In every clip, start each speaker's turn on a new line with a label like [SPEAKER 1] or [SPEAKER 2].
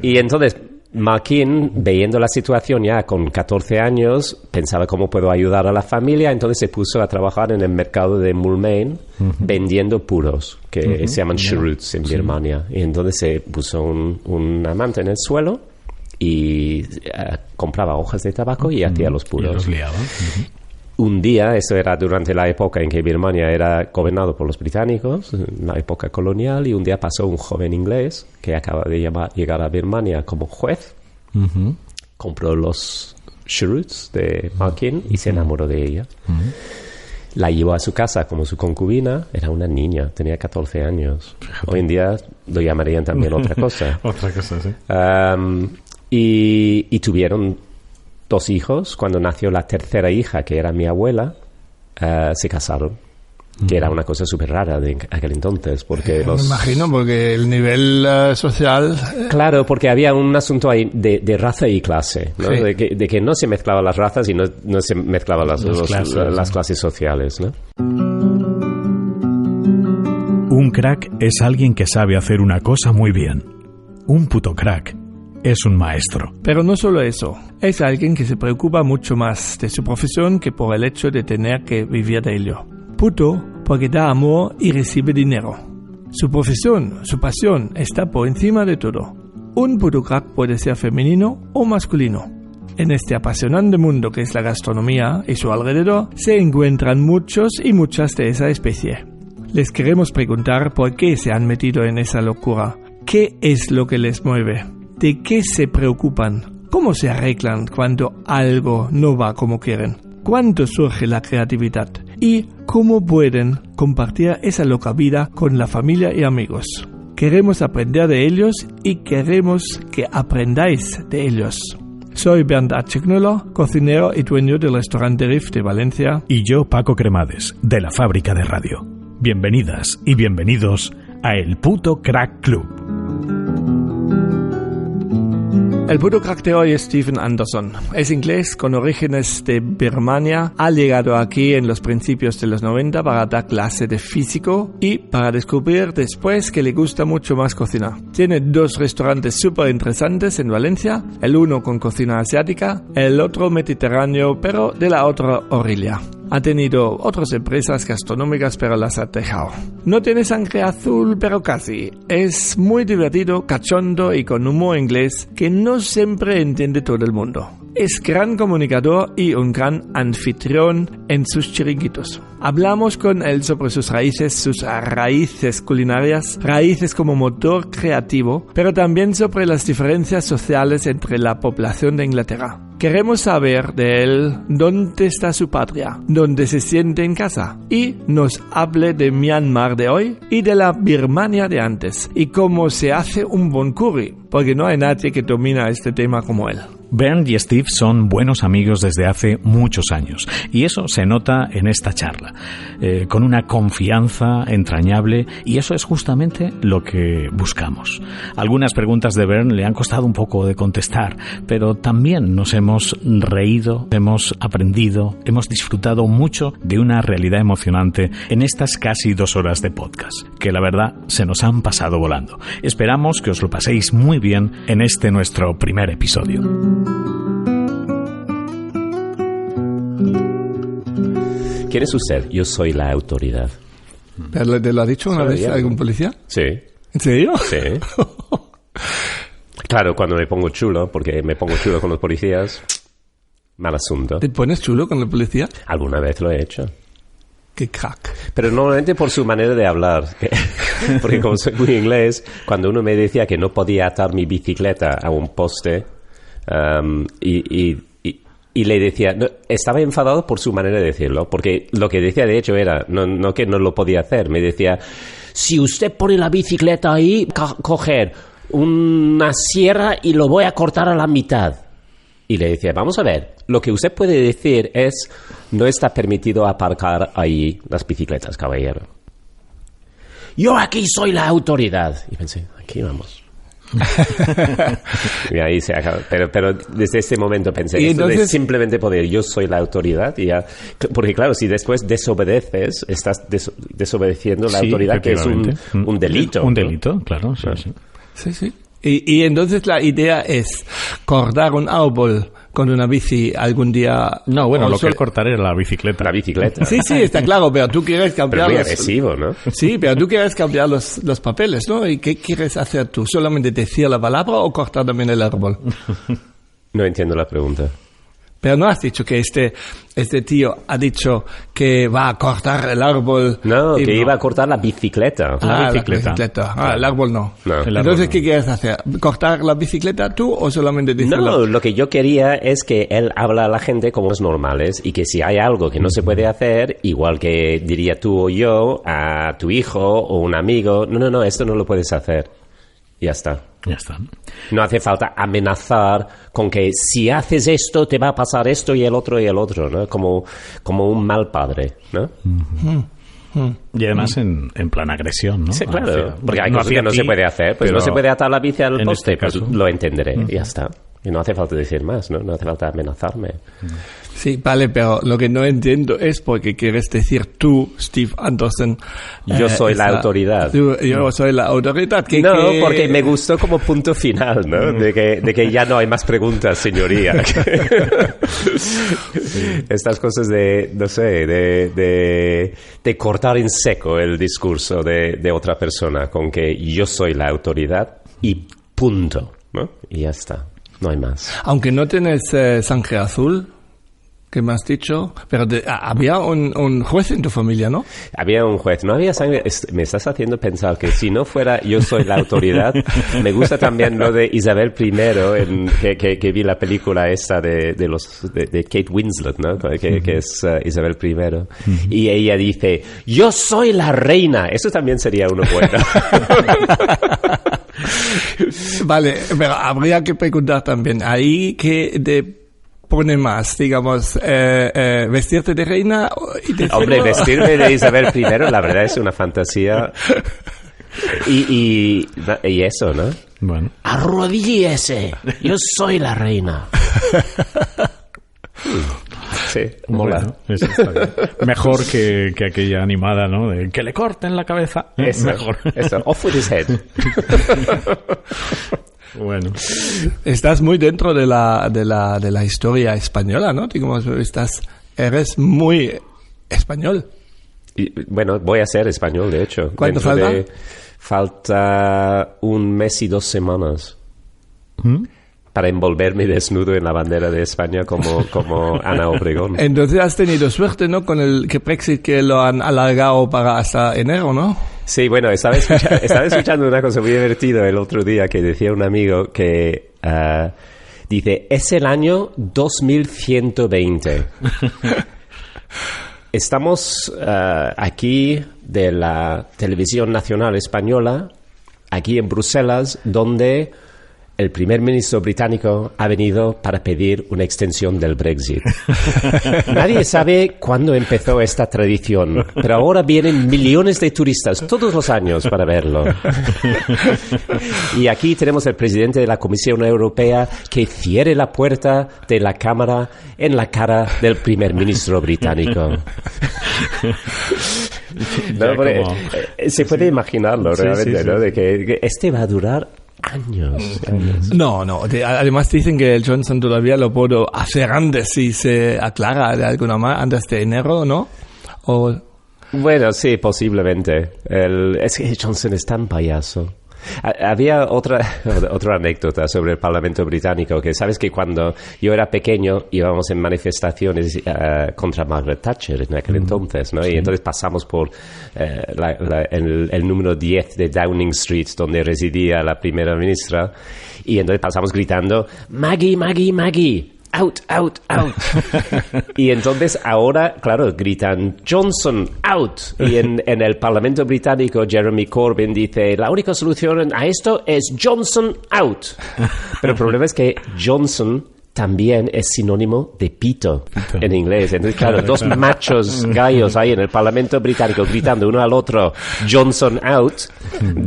[SPEAKER 1] Y entonces Marquín, viendo la situación ya con 14 años, pensaba cómo puedo ayudar a la familia, entonces se puso a trabajar en el mercado de Moulmein vendiendo puros, que se llaman cheroots en Birmania. Y entonces se puso una manta en el suelo y compraba hojas de tabaco y hacía los puros.
[SPEAKER 2] Y los liaba.
[SPEAKER 1] Un día, eso era durante la época en que Birmania era gobernado por los británicos, la época colonial, y un día pasó un joven inglés que acaba de llegar a Birmania como juez, compró los cheroots de Marquín y se enamoró de ella. La llevó a su casa como su concubina, era una niña, tenía 14 años. Fíjate. Hoy en día lo llamarían también otra cosa.
[SPEAKER 2] Otra cosa, sí.
[SPEAKER 1] Y tuvieron 2 hijos. Cuando nació la tercera hija, que era mi abuela, se casaron, que era una cosa súper rara de aquel entonces, porque
[SPEAKER 3] me imagino, porque el nivel social...
[SPEAKER 1] Claro, porque había un asunto ahí de raza y clase, ¿no? Sí. De que no se mezclaban las razas y no se mezclaban las clases sociales, ¿no?
[SPEAKER 4] Un crack es alguien que sabe hacer una cosa muy bien. Un puto crack es un maestro.
[SPEAKER 3] Pero no solo eso, es alguien que se preocupa mucho más de su profesión que por el hecho de tener que vivir de ello. Puto porque da amor y recibe dinero. Su profesión, su pasión, está por encima de todo. Un puto crack puede ser femenino o masculino. En este apasionante mundo que es la gastronomía y su alrededor, se encuentran muchos y muchas de esa especie. Les queremos preguntar por qué se han metido en esa locura. ¿Qué es lo que les mueve? ¿De qué se preocupan? ¿Cómo se arreglan cuando algo no va como quieren? ¿Cuándo surge la creatividad? ¿Y cómo pueden compartir esa loca vida con la familia y amigos? Queremos aprender de ellos y queremos que aprendáis de ellos. Soy Bernd Acheknöller, cocinero y dueño del restaurante Riff de Valencia.
[SPEAKER 4] Y yo, Paco Cremades, de la Fábrica de Radio. Bienvenidas y bienvenidos a El Puto Crack Club.
[SPEAKER 3] El puto crack de hoy es Stephen Anderson. Es inglés con orígenes de Birmania. Ha llegado aquí en los principios de los 90 para dar clase de físico y para descubrir después que le gusta mucho más cocinar. Tiene 2 restaurantes súper interesantes en Valencia, el uno con cocina asiática, el otro mediterráneo, pero de la otra orilla. Ha tenido otras empresas gastronómicas, pero las ha dejado. No tiene sangre azul, pero casi. Es muy divertido, cachondo y con humor inglés que no siempre entiende todo el mundo. Es gran comunicador y un gran anfitrión en sus chiringuitos. Hablamos con él sobre sus raíces culinarias, raíces como motor creativo, pero también sobre las diferencias sociales entre la población de Inglaterra. Queremos saber de él dónde está su patria, dónde se siente en casa, y nos hable de Myanmar de hoy y de la Birmania de antes, y cómo se hace un buen curry, porque no hay nadie que domina este tema como él.
[SPEAKER 4] Bernd y Steve son buenos amigos desde hace muchos años y eso se nota en esta charla, con una confianza entrañable, y eso es justamente lo que buscamos. Algunas preguntas de Bernd le han costado un poco de contestar, pero también nos hemos reído, hemos aprendido, hemos disfrutado mucho de una realidad emocionante en estas casi 2 horas de podcast, que la verdad se nos han pasado volando. Esperamos que os lo paséis muy bien en este nuestro primer episodio.
[SPEAKER 1] ¿Quién es usted? Yo soy la autoridad.
[SPEAKER 3] ¿Te lo ha dicho una vez algún policía?
[SPEAKER 1] Sí.
[SPEAKER 3] ¿En serio?
[SPEAKER 1] Sí. Claro, cuando me pongo chulo, porque me pongo chulo con los policías, mal asunto.
[SPEAKER 3] ¿Te pones chulo con el policía?
[SPEAKER 1] Alguna vez lo he hecho.
[SPEAKER 3] ¡Qué crack!
[SPEAKER 1] Pero normalmente por su manera de hablar. Porque como soy muy inglés, cuando uno me decía que no podía atar mi bicicleta a un poste, y le decía, no, estaba enfadado por su manera de decirlo, porque lo que decía de hecho era, no que no lo podía hacer, me decía, si usted pone la bicicleta ahí, coger una sierra y lo voy a cortar a la mitad. Y le decía, vamos a ver, lo que usted puede decir es, no está permitido aparcar ahí las bicicletas, caballero. Yo aquí soy la autoridad. Y pensé, aquí vamos. Y ahí se acaba. Pero desde ese momento pensé,
[SPEAKER 3] y entonces,
[SPEAKER 1] de simplemente poder, yo soy la autoridad, y ya, porque claro, si después desobedeces, estás desobedeciendo la autoridad, que es un delito.
[SPEAKER 4] Un delito, claro.
[SPEAKER 3] Sí. Y entonces la idea es cortar un árbol con una bici algún día.
[SPEAKER 4] No, bueno, lo que cortaré es la bicicleta.
[SPEAKER 1] La bicicleta.
[SPEAKER 3] Sí, está claro, pero tú quieres cambiar.
[SPEAKER 1] Pero muy agresivo, ¿no?
[SPEAKER 3] Sí, pero tú quieres cambiar los papeles, ¿no? ¿Y qué quieres hacer tú? ¿Solamente decir la palabra o cortar también el árbol?
[SPEAKER 1] No entiendo la pregunta.
[SPEAKER 3] Pero no has dicho que este tío ha dicho que va a cortar el árbol.
[SPEAKER 1] No, que iba a cortar la bicicleta.
[SPEAKER 3] La bicicleta. El árbol no. Entonces, ¿qué quieres hacer? ¿Cortar la bicicleta tú o solamente decirlo?
[SPEAKER 1] No, lo que yo quería es que él habla a la gente como los normales y que si hay algo que no se puede hacer, igual que diría tú o yo a tu hijo o un amigo, no, esto no lo puedes hacer. Ya está. No hace falta amenazar con que si haces esto te va a pasar esto y el otro, ¿no? Como un mal padre, ¿no?
[SPEAKER 4] Y además en plan agresión, ¿no?
[SPEAKER 1] Sí, claro. Porque hay cosas que no se puede hacer. Pues no se puede atar la bici al poste, pues lo entenderé. Y ya está. Y no hace falta decir más, ¿no? No hace falta amenazarme.
[SPEAKER 3] Sí, vale, pero lo que no entiendo es por qué quieres decir tú, Steve Anderson.
[SPEAKER 1] Yo soy la autoridad.
[SPEAKER 3] Yo soy la autoridad.
[SPEAKER 1] Porque me gustó como punto final, ¿no? De que ya no hay más preguntas, señoría. Estas cosas de, no sé, de cortar en seco el discurso de otra persona con que yo soy la autoridad y punto, ¿no? Y ya está. No hay más.
[SPEAKER 3] Aunque no tienes sangre azul, ¿qué me has dicho? Pero había un juez en tu familia, ¿no?
[SPEAKER 1] Había un juez. No había sangre. Me estás haciendo pensar que si no fuera yo soy la autoridad. Me gusta también lo de Isabel I, que vi la película esta de Kate Winslet, ¿no? Que es Isabel I. Y ella dice, yo soy la reina. Eso también sería uno bueno.
[SPEAKER 3] Vale, pero habría que preguntar también, ahí que pone más, digamos, vestirte de reina
[SPEAKER 1] Hombre, vestirme de Isabel I, la verdad es una fantasía. Y eso, ¿no?
[SPEAKER 4] Bueno.
[SPEAKER 1] Arrodíllese, yo soy la reina. Sí, mola.
[SPEAKER 4] Bueno, eso está bien. Mejor que aquella animada, ¿no? De que le corten la cabeza. Mejor.
[SPEAKER 1] Eso. Off with his head.
[SPEAKER 4] Bueno.
[SPEAKER 3] Estás muy dentro de la historia española, ¿no? Digamos, eres muy español.
[SPEAKER 1] Y, bueno, voy a ser español, de hecho.
[SPEAKER 3] ¿Cuánto falta?
[SPEAKER 1] Falta 1 mes y 2 semanas. Para envolverme desnudo en la bandera de España como Ana Obregón.
[SPEAKER 3] Entonces has tenido suerte, ¿no? Con el Brexit que lo han alargado para hasta enero, ¿no?
[SPEAKER 1] Sí, bueno, estaba escuchando una cosa muy divertida el otro día que decía un amigo que dice, es el año 2120. Estamos aquí de la Televisión Nacional Española, aquí en Bruselas, donde el primer ministro británico ha venido para pedir una extensión del Brexit. Nadie sabe cuándo empezó esta tradición, pero ahora vienen millones de turistas todos los años para verlo. Y aquí tenemos el presidente de la Comisión Europea que cierre la puerta de la Cámara en la cara del primer ministro británico. No, se puede imaginarlo realmente, sí. ¿No? De que este va a durar años.
[SPEAKER 3] No. Además dicen que el Johnson todavía lo puedo hacer antes si se aclara de alguna manera, antes de enero, ¿no?
[SPEAKER 1] Bueno, sí, posiblemente. Es que Johnson es tan payaso. Había otra anécdota sobre el Parlamento británico, que sabes que cuando yo era pequeño íbamos en manifestaciones contra Margaret Thatcher en aquel entonces, ¿no? Sí. Y entonces pasamos por el número 10 de Downing Street, donde residía la primera ministra, y entonces pasamos gritando, Maggie, Maggie, Maggie. Out, out, out. Y entonces ahora, claro, gritan Johnson, out. Y en el Parlamento británico, Jeremy Corbyn dice, la única solución a esto es Johnson, out. Pero el problema es que Johnson también es sinónimo de pito en inglés. Entonces, claro, dos machos gallos ahí en el Parlamento británico gritando uno al otro Johnson out,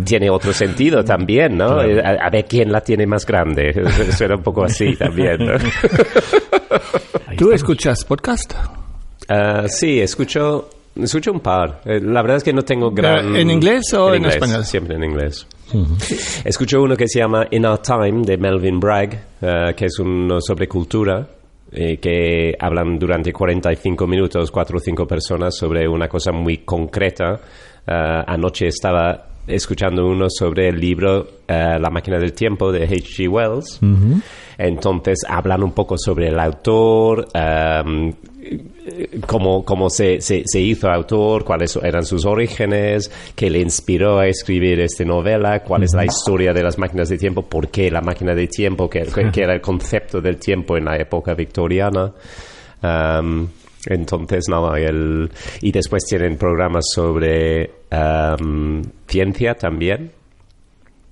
[SPEAKER 1] tiene otro sentido también, ¿no? Claro. A ver quién la tiene más grande. Suena un poco así también, ¿no?
[SPEAKER 3] ¿Tú escuchas podcast?
[SPEAKER 1] Sí, escucho un par. La verdad es que no tengo gran...
[SPEAKER 3] ¿En inglés o en español?
[SPEAKER 1] Siempre en inglés. Escucho uno que se llama In Our Time, de Melvin Bragg, que es uno sobre cultura, que hablan durante 45 minutos, 4 o 5 personas, sobre una cosa muy concreta. Anoche estaba escuchando uno sobre el libro La máquina del tiempo, de H.G. Wells. Entonces hablan un poco sobre el autor, cómo se hizo autor, cuáles eran sus orígenes, qué le inspiró a escribir esta novela, cuál es la historia de las máquinas de tiempo, por qué la máquina de tiempo, que era el concepto del tiempo en la época victoriana. Entonces, y después tienen programas sobre ciencia también.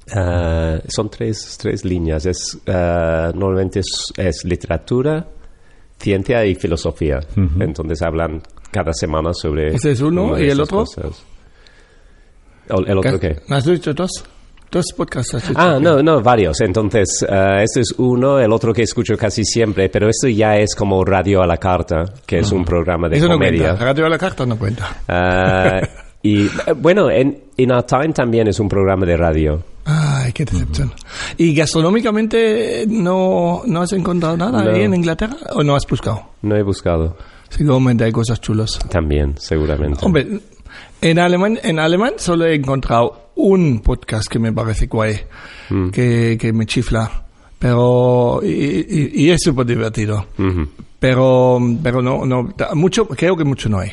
[SPEAKER 1] Son tres líneas. Normalmente es literatura, ciencia y filosofía. Entonces hablan cada semana sobre...
[SPEAKER 3] ¿Ese es uno y el otro?
[SPEAKER 1] Cosas. ¿El otro qué?
[SPEAKER 3] ¿Me has dicho dos? Dos podcasts.
[SPEAKER 1] No, varios. Entonces, este es uno, el otro que escucho casi siempre, pero esto ya es como Radio a la Carta, que es un programa de comedia.
[SPEAKER 3] No cuenta. Radio a la Carta no cuenta.
[SPEAKER 1] Y bueno, In Our Time también es un programa de radio.
[SPEAKER 3] Ay, qué decepción. ¿Y gastronómicamente no has encontrado nada ahí en Inglaterra o no has buscado?
[SPEAKER 1] No he buscado.
[SPEAKER 3] Seguramente hay cosas chulas.
[SPEAKER 1] También, seguramente.
[SPEAKER 3] Hombre, en alemán solo he encontrado un podcast que me parece guay, que me chifla, pero y es súper divertido. Pero no mucho, creo que mucho no hay.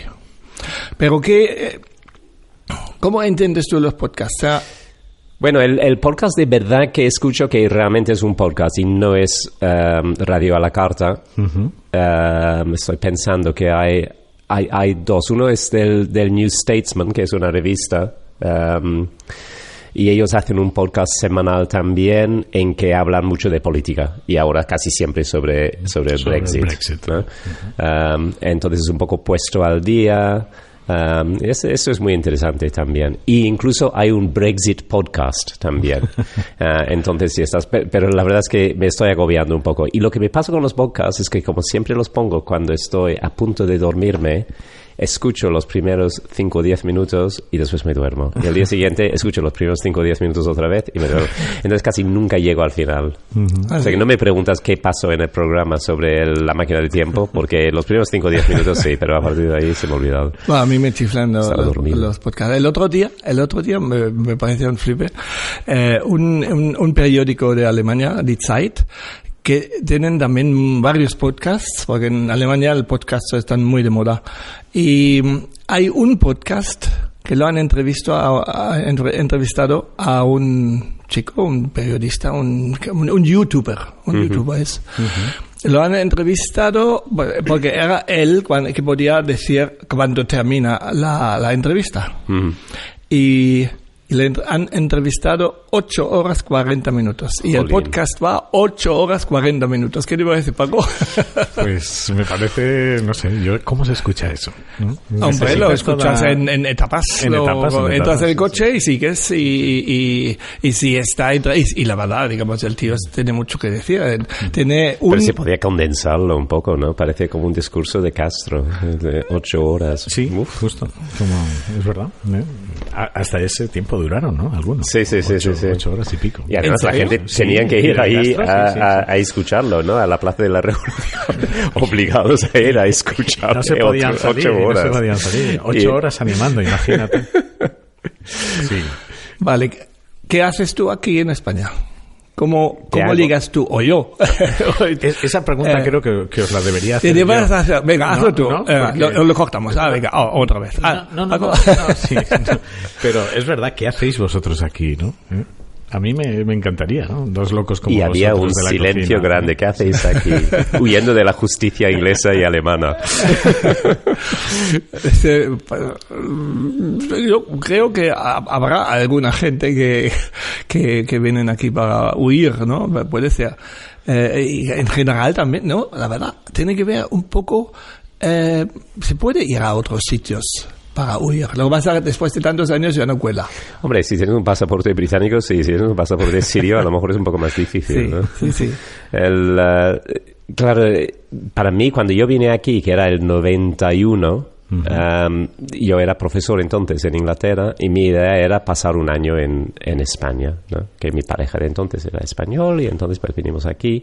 [SPEAKER 3] Pero ¿cómo entiendes tú los podcasts? O sea,
[SPEAKER 1] bueno, el podcast de verdad que escucho, que realmente es un podcast y no es Radio a la Carta, estoy pensando que hay dos. Uno es del New Statesman, que es una revista, y ellos hacen un podcast semanal también en que hablan mucho de política y ahora casi siempre sobre el Brexit, ¿no? Entonces es un poco puesto al día. Eso es muy interesante también. Y incluso hay un Brexit podcast también. Entonces, si estás... Pero la verdad es que me estoy agobiando un poco. Y lo que me pasa con los podcasts es que, como siempre los pongo cuando estoy a punto de dormirme, escucho los primeros 5 o 10 minutos y después me duermo. Y al día siguiente escucho los primeros 5 o 10 minutos otra vez y me duermo. Entonces casi nunca llego al final. O sea que no me preguntas qué pasó en el programa sobre la máquina de tiempo, porque los primeros 5 o 10 minutos sí, pero a partir de ahí se me ha olvidado.
[SPEAKER 3] Bueno, a mí me chiflan los podcasts. El otro día me pareció un flipe. Un periódico de Alemania, Die Zeit, que tienen también varios podcasts, porque en Alemania el podcast están muy de moda. Y hay un podcast que lo han entrevistado a un chico, un periodista, un youtuber, youtuber es. Lo han entrevistado porque era él que podía decir cuando termina la entrevista. Y le han entrevistado 8 horas 40 minutos. Y el podcast va 8 horas 40 minutos. ¿Qué te parece, Paco?
[SPEAKER 4] Pues me parece, no sé, ¿cómo se escucha eso? ¿No?
[SPEAKER 3] Hombre, lo escuchas en etapas. Entras en el coche y sigues y si está... Y la verdad, digamos, el tío tiene mucho que decir.
[SPEAKER 1] Pero se podía condensarlo un poco, ¿no? Parece como un discurso de Castro, de 8 horas.
[SPEAKER 4] Sí, justo. Es verdad. Hasta ese tiempo duraron, ¿no? Algunos.
[SPEAKER 1] Sí.
[SPEAKER 4] 8 horas y pico.
[SPEAKER 1] Y además la gente tenía que ir ahí a escucharlo, ¿no? A la Plaza de la Revolución. Obligados a ir a escuchar.
[SPEAKER 4] No se podían salir.
[SPEAKER 1] 8 horas.
[SPEAKER 4] No se podían salir. 8 horas animando, imagínate. Sí.
[SPEAKER 3] Vale. ¿Qué haces tú aquí en España? ¿Cómo ligas tú? O yo.
[SPEAKER 4] Esa pregunta creo que os la debería hacer.
[SPEAKER 3] Venga, hazlo tú. Lo cortamos. Venga, otra vez.
[SPEAKER 4] Sí, pero es verdad, ¿qué hacéis vosotros aquí, no? A mí me encantaría, ¿no? Dos locos como vosotros.
[SPEAKER 1] Y había un silencio grande. ¿Qué hacéis aquí? Huyendo de la justicia inglesa y alemana.
[SPEAKER 3] Yo creo que habrá alguna gente que vienen aquí para huir, ¿no? Puede ser. Y en general también, ¿no? La verdad, tiene que ver un poco... se puede ir a otros sitios para huir. Lo que pasa es que después de tantos años ya no cuela.
[SPEAKER 1] Hombre, si tienes un pasaporte británico, sí. Si tienes un pasaporte sirio, a lo mejor es un poco más difícil, ¿no?
[SPEAKER 3] Sí.
[SPEAKER 1] Claro, para mí, cuando yo vine aquí, que era el 91, Yo era profesor entonces en Inglaterra y mi idea era pasar un año en España, ¿no? Que mi pareja de entonces era español y entonces pues vinimos aquí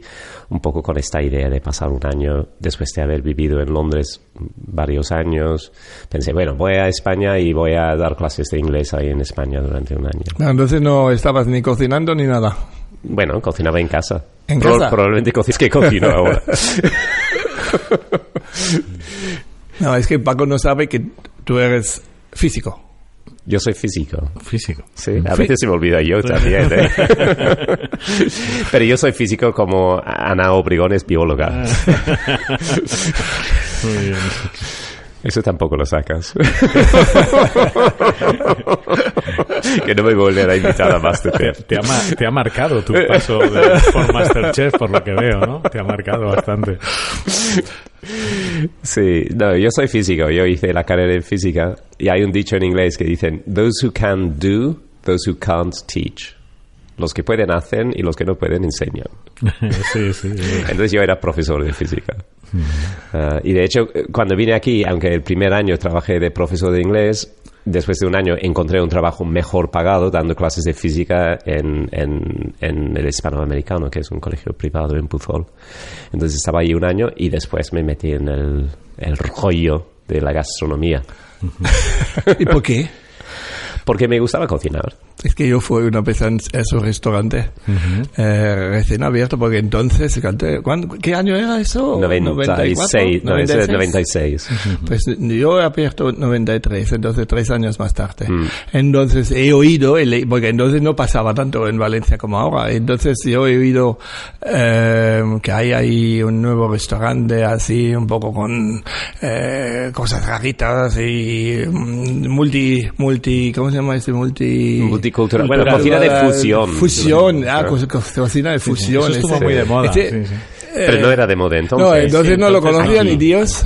[SPEAKER 1] un poco con esta idea de pasar un año después de haber vivido en Londres varios años. Pensé, bueno, voy a España y voy a dar clases de inglés ahí en España durante un año.
[SPEAKER 3] Entonces no estabas ni cocinando ni nada.
[SPEAKER 1] Bueno, cocinaba en casa.
[SPEAKER 3] ¿En casa?
[SPEAKER 1] Probablemente cocino ahora.
[SPEAKER 3] No, es que Paco no sabe que tú eres físico.
[SPEAKER 1] Yo soy físico.
[SPEAKER 4] Físico.
[SPEAKER 1] Sí, a veces se me olvida yo también, ¿eh? Pero yo soy físico como Ana Obregón es bióloga.
[SPEAKER 4] Muy bien.
[SPEAKER 1] Eso tampoco lo sacas. Que no me volverá a invitar a Masterchef.
[SPEAKER 4] Te ha marcado tu paso por Masterchef, por lo que veo, ¿no? Te ha marcado bastante.
[SPEAKER 1] Sí, no, yo soy físico. Yo hice la carrera en física y hay un dicho en inglés que dicen those who can do, those who can't teach. Los que pueden hacen y los que no pueden enseñan.
[SPEAKER 4] Sí, sí.
[SPEAKER 1] Entonces yo era profesor de física. Y de hecho, cuando vine aquí, aunque el primer año trabajé de profesor de inglés, después de un año encontré un trabajo mejor pagado dando clases de física en el Hispanoamericano, que es un colegio privado en Puzol. Entonces estaba allí un año y después me metí en el rollo de la gastronomía.
[SPEAKER 3] ¿Y por qué?
[SPEAKER 1] Porque me gustaba cocinar.
[SPEAKER 3] Es que yo fui una vez en ese restaurante recién abierto, porque entonces, ¿qué año era eso?
[SPEAKER 1] 96. 96.
[SPEAKER 3] Pues yo he abierto 93, entonces 3 años más tarde. Entonces he oído, porque entonces no pasaba tanto en Valencia como ahora, entonces yo he oído que hay ahí un nuevo restaurante así, un poco con cosas raritas y ¿cómo se llama este?
[SPEAKER 1] Multicultural. Bueno, cocina de fusión.
[SPEAKER 3] Cocina de fusión.
[SPEAKER 4] Eso estuvo muy de moda. Sí.
[SPEAKER 1] Pero no era de moda entonces.
[SPEAKER 3] No, entonces no lo conocía
[SPEAKER 1] aquí.
[SPEAKER 3] ni Dios.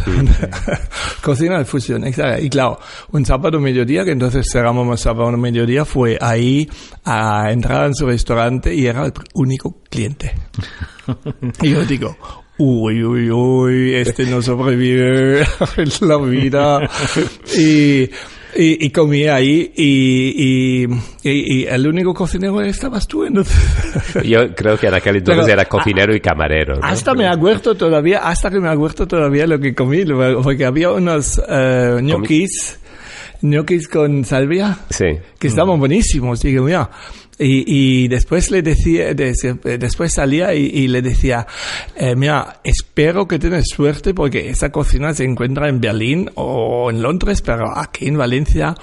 [SPEAKER 3] Cocina de fusión, exacto. Y claro, un sábado mediodía, que entonces cerramos sábado mediodía, fue ahí a entrar en su restaurante y era el único cliente. Y yo digo, uy, este no sobrevive en la vida. Y comí ahí y el único cocinero estabas tú. Entonces.
[SPEAKER 1] Yo creo que en aquel entonces era cocinero y camarero, ¿no?
[SPEAKER 3] Hasta que me acuerdo todavía lo que comí, porque había unos ñoquis con salvia,
[SPEAKER 1] sí,
[SPEAKER 3] que estaban buenísimos. Digo, mira. Y después le decía, después salía y le decía, mira, espero que tienes suerte porque esa cocina se encuentra en Berlín o en Londres, pero aquí en Valencia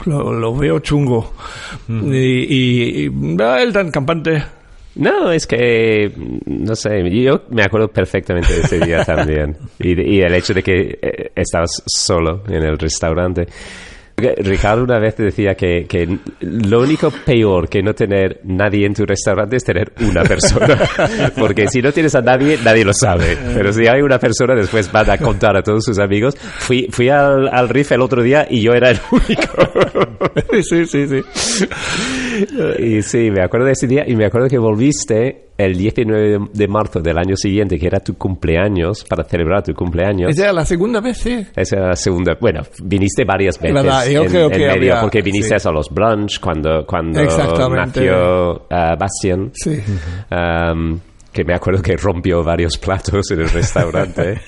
[SPEAKER 3] lo veo chungo. Y él tan campante.
[SPEAKER 1] No, es que, no sé, yo me acuerdo perfectamente de ese día también. Y el hecho de que estabas solo en el restaurante. Ricardo una vez te decía que lo único peor que no tener nadie en tu restaurante es tener una persona. Porque si no tienes a nadie, nadie lo sabe. Pero si hay una persona, después van a contar a todos sus amigos. Fui al RIF el otro día y yo era el único.
[SPEAKER 3] Sí.
[SPEAKER 1] Y sí, me acuerdo de ese día y me acuerdo que volviste el 19 de marzo del año siguiente, que era tu cumpleaños, para celebrar tu cumpleaños.
[SPEAKER 3] Esa era la segunda vez, sí.
[SPEAKER 1] Esa era la segunda. Bueno, viniste varias veces.
[SPEAKER 3] Yo creo que
[SPEAKER 1] medio,
[SPEAKER 3] había,
[SPEAKER 1] porque viniste
[SPEAKER 3] sí,
[SPEAKER 1] a los brunch cuando nació Bastian.
[SPEAKER 3] Sí.
[SPEAKER 1] Que me acuerdo que rompió varios platos en el restaurante.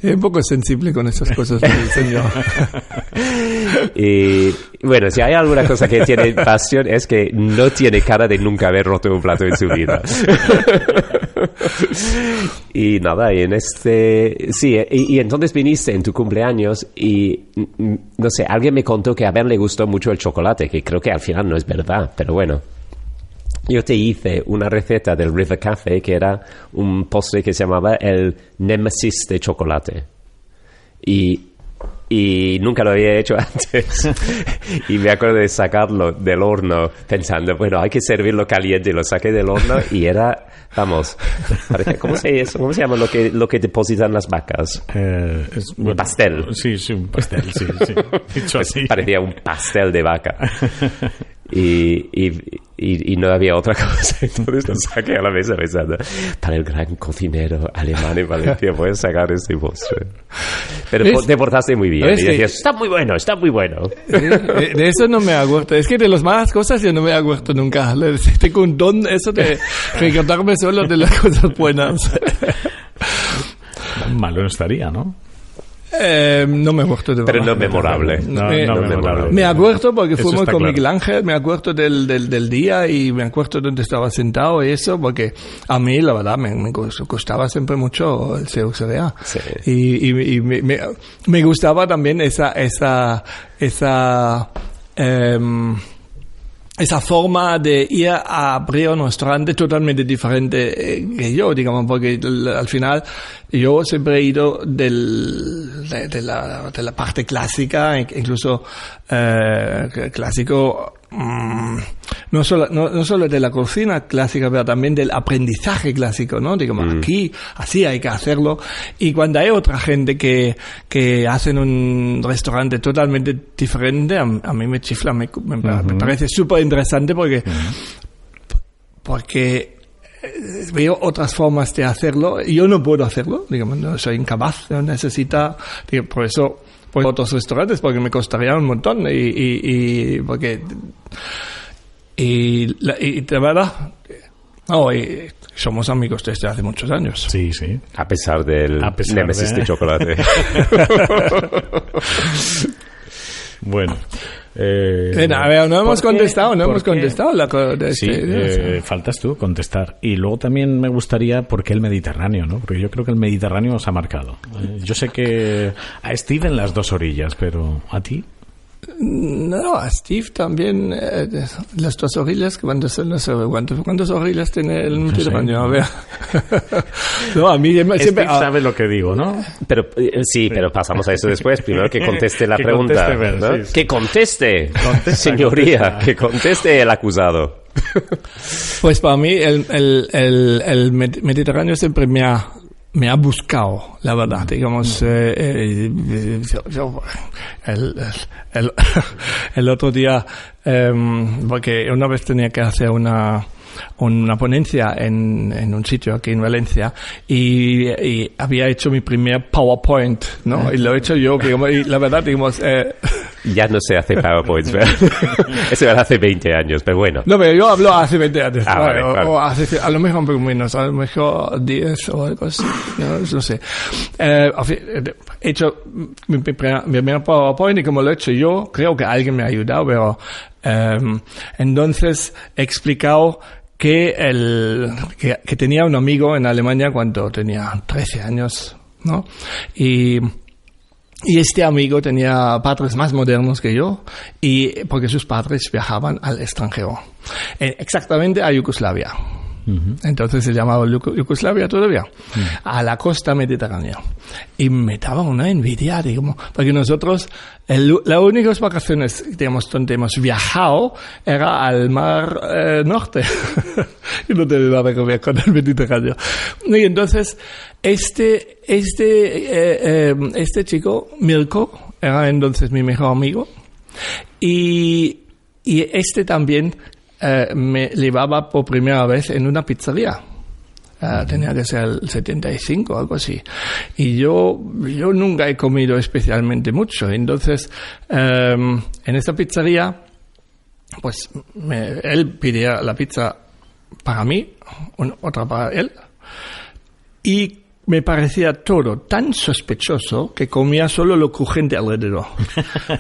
[SPEAKER 3] Es un poco sensible con esas cosas, señor.
[SPEAKER 1] Y bueno, si hay alguna cosa que tiene Bastian es que no tiene cara de nunca haber roto un plato en su vida. Y nada, y y entonces viniste en tu cumpleaños y no sé, alguien me contó que a Ben le gustó mucho el chocolate, que creo que al final no es verdad, pero bueno. Yo te hice una receta del River Café que era un postre que se llamaba el Nemesis de chocolate. Y nunca lo había hecho antes. Y me acuerdo de sacarlo del horno pensando, bueno, hay que servirlo caliente. Y lo saqué del horno y era, vamos, ¿cómo se llama lo que depositan las vacas? Un pastel.
[SPEAKER 4] Sí, un pastel, sí. Dicho así.
[SPEAKER 1] Parecía un pastel de vaca. Y no había otra cosa. Entonces lo saqué a la mesa pensando, para el gran cocinero alemán en Valencia puedes sacar este postre. Pero te portaste muy bien. Y decías, está muy bueno.
[SPEAKER 3] De eso no me acuerdo. Es que de las malas cosas yo no me acuerdo nunca. Tengo un don eso de recordarme solo de las cosas buenas.
[SPEAKER 4] Malo no estaría, ¿no?
[SPEAKER 3] No me acuerdo de
[SPEAKER 1] pero no memorable.
[SPEAKER 4] No memorable.
[SPEAKER 3] Me acuerdo porque
[SPEAKER 4] Eso
[SPEAKER 3] fuimos con
[SPEAKER 4] claro.
[SPEAKER 3] Miguel Ángel, me acuerdo del día y me acuerdo dónde estaba sentado y eso, porque a mí la verdad me gustaba siempre mucho el CUCDA.
[SPEAKER 1] Sí.
[SPEAKER 3] Y me gustaba también esa forma de ir a abrir un restaurante totalmente diferente que yo, digamos, porque al final yo siempre he ido de la parte clásica, incluso clásico, no solo de la cocina clásica, pero también del aprendizaje clásico, ¿no? Digamos, aquí, así hay que hacerlo. Y cuando hay otra gente que hacen un restaurante totalmente diferente, a mí me chifla, me parece súper interesante porque veo otras formas de hacerlo y yo no puedo hacerlo, digamos, no soy incapaz, no necesita, por eso otros restaurantes porque me costaría un montón y de verdad somos amigos desde hace muchos años.
[SPEAKER 4] Sí.
[SPEAKER 1] A pesar del Nemesis de chocolate.
[SPEAKER 4] Bueno.
[SPEAKER 3] A ver, no hemos contestado.
[SPEAKER 4] Sí, faltas tú contestar. Y luego también me gustaría, ¿por qué el Mediterráneo? ¿No? Porque yo creo que el Mediterráneo os ha marcado. Yo sé que a Steve en las dos orillas, pero ¿a ti?
[SPEAKER 3] No, a Steve también, las dos orillas, ¿cuántas orillas tiene el Mediterráneo? A ver. No, a mí siempre...
[SPEAKER 1] Steve
[SPEAKER 4] sabe lo que digo, ¿no?
[SPEAKER 1] Pero pero pasamos a eso después. Primero que conteste la pregunta. ¿No?
[SPEAKER 4] Sí.
[SPEAKER 1] Que conteste, señoría, que conteste el acusado.
[SPEAKER 3] Pues para mí el Mediterráneo siempre me ha buscado, la verdad, digamos, el otro día, porque una vez tenía que hacer una ponencia en un sitio aquí en Valencia y había hecho mi primer PowerPoint, ¿no? Y lo he hecho yo, y la verdad, digamos...
[SPEAKER 1] Ya no se hace PowerPoints, ¿verdad? Eso era hace 20 años, pero bueno.
[SPEAKER 3] No, pero yo hablo hace 20 años.
[SPEAKER 1] Vale, claro.
[SPEAKER 3] O hace, a lo mejor un poco menos, a lo mejor 10 o algo así. No sé. He hecho mi primer PowerPoint y como lo he hecho yo, creo que alguien me ha ayudado, pero entonces he explicado que tenía un amigo en Alemania cuando tenía 13 años, ¿no? Y este amigo tenía padres más modernos que yo, y porque sus padres viajaban al extranjero, exactamente a Yugoslavia. Entonces se llamaba Yugoslavia todavía, a la costa mediterránea. Y me daba una envidia, digamos, porque nosotros, las únicas vacaciones, digamos, donde hemos viajado era al mar norte. Y no tenía nada que ver con el Mediterráneo. Y entonces, este chico, Mirko, era entonces mi mejor amigo. Y este también me llevaba por primera vez en una pizzería. Tenía que ser el 75 o algo así. Y yo nunca he comido especialmente mucho. Entonces, en esta pizzería, pues él pedía la pizza para mí, otra para él. Y me parecía todo tan sospechoso que comía solo lo crujiente alrededor.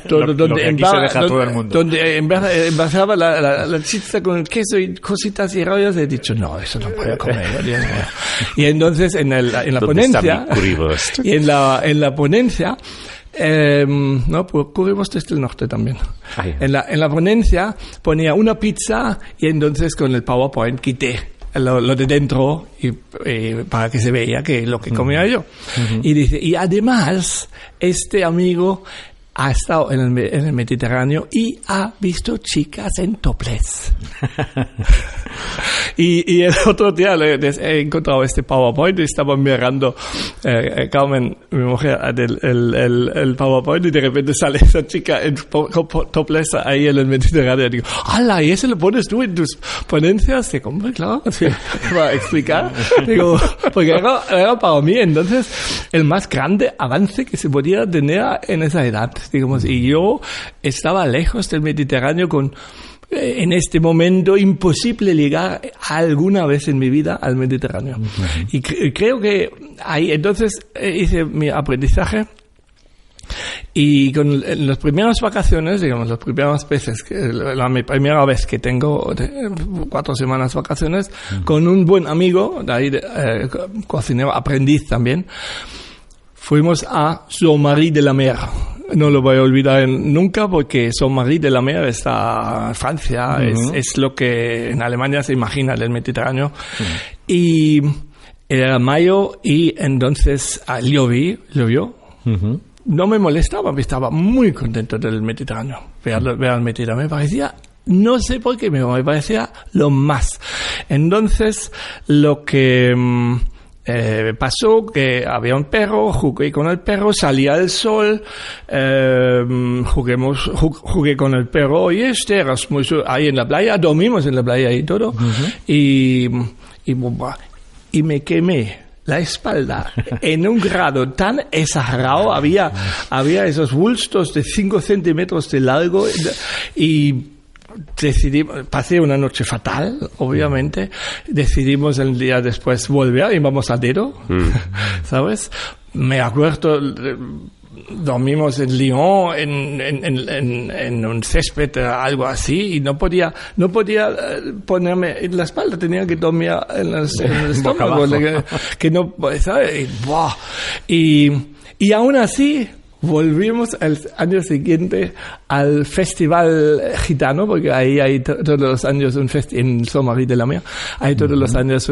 [SPEAKER 4] Donde aquí se deja todo el mundo.
[SPEAKER 3] Donde envasaba la pizza con el queso y cositas y rollos, he dicho, no, eso no puedo comer. Dios mío. Y entonces en la ponencia... Y en la ponencia... no, pues currywurst desde el norte también. En la ponencia ponía una pizza y entonces con el PowerPoint quité lo de dentro y para que se vea que lo que comía yo. Y dice, y además este amigo ha estado en el Mediterráneo y ha visto chicas en topless. y el otro día he encontrado este PowerPoint y estaba mirando Carmen, mi mujer, el PowerPoint, y de repente sale esa chica en topless ahí en el Mediterráneo. Y digo, ¡hala! ¿Y eso lo pones tú en tus ponencias? Digo, hombre, claro, va a explicar. Digo, porque era para mí entonces el más grande avance que se podía tener en esa edad, digamos. Y yo estaba lejos del Mediterráneo en este momento imposible llegar alguna vez en mi vida al Mediterráneo. Uh-huh. Y creo que ahí entonces hice mi aprendizaje. Y en las primeras vacaciones, digamos, las primeras veces, la primera vez que tengo 4 semanas vacaciones, con un buen amigo, de ahí cocinero, aprendiz también, fuimos a Saint-Marie de la Mer. No lo voy a olvidar nunca, porque Saint-Marie de la Mer está en Francia, uh-huh. es lo que en Alemania se imagina del Mediterráneo. Uh-huh. Y era mayo y entonces llovió. Uh-huh. No me molestaba, estaba muy contento del Mediterráneo. Ver el Mediterráneo me parecía, no sé por qué, me parecía lo más. Entonces, lo que pasó, que había un perro, jugué con el perro, salía el sol, jugué con el perro y ahí en la playa, dormimos en la playa y todo, uh-huh. y me quemé la espalda en un grado tan exagerado, había esos bultos de 5 centímetros de largo y pasé una noche fatal, obviamente. Decidimos el día después volver y vamos a Dedo, ¿sabes? Me acuerdo, dormimos en Lyon en un césped, algo así, y no podía ponerme en la espalda, tenía que dormir en el estómago, que no, ¿sabes? Y aún así volvimos al año siguiente al festival gitano, porque ahí hay todos los años en Saint-Marie de la Mer, hay todos los años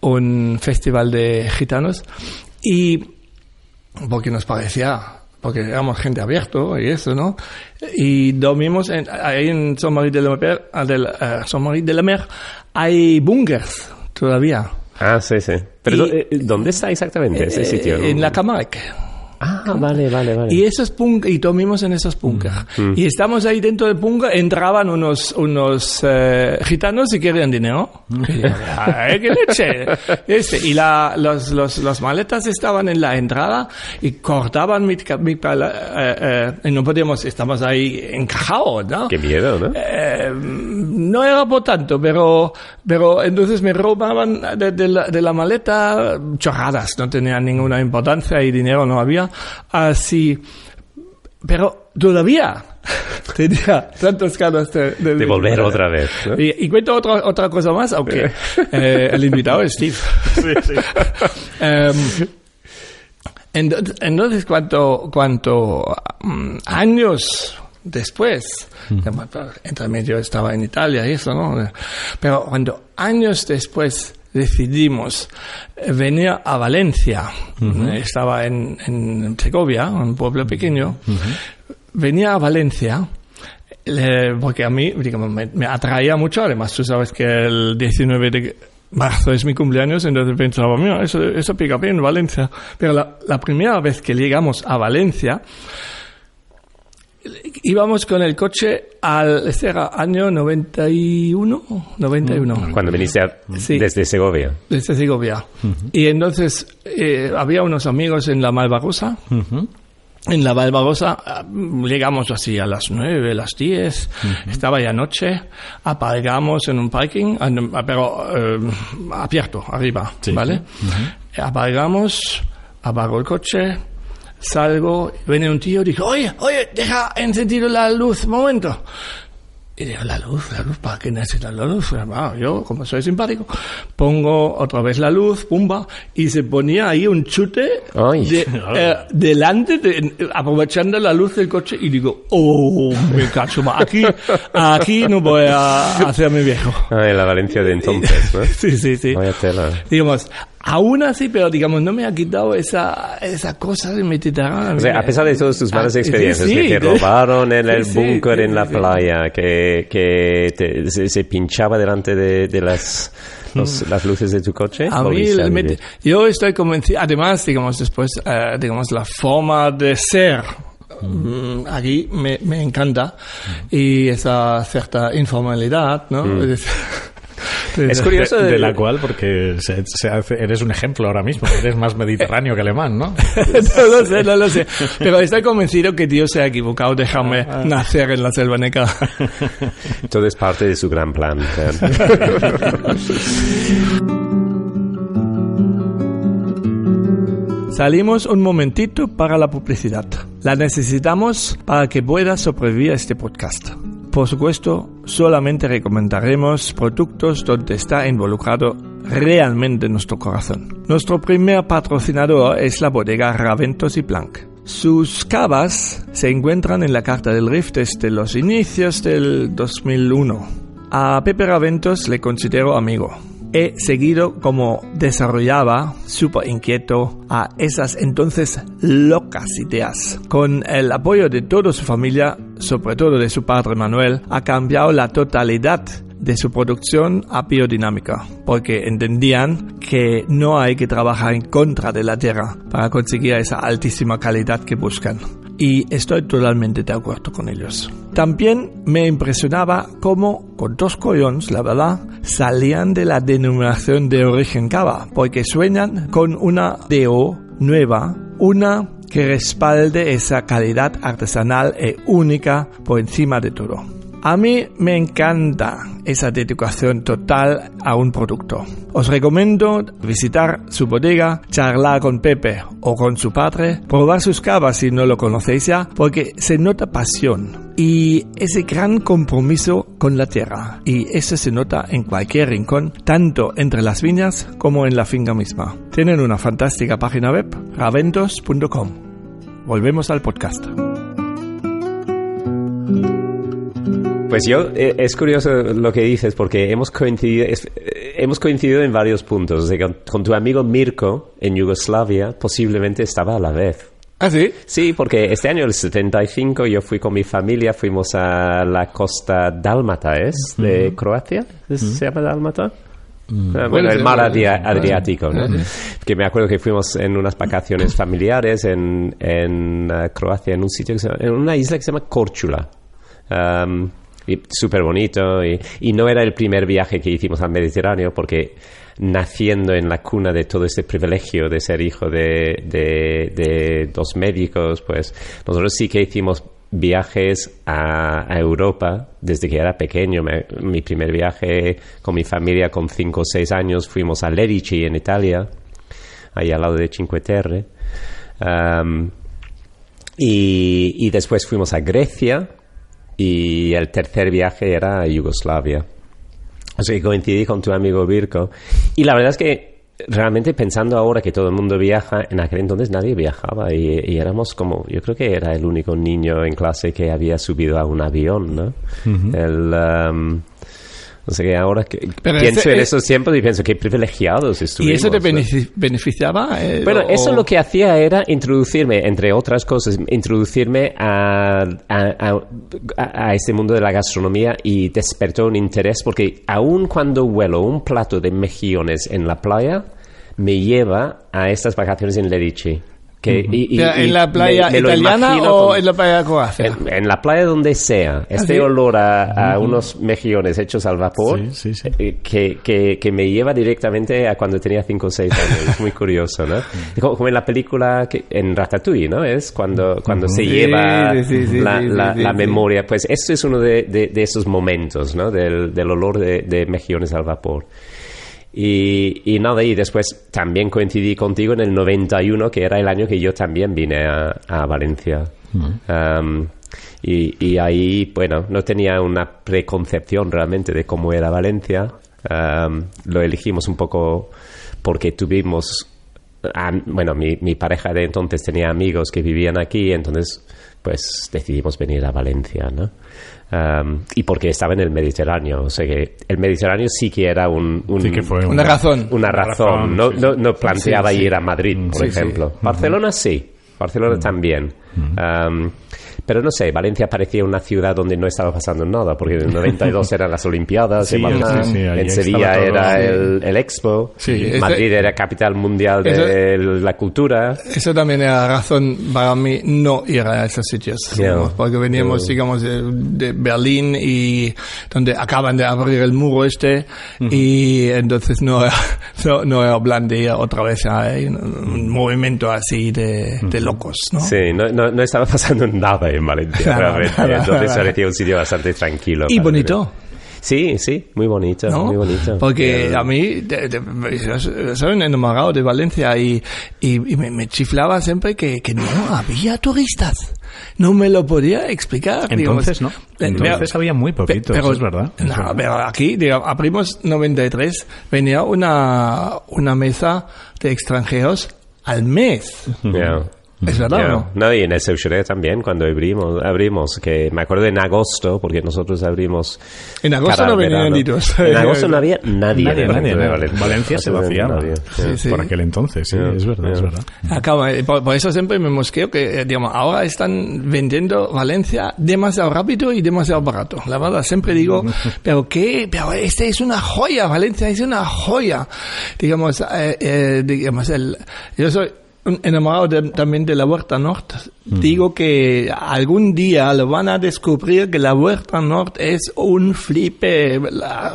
[SPEAKER 3] un festival de gitanos, y porque nos parecía, porque éramos gente abierto y eso, ¿no? Y dormimos ahí en Saint-Marie de la Mer, Saint-Marie de la Mer hay búnkers todavía.
[SPEAKER 1] Ah, sí. Pero ¿dónde está exactamente ese sitio?
[SPEAKER 3] En la Camargue.
[SPEAKER 1] Ah, vale.
[SPEAKER 3] Y esos y dormimos en esos búnkers. Y estamos ahí dentro del búnker, entraban unos gitanos y querían dinero. ¡Qué leche! Y las maletas estaban en la entrada y cortaban y no podíamos, estamos ahí encajados, ¿no?
[SPEAKER 1] ¡Qué miedo!, ¿no?
[SPEAKER 3] No era por tanto, pero entonces me robaban de la maleta chorradas, no tenían ninguna importancia y dinero no había. Así, pero todavía tenía tantas ganas de
[SPEAKER 1] volver otra vez, ¿no?
[SPEAKER 3] Y cuento otra cosa más, aunque el invitado es Steve. Sí. Entonces, cuánto años después, entre medio estaba en Italia y eso, ¿no? Pero cuando años después decidimos venir a Valencia, estaba en Segovia, un pueblo pequeño, venía a Valencia, porque a mí, digamos, me atraía mucho, además tú sabes que el 19 de marzo es mi cumpleaños, entonces pensaba, mira, eso pica bien Valencia. Pero la primera vez que llegamos a Valencia, íbamos con el coche este era año 91.
[SPEAKER 1] Cuando viniste desde Segovia.
[SPEAKER 3] Desde Segovia. Y entonces había unos amigos en la Malvarrosa. En la Malvarrosa llegamos así a las 9, a las 10. Estaba ya noche. Aparcamos en un parking, pero abierto, arriba, sí, ¿vale? Aparcamos, apago el coche. Salgo, viene un tío y dice, oye, deja encendido la luz, un momento. Y digo, la luz, ¿para qué necesitas la luz? Yo, como soy simpático, pongo otra vez la luz, pumba, y se ponía ahí un chute delante, aprovechando la luz del coche, y digo, me cacho más, aquí no voy a hacerme viejo.
[SPEAKER 1] En la Valencia de entonces, ¿no?
[SPEAKER 3] Sí.
[SPEAKER 1] Vaya tela.
[SPEAKER 3] Digamos, Aún así, pero digamos, no me ha quitado esa cosa de Mediterráneo.
[SPEAKER 1] O sea, a pesar de todas tus malas experiencias, que te robaron en el búnker en la playa, que se pinchaba delante de las luces de tu coche.
[SPEAKER 3] A mí, yo estoy convencido, además, digamos, después, digamos, la forma de ser, aquí me encanta, y esa cierta informalidad, ¿no?
[SPEAKER 4] Es curioso de la cual, porque eres un ejemplo ahora mismo, eres más mediterráneo que alemán, ¿no?
[SPEAKER 3] No lo sé, pero estoy convencido que Dios se ha equivocado, dejarme nacer en la selva negra.
[SPEAKER 1] Todo es parte de su gran plan.
[SPEAKER 3] Salimos un momentito para la publicidad. La necesitamos para que pueda sobrevivir este podcast. Por supuesto, solamente recomendaremos productos donde está involucrado realmente nuestro corazón. Nuestro primer patrocinador es la bodega Raventos y Blanc. Sus cavas se encuentran en la Carta del Rif desde los inicios del 2001. A Pepe Raventos le considero amigo. He seguido cómo desarrollaba, súper inquieto, a esas entonces locas ideas. Con el apoyo de toda su familia, sobre todo de su padre Manuel, ha cambiado la totalidad de su producción a biodinámica, porque entendían que no hay que trabajar en contra de la tierra para conseguir esa altísima calidad que buscan. Y estoy totalmente de acuerdo con ellos. También me impresionaba cómo, con 2 collones, la verdad, salían de la denominación de origen cava, porque sueñan con una DO nueva, una que respalde esa calidad artesanal e única por encima de todo. A mí me encanta esa dedicación total a un producto. Os recomiendo visitar su bodega, charlar con Pepe o con su padre, probar sus cavas si no lo conocéis ya, porque se nota pasión y ese gran compromiso con la tierra. Y eso se nota en cualquier rincón, tanto entre las viñas como en la finca misma. Tienen una fantástica página web, raventos.com. Volvemos al podcast.
[SPEAKER 1] Pues es curioso lo que dices, porque hemos coincidido en varios puntos. O sea, con tu amigo Mirko en Yugoslavia posiblemente estaba a la vez.
[SPEAKER 3] ¿Ah, sí?
[SPEAKER 1] Sí, porque este año, el 75, yo fui con mi familia, fuimos a la costa dálmata, de Croacia. ¿Se llama dálmata? Bueno, el mar Adriático, ¿no? Que me acuerdo que fuimos en unas vacaciones familiares en Croacia, en un sitio en una isla que se llama Korčula. Y súper bonito, y no era el primer viaje que hicimos al Mediterráneo, porque naciendo en la cuna de todo este privilegio de ser hijo de 2 médicos, pues nosotros sí que hicimos viajes a Europa desde que era pequeño. Mi primer viaje con mi familia con 5 o 6 años fuimos a Lerici en Italia, ahí al lado de Cinque Terre, y después fuimos a Grecia. Y el tercer viaje era a Yugoslavia. O sea, que coincidí con tu amigo Virko. Y la verdad es que realmente pensando ahora que todo el mundo viaja, en aquel entonces nadie viajaba y éramos como, yo creo que era el único niño en clase que había subido a un avión, ¿no? O sea que ahora que pienso en esos tiempos y pienso que privilegiados estuvimos.
[SPEAKER 3] ¿Y eso te beneficiaba?
[SPEAKER 1] Bueno, eso lo que hacía era introducirme, entre otras cosas, a este mundo de la gastronomía, y despertó un interés, porque aun cuando huelo un plato de mejillones en la playa, me lleva a estas vacaciones en Lerici. ¿En
[SPEAKER 3] la playa italiana o en la playa de Croacia?
[SPEAKER 1] En la playa donde sea. Este olor a unos mejillones hechos al vapor, que me lleva directamente a cuando tenía 5 o 6 años. Es muy curioso, ¿no? Como en la película, en Ratatouille, ¿no? Es cuando se lleva la memoria. Pues esto es uno de esos momentos, ¿no? Del olor de mejillones al vapor. Y nada, y después también coincidí contigo en el 91, que era el año que yo también vine a Valencia. Y ahí, bueno, no tenía una preconcepción realmente de cómo era Valencia. Lo elegimos un poco porque tuvimos bueno, mi pareja de entonces tenía amigos que vivían aquí, entonces pues decidimos venir a Valencia, ¿no? Y porque estaba en el Mediterráneo, o sea que el Mediterráneo sí que era
[SPEAKER 3] sí que fue una razón.
[SPEAKER 1] Una razón. No planteaba ir a Madrid, por ejemplo.
[SPEAKER 3] Sí.
[SPEAKER 1] Barcelona sí, Barcelona también. Pero no sé, Valencia parecía una ciudad donde no estaba pasando nada, porque en el 92 eran las Olimpiadas, en Sevilla era el Expo, Madrid era capital mundial de la cultura.
[SPEAKER 3] Eso también era razón para mí no ir a esos sitios, digamos, porque veníamos, digamos, de Berlín, y donde acaban de abrir el muro y entonces no era plan de ir otra vez a un movimiento así de locos, ¿no?
[SPEAKER 1] Sí, no estaba pasando nada en Valencia, realmente. Entonces parecía un sitio bastante tranquilo.
[SPEAKER 3] Y bonito.
[SPEAKER 1] Sí, muy bonito, ¿no? Muy bonito.
[SPEAKER 3] Porque a mí, soy un enamorado de Valencia y me chiflaba siempre que no había turistas. No me lo podía explicar.
[SPEAKER 4] Entonces, digamos, ¿no? Entonces había muy poquitos, pero, es verdad.
[SPEAKER 3] No, pero aquí, digamos, abrimos 93, venía una mesa de extranjeros al mes. ¿Es verdad o no?
[SPEAKER 1] No, y en el Seuxeré también, cuando abrimos, que me acuerdo en agosto, porque nosotros abrimos...
[SPEAKER 3] En agosto no venían niños.
[SPEAKER 1] En agosto no había nadie.
[SPEAKER 4] Valencia se vaciaba por aquel entonces, es verdad.
[SPEAKER 3] Acaba, por eso siempre me mosqueo que, digamos, ahora están vendiendo Valencia demasiado rápido y demasiado barato. La verdad, siempre digo, pero este es una joya, Valencia es una joya. Digamos, yo soy enamorado también de la Huerta Norte. Digo que algún día lo van a descubrir que la Huerta Norte es un flipe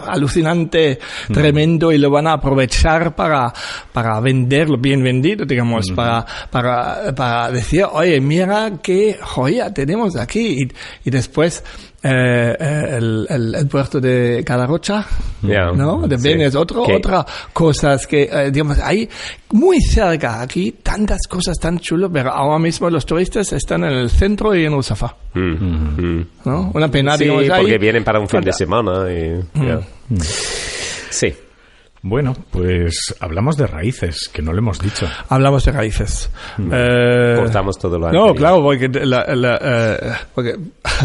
[SPEAKER 3] alucinante, tremendo, y lo van a aprovechar para venderlo bien vendido, digamos, para decir, oye, mira qué joya tenemos aquí, y después el puerto de Calarrocha, ¿no? También es otra cosas que, digamos, hay muy cerca aquí tantas cosas tan chulas, pero ahora mismo los turistas están en el centro y en Ruzafa. ¿No? Una pena, digamos,
[SPEAKER 1] porque vienen para un fin de semana y... Sí.
[SPEAKER 4] Bueno, pues hablamos de raíces, que no lo hemos dicho.
[SPEAKER 3] Hablamos de raíces.
[SPEAKER 1] Cortamos todo lo
[SPEAKER 3] anterior. No, claro,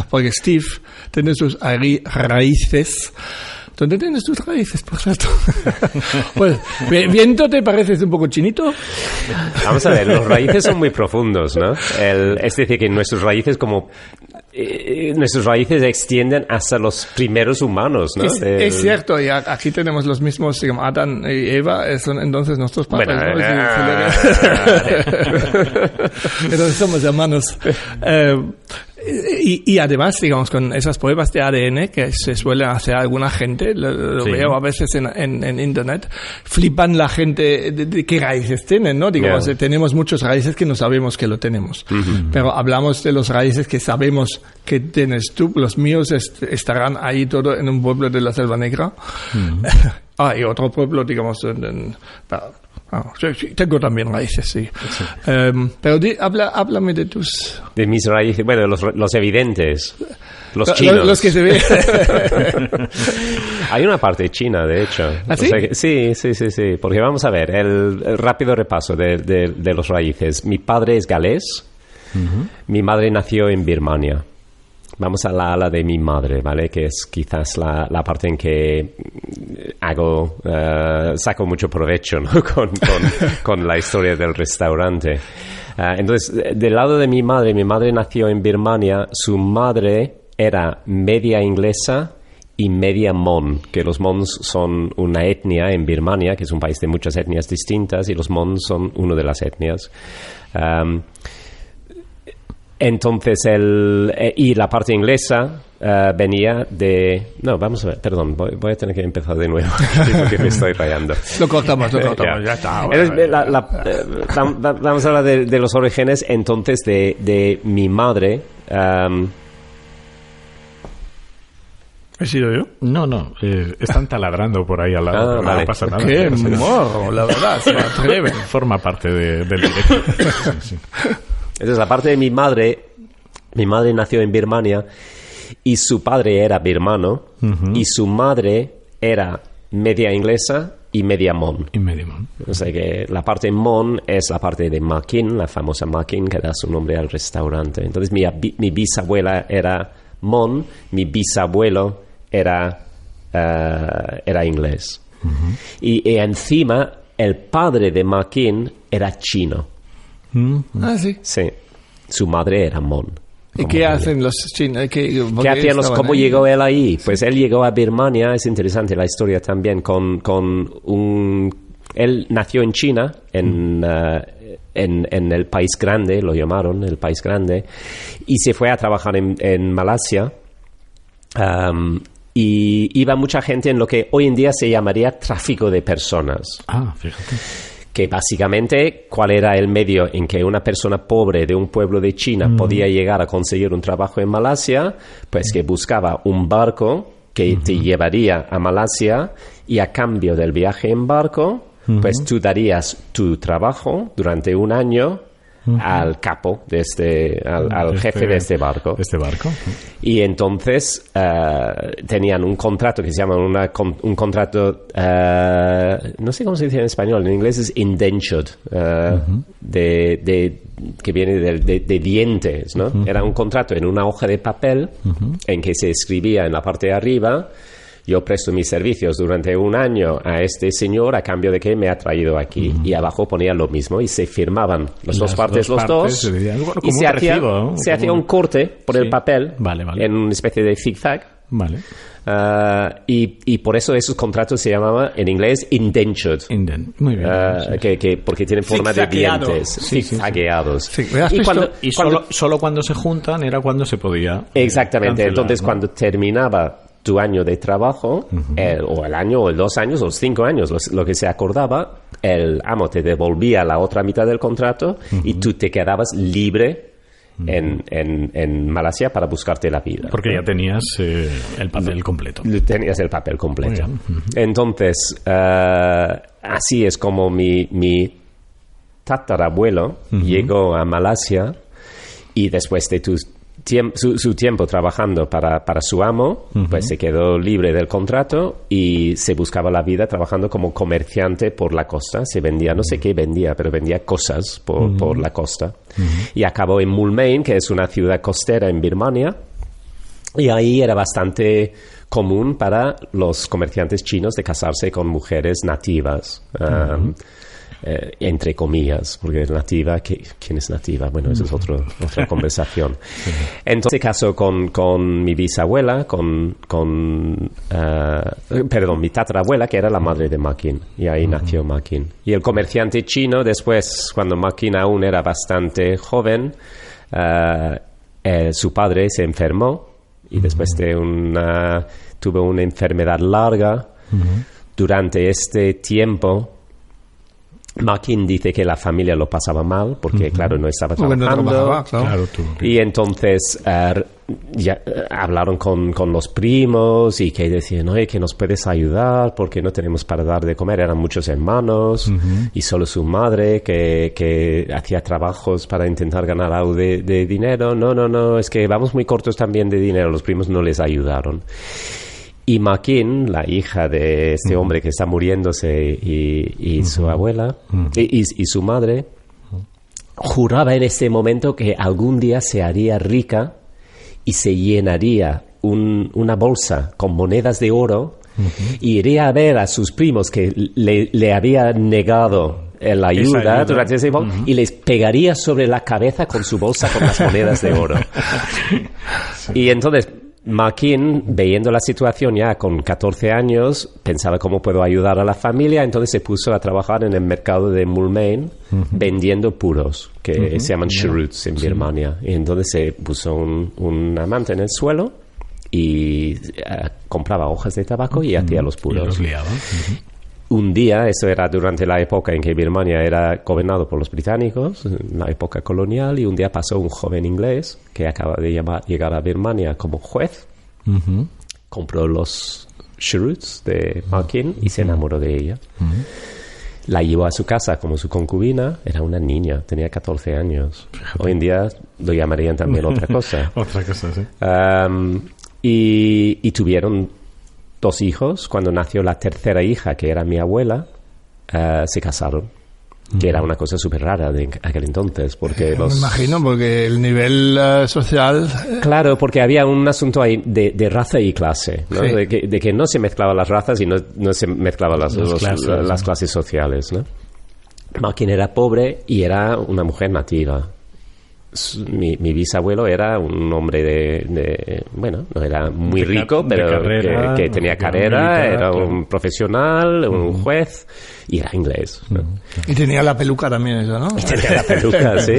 [SPEAKER 3] porque Steve tiene sus raíces. ¿Dónde tienes tus raíces, por cierto? Pues, ¿viento te pareces un poco chinito?
[SPEAKER 1] Vamos a ver, los raíces son muy profundos, ¿no? Es decir, que nuestras raíces extienden hasta los primeros humanos, ¿no?
[SPEAKER 3] Es cierto, y aquí tenemos los mismos, digamos, Adán y Eva, son entonces nuestros padres, ¿no? Entonces somos hermanos. Y además, digamos, con esas pruebas de ADN que se suelen hacer alguna gente, lo veo a veces en internet, flipan la gente de qué raíces tienen, ¿no? Digamos, tenemos muchos raíces que no sabemos que lo tenemos. Pero hablamos de los raíces que sabemos que tienes tú. Los míos estarán ahí todo en un pueblo de la Selva Negra. Y otro pueblo, digamos, sí, tengo también raíces, sí. Pero háblame de tus...
[SPEAKER 1] De mis raíces, bueno, los evidentes, los chinos.
[SPEAKER 3] Los que se ven.
[SPEAKER 1] Hay una parte china, de hecho.
[SPEAKER 3] ¿Ah, sí?
[SPEAKER 1] O sea que, sí, porque vamos a ver, el rápido repaso de los raíces. Mi padre es galés, mi madre nació en Birmania. Vamos a la ala de mi madre, ¿vale? Que es quizás la parte en que saco mucho provecho, ¿no? con la historia del restaurante. Entonces, del lado de mi madre nació en Birmania. Su madre era media inglesa y media mon, que los mons son una etnia en Birmania, que es un país de muchas etnias distintas, y los mons son una de las etnias. Entonces, y la parte inglesa venía de... No, vamos a ver, perdón, voy a tener que empezar de nuevo, porque me estoy rayando.
[SPEAKER 3] Lo cortamos, ya está.
[SPEAKER 1] Vamos a hablar de los orígenes, entonces, de mi madre.
[SPEAKER 3] ¿He sido yo?
[SPEAKER 4] No, están taladrando por ahí al lado,
[SPEAKER 1] vale.
[SPEAKER 4] No pasa nada.
[SPEAKER 3] ¡Qué morro, la verdad! Se atreven.
[SPEAKER 4] Forma parte del directo. Sí.
[SPEAKER 1] Entonces, la parte de mi madre nació en Birmania y su padre era birmano y su madre era media inglesa y media mon. O sea que la parte Mon es la parte de Makin, la famosa Makin, que da su nombre al restaurante. Entonces mi bisabuela era Mon, mi bisabuelo era inglés. Y encima el padre de Makin era chino.
[SPEAKER 3] Ah, sí.
[SPEAKER 1] Sí, su madre era Mon.
[SPEAKER 3] ¿Y qué hacen los chinos? ¿Qué
[SPEAKER 1] hacían ¿Cómo llegó él ahí? Pues él llegó a Birmania, es interesante la historia también, él nació en China, en el país grande, lo llamaron el país grande, y se fue a trabajar en Malasia, y iba mucha gente en lo que hoy en día se llamaría tráfico de personas.
[SPEAKER 4] Ah, fíjate.
[SPEAKER 1] Que básicamente, ¿cuál era el medio en que una persona pobre de un pueblo de China podía llegar a conseguir un trabajo en Malasia? Pues que buscaba un barco que te llevaría a Malasia, y a cambio del viaje en barco, pues tú darías tu trabajo durante un año al capo de al jefe de este barco. Y entonces tenían un contrato que se llama un contrato, no sé cómo se dice en español, en inglés es indentured, que viene de dientes, ¿no? Era un contrato en una hoja de papel en que se escribía en la parte de arriba: yo presto mis servicios durante un año a este señor a cambio de que me ha traído aquí. Y abajo ponía lo mismo y se firmaban las dos partes, y se hacía un corte por el papel en una especie de zigzag.
[SPEAKER 4] Vale.
[SPEAKER 1] Y por eso esos contratos se llamaban en inglés indentured.
[SPEAKER 4] Muy bien.
[SPEAKER 1] Porque tienen forma de dientes. Zigzagueados.
[SPEAKER 3] Sí.
[SPEAKER 4] Y solo cuando se juntan era cuando se podía.
[SPEAKER 1] Exactamente.
[SPEAKER 4] Cancelar,
[SPEAKER 1] entonces,
[SPEAKER 4] ¿no?
[SPEAKER 1] cuando terminaba tu año de trabajo, o el año, o el 2 años, o 5 años, lo que se acordaba, el amo te devolvía la otra mitad del contrato y tú te quedabas libre en Malasia para buscarte la vida.
[SPEAKER 4] Porque ya tenías el papel completo.
[SPEAKER 1] Tenías el papel completo. Entonces, así es como mi tatarabuelo llegó a Malasia, y después de su tiempo trabajando para su amo, pues se quedó libre del contrato y se buscaba la vida trabajando como comerciante por la costa. Se vendía, no sé qué vendía, pero vendía cosas por la costa. Y acabó en Moulmein, que es una ciudad costera en Birmania, y ahí era bastante común para los comerciantes chinos de casarse con mujeres nativas. Entre comillas, porque es nativa, ¿quién es nativa? Bueno, eso es otra conversación. Entonces se casó con mi bisabuela, mi tatarabuela, que era la madre de Makin, y ahí nació Makin. Y el comerciante chino, después, cuando Makin aún era bastante joven, su padre se enfermó, y después tuvo una enfermedad larga. Durante este tiempo, Makin dice que la familia lo pasaba mal porque, claro, no estaba trabajando. Y entonces hablaron con los primos y que decían, oye, que nos puedes ayudar porque no tenemos para dar de comer. Eran muchos hermanos y solo su madre que hacía trabajos para intentar ganar algo de dinero. No, es que vamos muy cortos también de dinero. Los primos no les ayudaron. Y Makin, la hija de este hombre que está muriéndose, y su abuela, y su madre, juraba en ese momento que algún día se haría rica y se llenaría una bolsa con monedas de oro, y iría a ver a sus primos que le habían negado la ayuda durante ese tiempo, y les pegaría sobre la cabeza con su bolsa con las monedas de oro. Y entonces Makin, viendo la situación ya con 14 años, pensaba cómo puedo ayudar a la familia, entonces se puso a trabajar en el mercado de Moulmein vendiendo puros, que se llaman cheroots en Birmania. Y entonces se puso una manta en el suelo y compraba hojas de tabaco y hacía los puros.
[SPEAKER 4] Y los liaba.
[SPEAKER 1] Un día, eso era durante la época en que Birmania era gobernado por los británicos, la época colonial, y un día pasó un joven inglés que acaba de llegar a Birmania como juez, compró los cheroots de Makin y se enamoró de ella. La llevó a su casa como su concubina, era una niña, tenía 14 años. Fíjate. Hoy en día lo llamarían también otra cosa.
[SPEAKER 4] Otra cosa, sí.
[SPEAKER 1] Y tuvieron 2 hijos. Cuando nació la tercera hija, que era mi abuela, se casaron. Que era una cosa súper rara de aquel entonces, porque
[SPEAKER 3] Me imagino, porque el nivel social...
[SPEAKER 1] Claro, porque había un asunto ahí de raza y clase, ¿no?
[SPEAKER 3] Sí.
[SPEAKER 1] De que no se mezclaban las razas y no se mezclaban las clases sociales, ¿no? Mackin era pobre y era una mujer nativa. Mi bisabuelo era un hombre bueno, no era muy rico, pero carrera, que tenía carrera, militar, era un profesional, un juez, y era inglés, ¿no?
[SPEAKER 3] Y tenía la peluca también, eso, ¿no?
[SPEAKER 1] Y tenía la peluca, sí.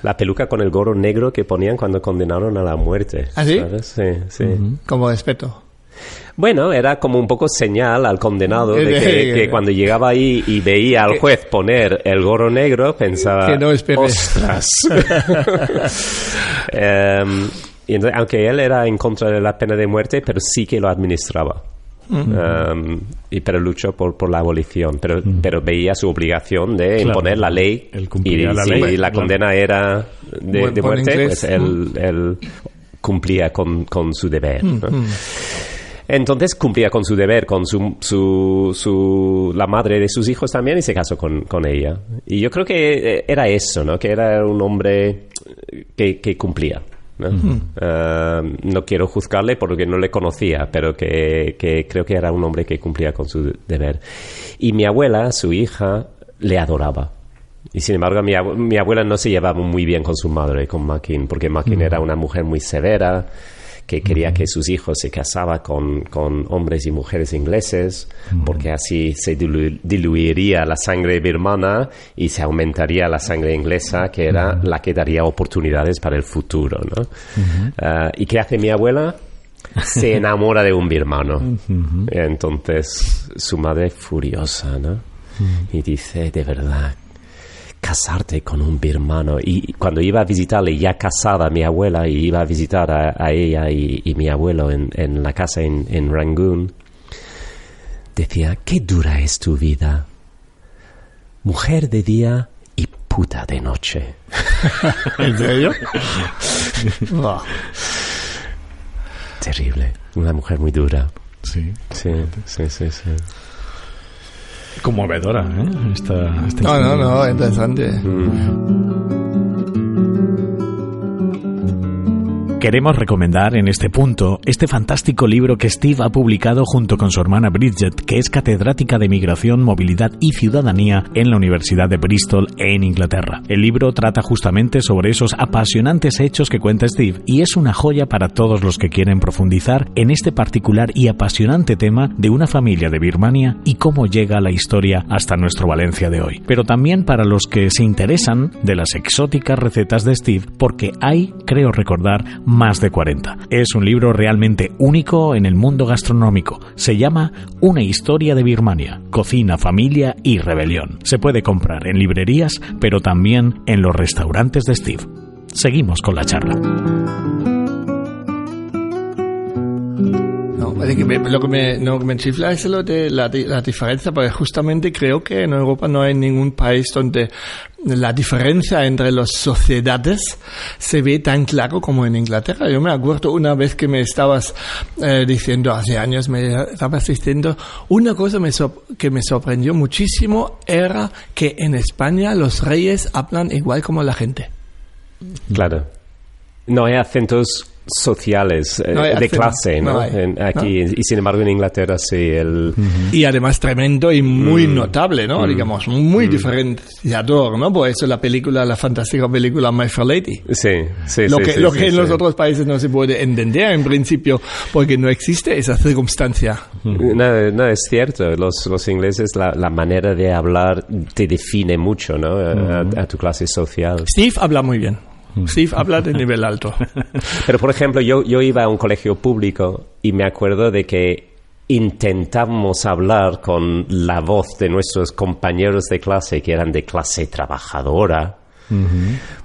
[SPEAKER 1] La peluca con el gorro negro que ponían cuando condenaron a la muerte.
[SPEAKER 3] ¿Ah, sí?
[SPEAKER 1] ¿Sabes? Sí.
[SPEAKER 3] Como respeto.
[SPEAKER 1] Bueno, era como un poco señal al condenado de que cuando llegaba ahí y veía al juez poner el gorro negro, pensaba...
[SPEAKER 3] Que no espere.
[SPEAKER 1] ¡Ostras! Y entonces, aunque él era en contra de la pena de muerte, pero sí que lo administraba. Pero luchó por la abolición. Pero veía su obligación de imponer la ley. Y si la condena era de muerte, pues él cumplía con su deber, ¿no? Entonces cumplía con su deber, con la madre de sus hijos también, y se casó con ella. Y yo creo que era eso, ¿no? Que era un hombre que cumplía, ¿no? No quiero juzgarle porque no le conocía, pero que creo que era un hombre que cumplía con su deber. Y mi abuela, su hija, le adoraba. Y sin embargo, mi abuela no se llevaba muy bien con su madre, con Mackin, porque Mackin era una mujer muy severa, que quería que sus hijos se casaban con hombres y mujeres ingleses, porque así se diluiría la sangre birmana y se aumentaría la sangre inglesa, que era la que daría oportunidades para el futuro, ¿no? ¿Y qué hace mi abuela? Se enamora de un birmano. Entonces, su madre furiosa, ¿no? Y dice, de verdad, casarte con un birmano. Y cuando iba a visitarle ya casada mi abuela, y iba a visitar a ella y mi abuelo en la casa en Rangoon, decía, qué dura es tu vida, mujer de día y puta de noche.
[SPEAKER 3] ¿En serio? No.
[SPEAKER 1] Terrible, una mujer muy dura.
[SPEAKER 4] Sí.
[SPEAKER 1] Conmovedora,
[SPEAKER 4] ¿eh? Esta
[SPEAKER 3] No, interesante.
[SPEAKER 4] Queremos recomendar en este punto este fantástico libro que Steve ha publicado junto con su hermana Bridget, que es catedrática de Migración, Movilidad y Ciudadanía en la Universidad de Bristol en Inglaterra. El libro trata justamente sobre esos apasionantes hechos que cuenta Steve y es una joya para todos los que quieren profundizar en este particular y apasionante tema de una familia de Birmania y cómo llega la historia hasta nuestro Valencia de hoy. Pero también para los que se interesan de las exóticas recetas de Steve, porque hay, creo recordar, más de 40. Es un libro realmente único en el mundo gastronómico. Se llama Una historia de Birmania, cocina, familia y rebelión. Se puede comprar en librerías, pero también en los restaurantes de Steve. Seguimos con la charla.
[SPEAKER 3] Lo que me chifla es lo de la diferencia, porque justamente creo que en Europa no hay ningún país donde la diferencia entre las sociedades se ve tan claro como en Inglaterra. Yo me acuerdo una vez que me estabas diciendo, hace años me estabas diciendo, una cosa que me sorprendió muchísimo era que en España los reyes hablan igual como la gente.
[SPEAKER 1] Claro. No hay acentos sociales de clase, ¿no? Aquí, ¿no? Y sin embargo en Inglaterra sí.
[SPEAKER 3] Y además tremendo y muy notable, ¿no? Digamos, muy diferenciador, ¿no? Por eso la fantástica película My Fair Lady.
[SPEAKER 1] Sí.
[SPEAKER 3] Lo que en los otros países no se puede entender en principio, porque no existe esa circunstancia.
[SPEAKER 1] No, es cierto. Los ingleses, la manera de hablar te define mucho, ¿no? A tu clase social.
[SPEAKER 3] Steve habla muy bien. Steve habla de nivel alto.
[SPEAKER 1] Pero, por ejemplo, yo iba a un colegio público y me acuerdo de que intentamos hablar con la voz de nuestros compañeros de clase, que eran de clase trabajadora,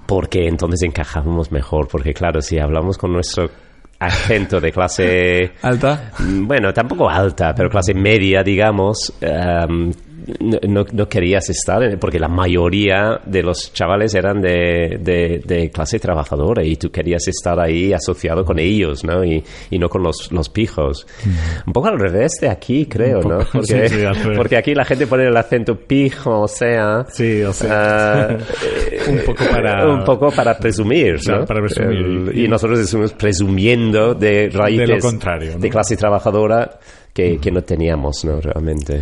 [SPEAKER 1] porque entonces encajábamos mejor. Porque, claro, si hablamos con nuestro acento de clase...
[SPEAKER 3] ¿Alta?
[SPEAKER 1] Bueno, tampoco alta, pero clase media, digamos... no querías estar, porque la mayoría de los chavales eran de clase trabajadora y tú querías estar ahí asociado con ellos, ¿no? Y no con los pijos. Un poco al revés de aquí, creo, ¿no? Porque, porque aquí la gente pone el acento pijo, o sea...
[SPEAKER 4] Sí, o sea... un
[SPEAKER 1] poco para presumir, ¿no?
[SPEAKER 4] Claro, para presumir.
[SPEAKER 1] Y nosotros estamos presumiendo de raíces
[SPEAKER 4] de lo contrario, ¿no?
[SPEAKER 1] De clase trabajadora que no teníamos, ¿no? Realmente.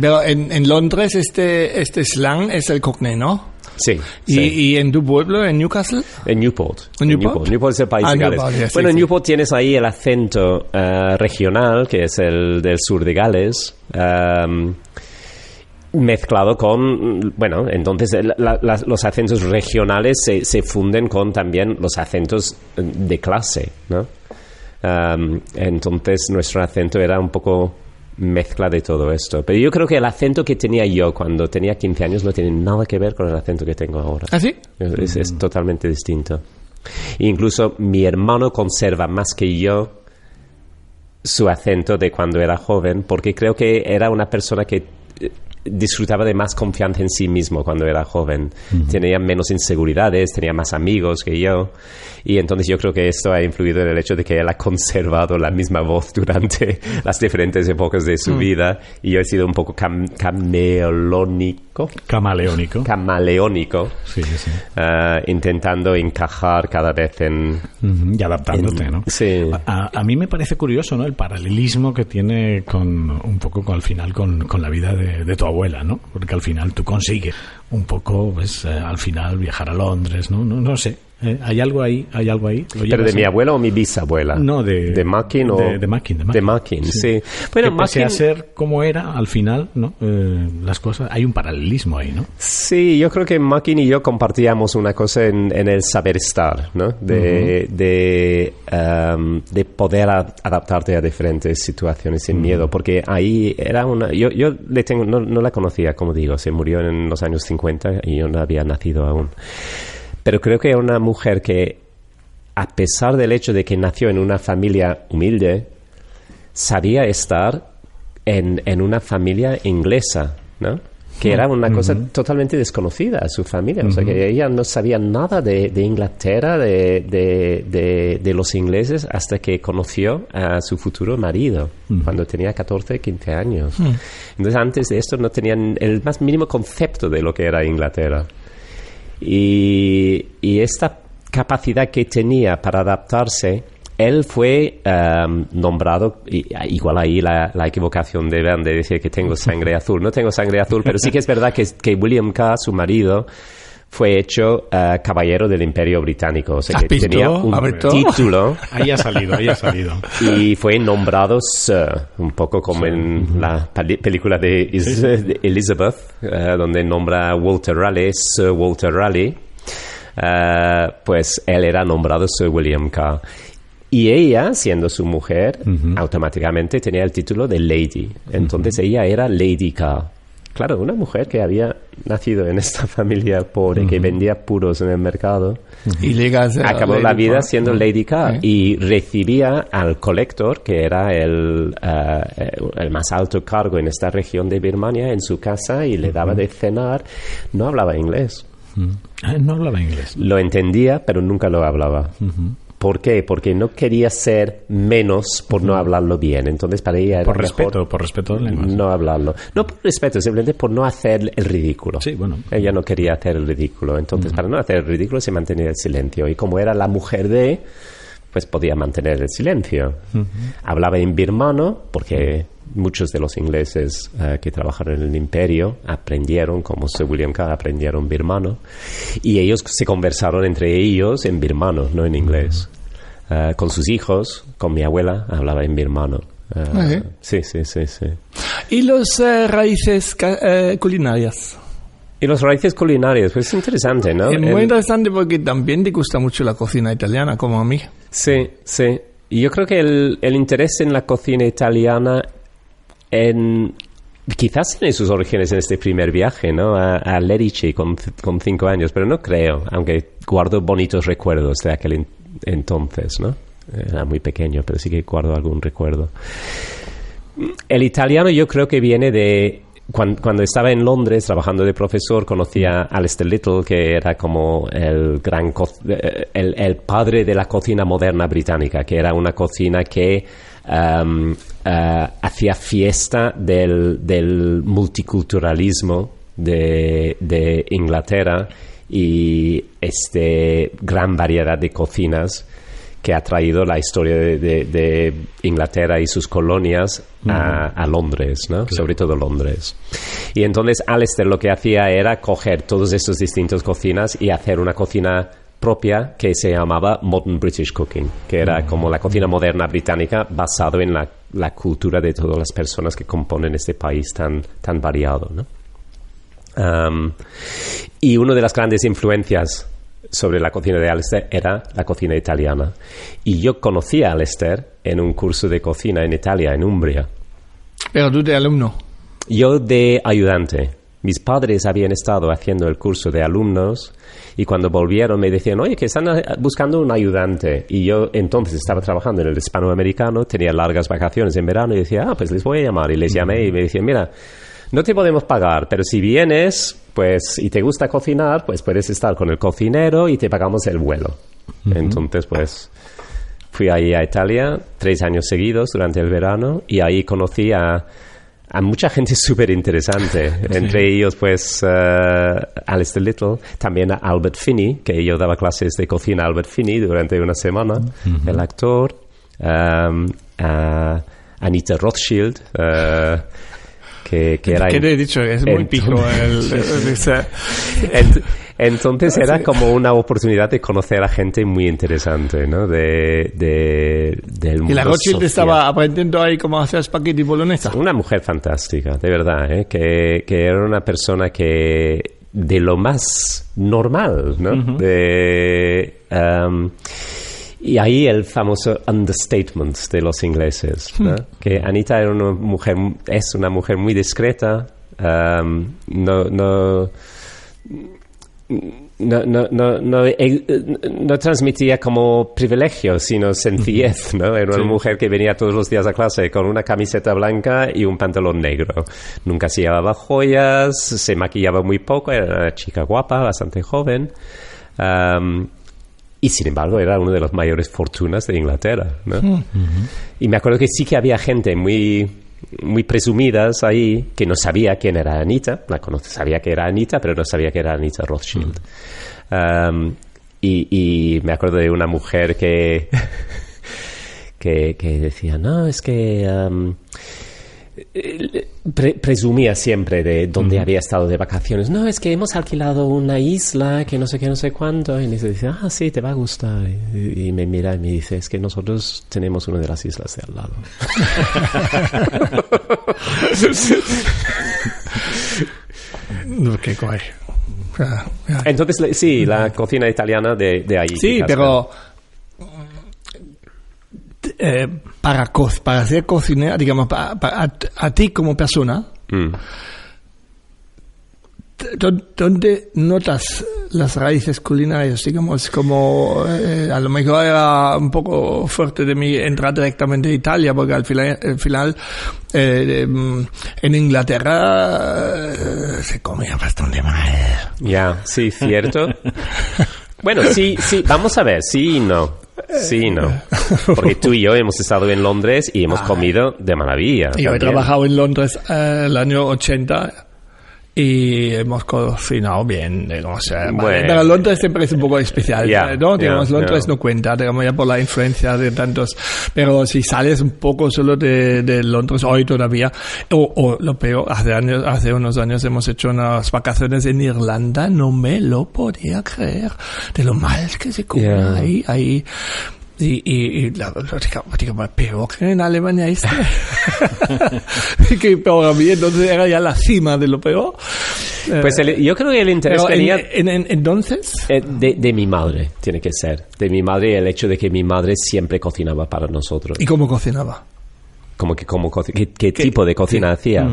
[SPEAKER 3] Pero en Londres este slang es el cockney, ¿no?
[SPEAKER 1] Sí.
[SPEAKER 3] ¿Y en tu pueblo, en Newcastle?
[SPEAKER 1] En Newport.
[SPEAKER 3] ¿En Newport?
[SPEAKER 1] Newport es el país de Gales.
[SPEAKER 3] Newport,
[SPEAKER 1] bueno, en Newport tienes ahí el acento regional, que es el del sur de Gales, mezclado con, bueno, entonces los acentos regionales se funden con también los acentos de clase, ¿no? Entonces nuestro acento era un poco mezcla de todo esto. Pero yo creo que el acento que tenía yo cuando tenía 15 años no tiene nada que ver con el acento que tengo ahora.
[SPEAKER 3] ¿Ah, sí?
[SPEAKER 1] Es totalmente distinto. Incluso mi hermano conserva más que yo su acento de cuando era joven, porque creo que era una persona que disfrutaba de más confianza en sí mismo cuando era joven. Tenía menos inseguridades, tenía más amigos que yo, y entonces yo creo que esto ha influido en el hecho de que él ha conservado la misma voz durante las diferentes épocas de su vida, y yo he sido un poco camaleónico,
[SPEAKER 4] sí.
[SPEAKER 1] intentando encajar cada vez
[SPEAKER 4] y adaptándote, ¿no?
[SPEAKER 1] Sí.
[SPEAKER 4] A mí me parece curioso, ¿no? El paralelismo que tiene un poco al final con la vida de tu abuela, ¿no? Porque al final tú consigues un poco, pues, al final viajar a Londres, ¿no? No sé. ¿Hay algo ahí?
[SPEAKER 1] ¿Pero de mi abuela o mi bisabuela?
[SPEAKER 4] No,
[SPEAKER 1] de Mackin o...
[SPEAKER 4] De Mackin,
[SPEAKER 1] sí. Bueno,
[SPEAKER 4] que pese a ser como era, al final, ¿no? Las cosas... Hay un paralelismo ahí, ¿no?
[SPEAKER 1] Sí, yo creo que Mackin y yo compartíamos una cosa en el saber estar, ¿no? De poder adaptarte a diferentes situaciones sin miedo, porque ahí era una... Yo le tengo... No la conocía, como digo, se murió en los años 50 y yo no había nacido aún. Pero creo que era una mujer que, a pesar del hecho de que nació en una familia humilde, sabía estar en una familia inglesa, ¿no? Que era una cosa totalmente desconocida a su familia. O sea, que ella no sabía nada de Inglaterra, de los ingleses, hasta que conoció a su futuro marido, cuando tenía 14, 15 años. Entonces, antes de esto no tenían el más mínimo concepto de lo que era Inglaterra. Y esta capacidad que tenía para adaptarse, él fue nombrado, igual ahí la equivocación de decir que tengo sangre azul. No tengo sangre azul, pero sí que es verdad que William Carr, su marido, fue hecho caballero del Imperio Británico. O sea, que tenía un título.
[SPEAKER 4] Ahí ha salido.
[SPEAKER 1] Y fue nombrado Sir, un poco como en la película de Elizabeth, donde nombra a Walter Raleigh, Sir Walter Raleigh. Pues él era nombrado Sir William Carr. Y ella, siendo su mujer, automáticamente tenía el título de Lady. Entonces ella era Lady Carr. Claro, una mujer que había nacido en esta familia pobre, que vendía puros en el mercado,
[SPEAKER 3] y
[SPEAKER 1] acabó la vida siendo Lady Carr, y recibía al colector, que era el más alto cargo en esta región de Birmania, en su casa, y le daba de cenar. No hablaba inglés.
[SPEAKER 4] No hablaba inglés.
[SPEAKER 1] Lo entendía, pero nunca lo hablaba. ¿Por qué? Porque no quería ser menos por no hablarlo bien. Entonces, para ella era
[SPEAKER 4] por respeto al lenguaje.
[SPEAKER 1] No hablarlo. No por respeto, simplemente por no hacer el ridículo.
[SPEAKER 4] Sí, bueno.
[SPEAKER 1] Ella no quería hacer el ridículo. Entonces, para no hacer el ridículo, se mantenía el silencio. Y como era la mujer de... pues podía mantener el silencio. Hablaba en birmano, porque muchos de los ingleses que trabajaron en el imperio aprendieron, como Sir William Carr, aprendieron birmano, y ellos se conversaron entre ellos en birmano, no en inglés. Con sus hijos, con mi abuela, hablaba en birmano. Sí.
[SPEAKER 3] ¿Y los raíces culinarias?
[SPEAKER 1] Y los raíces culinarias, pues es interesante, ¿no?
[SPEAKER 3] Es muy interesante porque también te gusta mucho la cocina italiana, como a mí.
[SPEAKER 1] Sí. Y yo creo que el interés en la cocina italiana quizás tiene sus orígenes en este primer viaje, ¿no? A Lerici con 5 años, pero no creo, aunque guardo bonitos recuerdos de aquel entonces, ¿no? Era muy pequeño, pero sí que guardo algún recuerdo. El italiano yo creo que viene de cuando estaba en Londres trabajando de profesor, conocí a Alistair Little, que era como el padre de la cocina moderna británica, que era una cocina que hacía fiesta del multiculturalismo de Inglaterra y gran variedad de cocinas que ha traído la historia de Inglaterra y sus colonias a Londres, ¿no? Claro. Sobre todo Londres. Y entonces Alistair lo que hacía era coger todos estos distintos cocinas y hacer una cocina propia que se llamaba Modern British Cooking, que era como la cocina moderna británica basado en la cultura de todas las personas que componen este país tan variado, ¿no? Y una de las grandes influencias sobre la cocina de Alistair era la cocina italiana. Y yo conocí a Alistair en un curso de cocina en Italia, en Umbria.
[SPEAKER 3] ¿Pero tú de alumno?
[SPEAKER 1] Yo de ayudante. Mis padres habían estado haciendo el curso de alumnos y cuando volvieron me decían, oye, que están buscando un ayudante. Y yo entonces estaba trabajando en el hispanoamericano, tenía largas vacaciones en verano y decía, pues les voy a llamar. Y les llamé y me decían, mira, no te podemos pagar, pero si vienes, pues, y te gusta cocinar, pues puedes estar con el cocinero y te pagamos el vuelo. Entonces, pues, fui ahí a Italia 3 años seguidos durante el verano y ahí conocí a mucha gente súper interesante. Entre ellos, pues, Alistair Little, también a Albert Finney, que yo daba clases de cocina a Albert Finney durante una semana, el actor, a Anita Rothschild, que era...
[SPEAKER 3] ¿Qué te he dicho? Es muy pijo.
[SPEAKER 1] Entonces era como una oportunidad de conocer a gente muy interesante, ¿no? Del mundo.
[SPEAKER 3] ¿Y la Rothschild
[SPEAKER 1] social.
[SPEAKER 3] estaba aprendiendo ahí cómo hacer espagueti bolognesa?
[SPEAKER 1] Una mujer fantástica, de verdad, ¿eh? Que era una persona que de lo más normal, ¿no? Y ahí el famoso understatement de los ingleses, ¿no? Que Anita era es una mujer muy discreta, no transmitía como privilegio, sino sencillez, ¿no? Era una mujer que venía todos los días a clase con una camiseta blanca y un pantalón negro. Nunca se llevaba joyas, se maquillaba muy poco, era una chica guapa, bastante joven. Y sin embargo era una de las mayores fortunas de Inglaterra, ¿no? Y me acuerdo que sí que había gente muy presumidas ahí que no sabía quién era Anita. Sabía que era Anita, pero no sabía que era Anita Rothschild. Y me acuerdo de una mujer que decía, no, es que... presumía siempre de dónde había estado de vacaciones. No, es que hemos alquilado una isla que no sé qué, no sé cuánto. Y me dice, sí, te va a gustar. Y me mira y me dice, es que nosotros tenemos una de las islas de al lado.
[SPEAKER 3] Qué guay.
[SPEAKER 1] Entonces, sí, la cocina italiana de ahí.
[SPEAKER 3] Sí, pero... para ser cocinera, digamos, a ti como persona, ¿dónde notas las raíces culinarias? Digamos, como a lo mejor era un poco fuerte de mí entrar directamente a Italia, porque al final en Inglaterra se comía bastante mal.
[SPEAKER 1] Ya, sí, cierto. Bueno, sí, vamos a ver, sí y no. Sí, no. Porque tú y yo hemos estado en Londres y hemos comido de maravilla.
[SPEAKER 3] Yo he trabajado en Londres el año 80 y hemos cocinado bien, digamos. Bueno. Pero Londres siempre es un poco especial, ¿no? Digamos, Londres no cuenta, digamos, ya por la influencia de tantos... Pero si sales un poco solo de Londres hoy todavía, o lo peor, hace unos años hemos hecho unas vacaciones en Irlanda, no me lo podía creer, de lo mal que se come ahí. Y digo, peor que en Alemania que para mí entonces era ya la cima de lo peor.
[SPEAKER 1] Pues yo creo que el interés venía
[SPEAKER 3] entonces
[SPEAKER 1] de mi madre, tiene que ser de mi madre, y el hecho de que mi madre siempre cocinaba para nosotros.
[SPEAKER 3] ¿Y cómo cocinaba?
[SPEAKER 1] ¿Qué tipo de cocina hacía?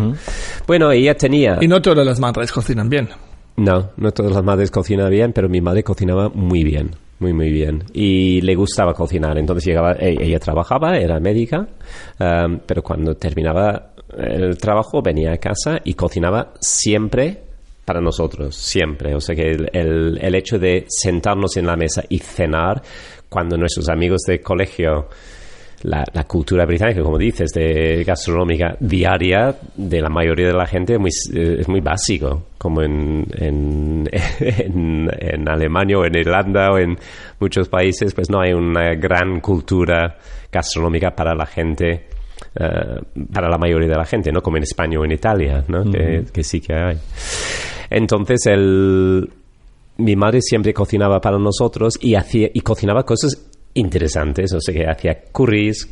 [SPEAKER 1] Bueno, ella tenía...
[SPEAKER 3] Y no todas las madres cocinan bien.
[SPEAKER 1] No todas las madres cocinan bien, pero mi madre cocinaba muy bien. Muy bien. Y le gustaba cocinar. Entonces ella trabajaba, era médica, pero cuando terminaba el trabajo, venía a casa y cocinaba siempre para nosotros, siempre. O sea que el hecho de sentarnos en la mesa y cenar, cuando nuestros amigos de colegio, la cultura británica, como dices, de gastronómica diaria de la mayoría de la gente es muy básico, como en Alemania o en Irlanda o en muchos países, pues no hay una gran cultura gastronómica para la gente, para la mayoría de la gente, no como en España o en Italia, ¿no? Que sí que hay. Entonces mi madre siempre cocinaba para nosotros y cocinaba cosas interesantes, o sea que hacía curries,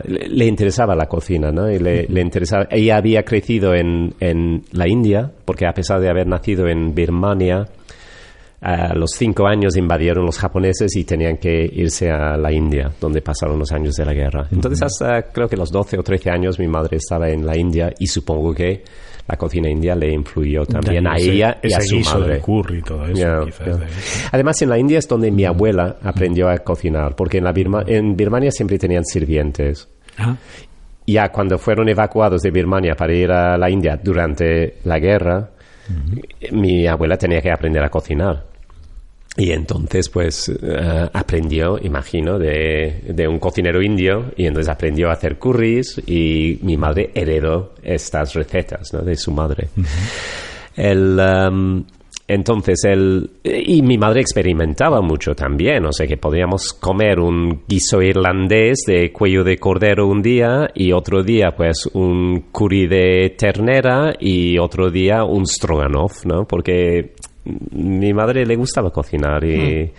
[SPEAKER 1] le interesaba la cocina, ¿no? Y le interesaba. Ella había crecido en la India, porque a pesar de haber nacido en Birmania, a los 5 años invadieron los japoneses y tenían que irse a la India, donde pasaron los años de la guerra. Entonces hasta creo que los 12 o 13 años mi madre estaba en la India y supongo que la cocina india le influyó también a ella y a su madre.
[SPEAKER 4] De curry y todo eso, quizás.
[SPEAKER 1] Además, en la India es donde mi abuela aprendió a cocinar, porque en Birmania siempre tenían sirvientes. Ya cuando fueron evacuados de Birmania para ir a la India durante la guerra, mi abuela tenía que aprender a cocinar. Y entonces, pues, aprendió, imagino, de un cocinero indio, y entonces aprendió a hacer curries, y mi madre heredó estas recetas, ¿no?, de su madre. Y mi madre experimentaba mucho también, o sea que podíamos comer un guiso irlandés de cuello de cordero un día, y otro día, pues, un curry de ternera, y otro día un stroganoff, ¿no?, porque mi madre le gustaba cocinar y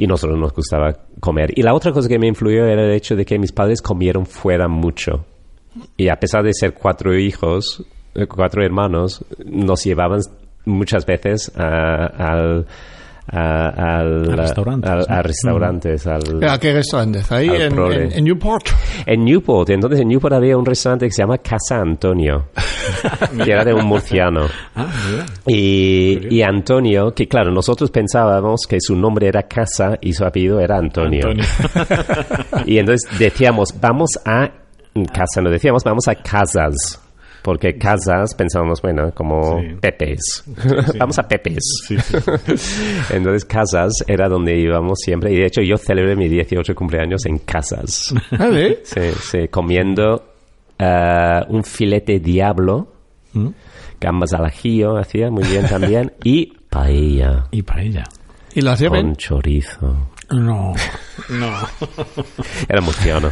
[SPEAKER 1] nosotros nos gustaba comer. Y la otra cosa que me influyó era el hecho de que mis padres comieron fuera mucho. Y a pesar de ser 4 hermanos, nos llevaban muchas veces a restaurantes.
[SPEAKER 3] ¿A qué restaurantes? Ahí en Newport.
[SPEAKER 1] En Newport. Entonces en Newport había un restaurante que se llama Casa Antonio, que era de un murciano. Y Antonio, que claro, nosotros pensábamos que su nombre era Casa y su apellido era Antonio. Y entonces decíamos, vamos a Casas. Porque Casas pensábamos, bueno, como Pepes. Vamos a Pepes. Entonces Casas era donde íbamos siempre. Y de hecho yo celebré mi 18 cumpleaños en Casas. Sí, comiendo un filete diablo, gambas al ajillo hacía muy bien también, y paella.
[SPEAKER 3] ¿Y lo hacía bien?
[SPEAKER 1] Con chorizo.
[SPEAKER 4] No.
[SPEAKER 1] Era murciano.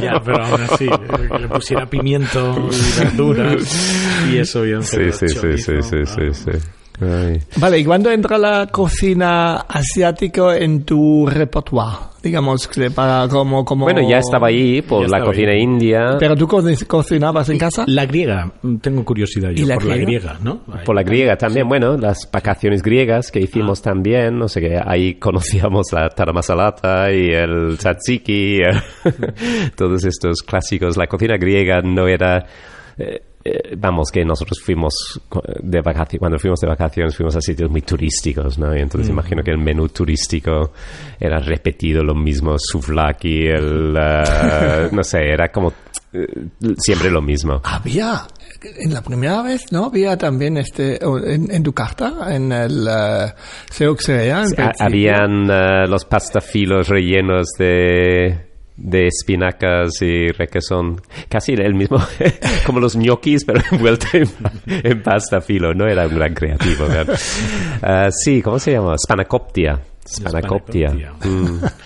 [SPEAKER 4] Ya, pero aún así, que le pusiera pimiento y verduras y eso bien.
[SPEAKER 1] Sí. Ay.
[SPEAKER 3] Vale, ¿y cuándo entra la cocina asiática en tu repertoire? Digamos, para como...
[SPEAKER 1] Bueno, ya estaba ahí por la cocina india.
[SPEAKER 3] ¿Pero tú cocinabas en casa?
[SPEAKER 4] La griega, tengo curiosidad yo, por la griega, ¿no?
[SPEAKER 1] Por la griega también, bueno, las vacaciones griegas que hicimos también, no sé qué, ahí conocíamos la tara masalata y el tzatziki, todos estos clásicos. La cocina griega no era... vamos, que nosotros fuimos de vacaciones, cuando fuimos de vacaciones fuimos a sitios muy turísticos, ¿no? Y entonces imagino que el menú turístico era repetido, lo mismo, souvlaki, no sé, era como siempre lo mismo.
[SPEAKER 3] Había, en la primera vez, ¿no? Había también en tu carta, en el Seuxerea.
[SPEAKER 1] Habían los pastafilos rellenos de espinacas y requesón, casi el mismo, como los ñoquis, pero envuelto en pasta filo, no era un gran creativo. Sí, ¿cómo se llama? Spanakoptia.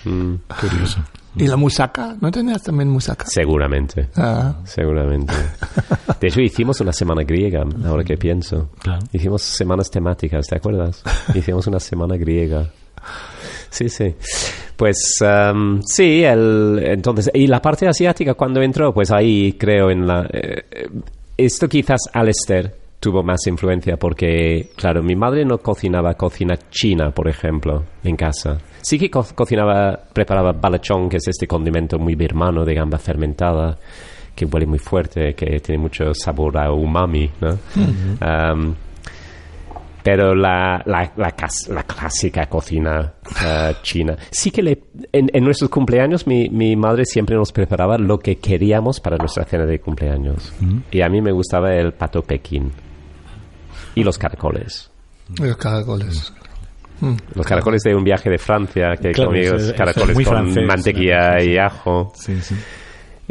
[SPEAKER 4] Curioso.
[SPEAKER 3] ¿Y la musaca? ¿No tenías también musaca?
[SPEAKER 1] Seguramente. De hecho, hicimos una semana griega, ahora que pienso.
[SPEAKER 4] Claro.
[SPEAKER 1] Hicimos semanas temáticas, ¿te acuerdas? Hicimos una semana griega. Sí. Pues sí, entonces, y la parte asiática cuando entró, pues ahí creo esto quizás Alistair tuvo más influencia porque, claro, mi madre no cocinaba cocina china, por ejemplo, en casa. Sí que preparaba balachón, que es este condimento muy birmano de gamba fermentada, que huele muy fuerte, que tiene mucho sabor a umami, ¿no? Pero la clásica cocina china. Sí que en nuestros cumpleaños mi madre siempre nos preparaba lo que queríamos para nuestra cena de cumpleaños. Y a mí me gustaba el pato Pekín. Y los caracoles.
[SPEAKER 3] Los caracoles.
[SPEAKER 1] Los caracoles de un viaje de Francia, que comí los caracoles con francés, mantequilla y ajo.
[SPEAKER 4] Sí, sí.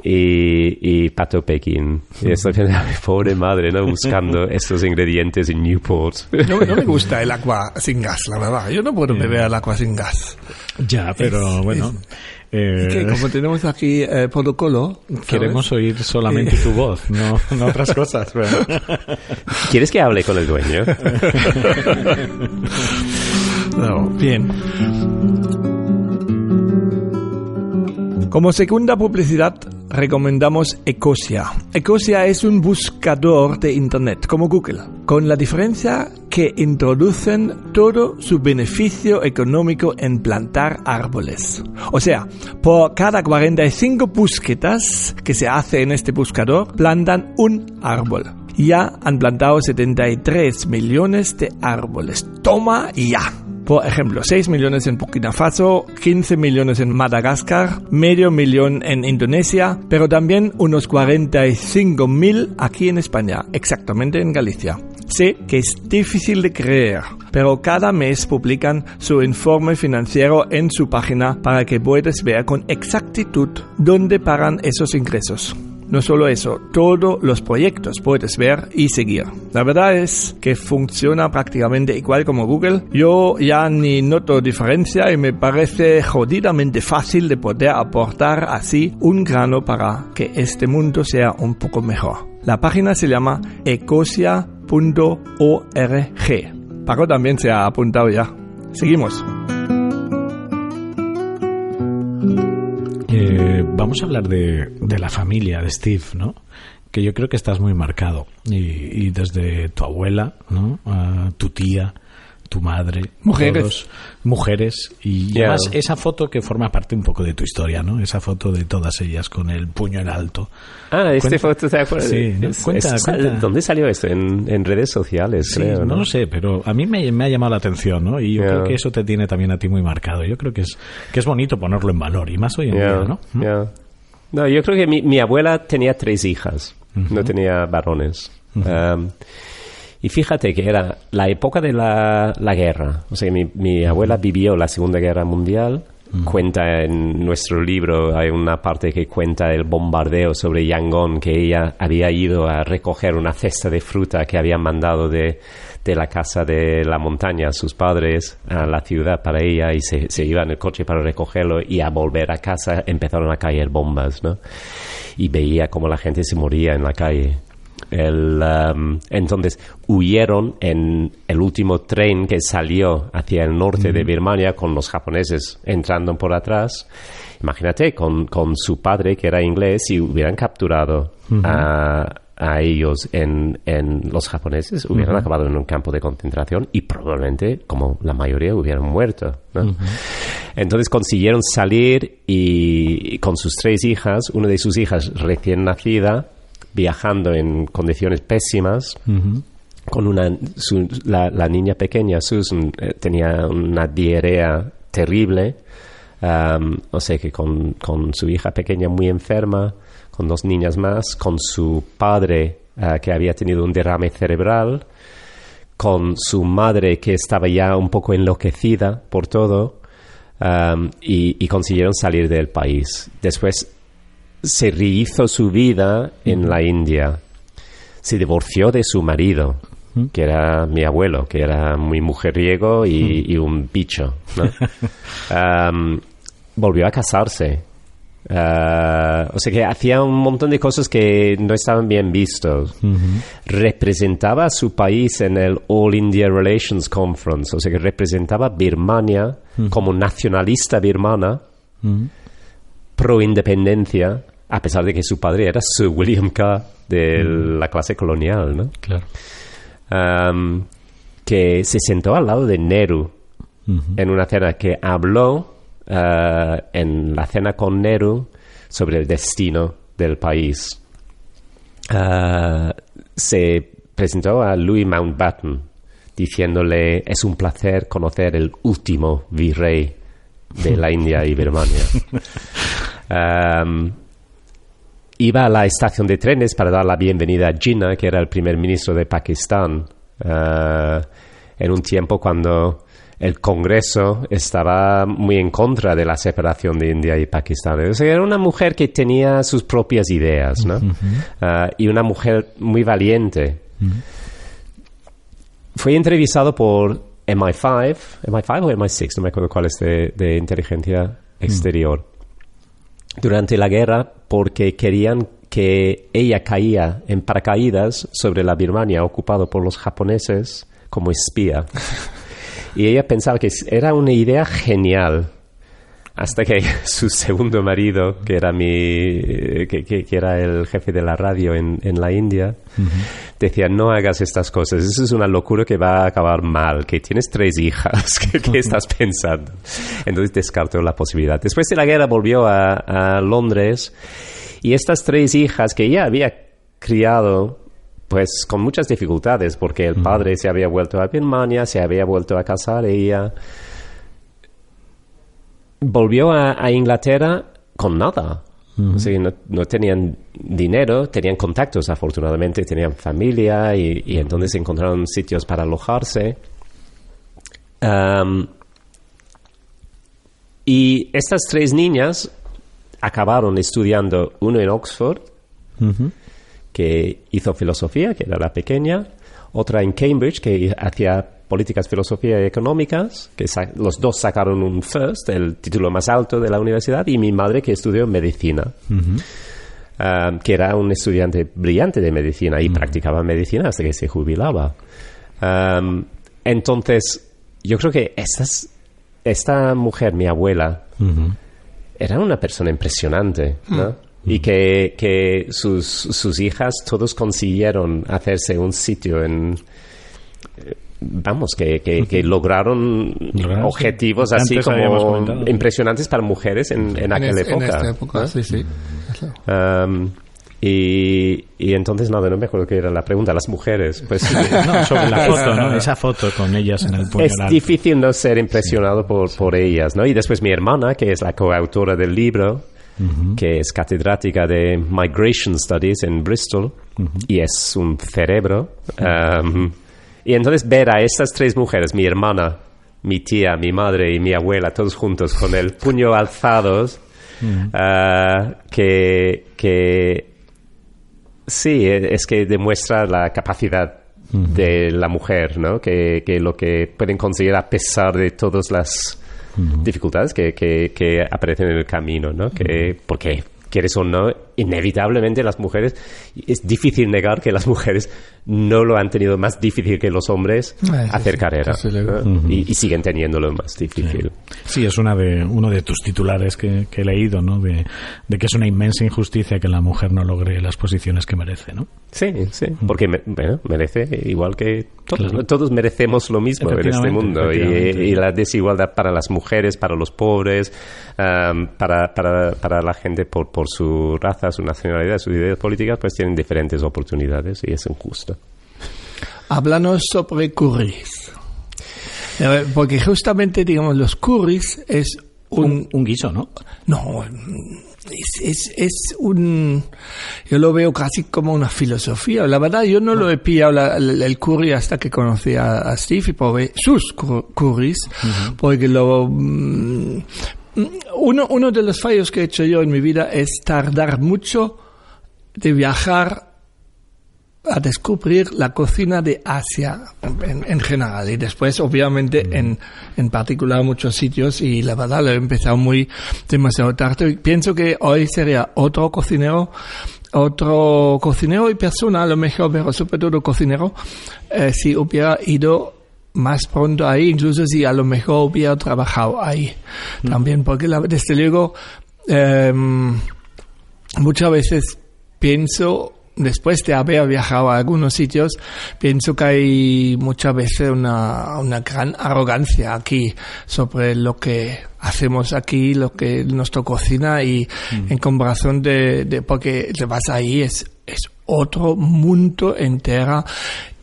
[SPEAKER 1] Y pato Pekín. Y estoy pensando, pobre madre, ¿no? Buscando estos ingredientes en Newport.
[SPEAKER 3] No me gusta el agua sin gas, la verdad. Yo no puedo beber el agua sin gas.
[SPEAKER 4] Ya, pero bueno.
[SPEAKER 3] Que como tenemos aquí protocolo, ¿sabes?
[SPEAKER 4] Queremos oír solamente tu voz, no otras cosas. Pero...
[SPEAKER 1] ¿Quieres que hable con el dueño?
[SPEAKER 3] No, bien. Como segunda publicidad, recomendamos Ecosia. Ecosia es un buscador de Internet, como Google, con la diferencia que introducen todo su beneficio económico en plantar árboles. O sea, por cada 45 búsquedas que se hace en este buscador, plantan un árbol. Ya han plantado 73 millones de árboles. Toma ya. Por ejemplo, 6 millones en Burkina Faso, 15 millones en Madagascar, medio millón en Indonesia, pero también unos 45.000 aquí en España, exactamente en Galicia. Sé que es difícil de creer, pero cada mes publican su informe financiero en su página para que puedas ver con exactitud dónde pagan esos ingresos. No solo eso, todos los proyectos puedes ver y seguir. La verdad es que funciona prácticamente igual como Google. Yo ya ni noto diferencia y me parece jodidamente fácil de poder aportar así un grano para que este mundo sea un poco mejor. La página se llama ecosia.org. Paco también se ha apuntado ya. Seguimos.
[SPEAKER 4] Vamos a hablar de la familia de Steve, ¿no? Que yo creo que estás muy marcado. Y desde tu abuela, ¿no? A tu tía, tu madre,
[SPEAKER 3] mujeres,
[SPEAKER 4] y además esa foto que forma parte un poco de tu historia, ¿no? Esa foto de todas ellas con el puño en alto.
[SPEAKER 1] Foto, ¿te acuerdas?
[SPEAKER 4] Sí, ¿no? Cuenta.
[SPEAKER 1] ¿Dónde salió esto? En redes sociales,
[SPEAKER 4] sí,
[SPEAKER 1] creo, ¿no?
[SPEAKER 4] No lo sé, pero a mí me ha llamado la atención, ¿no? Y yo creo que eso te tiene también a ti muy marcado. Yo creo que es bonito ponerlo en valor, y más hoy en día, ¿no?
[SPEAKER 1] No, yo creo que mi abuela tenía 3 hijas, no tenía varones. Y fíjate que era la época de la guerra. O sea, mi abuela vivió la Segunda Guerra Mundial. Cuenta en nuestro libro, hay una parte que cuenta el bombardeo sobre Yangon, que ella había ido a recoger una cesta de fruta que habían mandado de la casa de la montaña a sus padres a la ciudad para ella, y se iba en el coche para recogerlo, y a volver a casa empezaron a caer bombas, ¿no? Y veía cómo la gente se moría en la calle. Entonces huyeron en el último tren que salió hacia el norte de Birmania, con los japoneses entrando por atrás. Imagínate, con su padre, que era inglés, si hubieran capturado a ellos en los japoneses, hubieran acabado en un campo de concentración y probablemente, como la mayoría, hubieran muerto, ¿no? Entonces consiguieron salir, y con sus 3 hijas, una de sus hijas recién nacida, viajando en condiciones pésimas, con la niña pequeña, Susan, tenía una diarrea terrible, o sea que con su hija pequeña muy enferma, con 2 niñas más, con su padre que había tenido un derrame cerebral, con su madre que estaba ya un poco enloquecida por todo, y consiguieron salir del país. Después se rehizo su vida en la India. Se divorció de su marido, que era mi abuelo, que era muy mujeriego y un bicho, ¿no? Volvió a casarse. O sea que hacía un montón de cosas que no estaban bien vistos. Representaba a su país en el All India Relations Conference, o sea que representaba Birmania como nacionalista birmana, pro independencia, a pesar de que su padre era Sir William Carr de la clase colonial, ¿no?
[SPEAKER 4] Claro.
[SPEAKER 1] Que se sentó al lado de Nehru en una cena, que habló en la cena con Nehru sobre el destino del país. Se presentó a Louis Mountbatten, diciéndole: es un placer conocer el último virrey de la India y Birmania. Iba a la estación de trenes para dar la bienvenida a Jinnah, que era el primer ministro de Pakistán, en un tiempo cuando el Congreso estaba muy en contra de la separación de India y Pakistán. O sea, era una mujer que tenía sus propias ideas, ¿no? Y una mujer muy valiente. Fui entrevistado por MI5 o MI6, no me acuerdo cuál es, de inteligencia exterior, durante la guerra, porque querían que ella caía en paracaídas sobre la Birmania ocupada por los japoneses como espía. Y ella pensaba que era una idea genial, hasta que su segundo marido, que era que era el jefe de la radio en la India, decía: no hagas estas cosas, eso es una locura que va a acabar mal, que tienes 3 hijas, ¿qué estás pensando? Entonces descartó la posibilidad. Después de la guerra volvió a Londres, y estas 3 hijas que ella había criado, pues con muchas dificultades, porque el padre se había vuelto a Birmania, se había vuelto a casar, ella volvió a Inglaterra con nada. O sea, no tenían dinero, tenían contactos, afortunadamente, tenían familia, y entonces encontraron sitios para alojarse. Y estas 3 niñas acabaron estudiando, uno en Oxford, que hizo filosofía, que era la pequeña, otra en Cambridge, que hacía políticas, filosofía y económicas, que los 2 sacaron un first, el título más alto de la universidad, y mi madre, que estudió medicina, que era un estudiante brillante de medicina y practicaba medicina hasta que se jubilaba. Entonces, yo creo que esta mujer, mi abuela, era una persona impresionante, ¿no? Y que sus hijas todos consiguieron hacerse un sitio que lograron objetivos así como impresionantes para mujeres en aquella época. En esta época, ¿no? Sí. Y entonces, no me acuerdo qué era la pregunta. Las mujeres, pues
[SPEAKER 4] no, sobre la foto, ¿no? Esa foto con ellas en el puño.
[SPEAKER 1] Es difícil no ser impresionado por ellas, ¿no? Y después mi hermana, que es la coautora del libro, que es catedrática de Migration Studies en Bristol, y es un cerebro. Y entonces ver a estas 3 mujeres, mi hermana, mi tía, mi madre y mi abuela, todos juntos con el puño alzados, que sí, es que demuestra la capacidad de la mujer, ¿no? Que lo que pueden conseguir a pesar de todas las dificultades que aparecen en el camino, ¿no? Porque quieres o no, inevitablemente las mujeres, es difícil negar que las mujeres no lo han tenido más difícil que los hombres hacer carrera, ¿no? Y siguen teniéndolo más difícil.
[SPEAKER 4] Sí, es uno de tus titulares que he leído, ¿no? De que es una inmensa injusticia que la mujer no logre las posiciones que merece, ¿no?
[SPEAKER 1] Sí, porque merece igual que todos. Claro. ¿No? Todos merecemos lo mismo en este mundo, y la desigualdad para las mujeres, para los pobres, para la gente por su raza, su nacionalidad, sus ideas políticas, pues tienen diferentes oportunidades, y es injusto.
[SPEAKER 3] Háblanos sobre curries. Porque justamente, digamos, los curries es
[SPEAKER 4] un guiso, ¿no?
[SPEAKER 3] No, es un... Yo lo veo casi como una filosofía. La verdad, yo no lo he pillado el curry hasta que conocí a Steve y probé sus curries, porque uno de los fallos que he hecho yo en mi vida es tardar mucho de viajar a descubrir la cocina de Asia en general, y después obviamente en particular muchos sitios, y la verdad lo he empezado demasiado tarde, y pienso que hoy sería otro cocinero y persona a lo mejor, pero sobre todo cocinero, si hubiera ido más pronto ahí, incluso si a lo mejor hubiera trabajado ahí también, porque desde luego muchas veces pienso, después de haber viajado a algunos sitios, pienso que hay muchas veces una gran arrogancia aquí sobre lo que hacemos aquí, lo que nuestra cocina, y en comparación porque te vas ahí es otro mundo entero,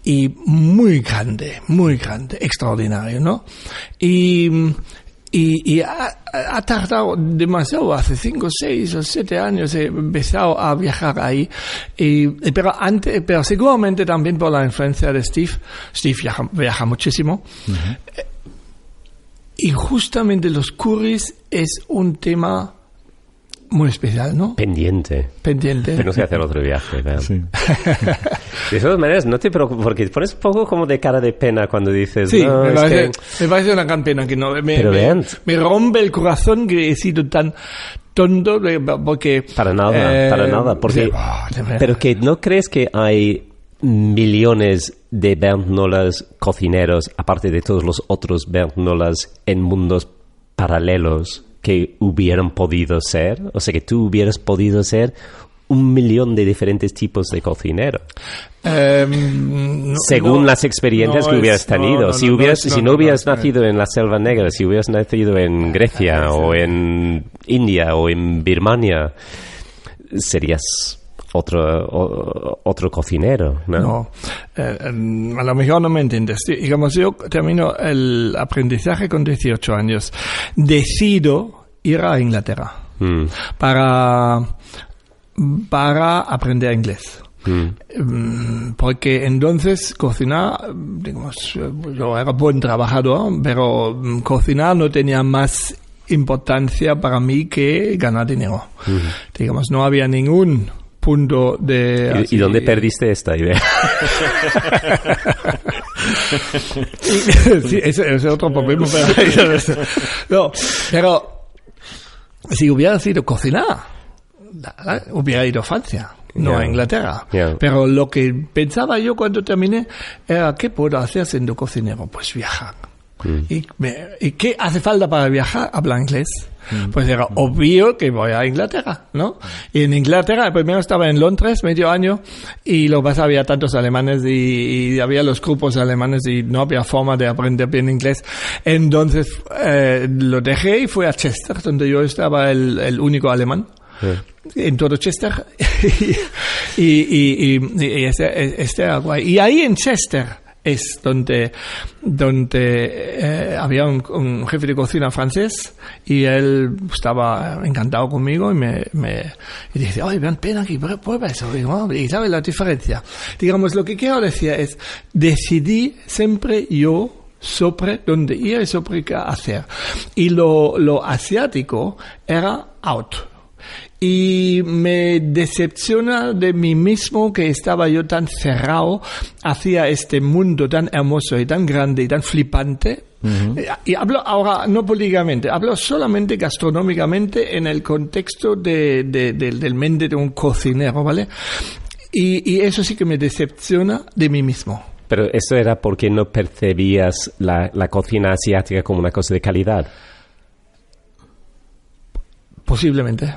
[SPEAKER 3] y muy grande, extraordinario, ¿no? Y ha tardado demasiado, hace 5, 6 o 7 años he empezado a viajar ahí, pero seguramente también por la influencia de Steve. Steve viaja muchísimo. Uh-huh. Y justamente los curries es un tema muy especial, ¿no?
[SPEAKER 1] Pendiente. Tenemos que hacer otro viaje, ¿verdad? Sí. De todas maneras, no te preocupes, porque pones un poco como de cara de pena cuando dices...
[SPEAKER 3] Sí,
[SPEAKER 1] no,
[SPEAKER 3] me parece una gran pena que no... Me rompe el corazón que he sido tan tonto, porque...
[SPEAKER 1] Para nada. Porque, pero que ¿no crees que hay millones de Bernd Nollers cocineros, aparte de todos los otros Bernd Nollers en mundos paralelos, que hubieran podido ser? O sea, que tú hubieras podido ser 1.000.000 de diferentes tipos de cocinero. Según las experiencias que hubieras tenido. Si no hubieras nacido en la Selva Negra, si hubieras nacido en Grecia o en India o en Birmania, serías otro cocinero, ¿no?
[SPEAKER 3] No, a lo mejor no me entiendes. Digamos, yo termino el aprendizaje con 18 años. Decido ir a Inglaterra para aprender inglés. Porque entonces cocinar, digamos, yo era buen trabajador, pero cocinar no tenía más importancia para mí que ganar dinero. Digamos, no había ningún punto de...
[SPEAKER 1] ¿Y dónde perdiste esta idea?
[SPEAKER 3] Sí, ese es otro problema. Pero si hubiera sido cocinar, hubiera ido a Francia, no a Inglaterra. Pero lo que pensaba yo cuando terminé era, ¿qué puedo hacer siendo cocinero? Pues viajar. ¿Y qué hace falta para viajar? Hablar inglés. Pues era obvio que voy a Inglaterra, ¿no? Y en Inglaterra, primero estaba en Londres medio año, y luego había tantos alemanes y había los grupos alemanes y no había forma de aprender bien inglés. Entonces lo dejé y fui a Chester, donde yo estaba el único alemán. En todo Chester. y este era guay. Y ahí en Chester es donde había un jefe de cocina francés, y él estaba encantado conmigo y dice, oye, ven aquí, prueba eso. Y ¿sabes la diferencia? Digamos, lo que quiero decir es, decidí siempre yo sobre dónde ir y sobre qué hacer. Y lo asiático era out. Y me decepciona de mí mismo que estaba yo tan cerrado hacia este mundo tan hermoso y tan grande y tan flipante. Uh-huh. Y hablo ahora no políticamente, hablo solamente gastronómicamente en el contexto del mente de un cocinero, ¿vale? Y eso sí que me decepciona de mí mismo.
[SPEAKER 1] Pero eso era porque no percibías la cocina asiática como una cosa de calidad.
[SPEAKER 3] Posiblemente.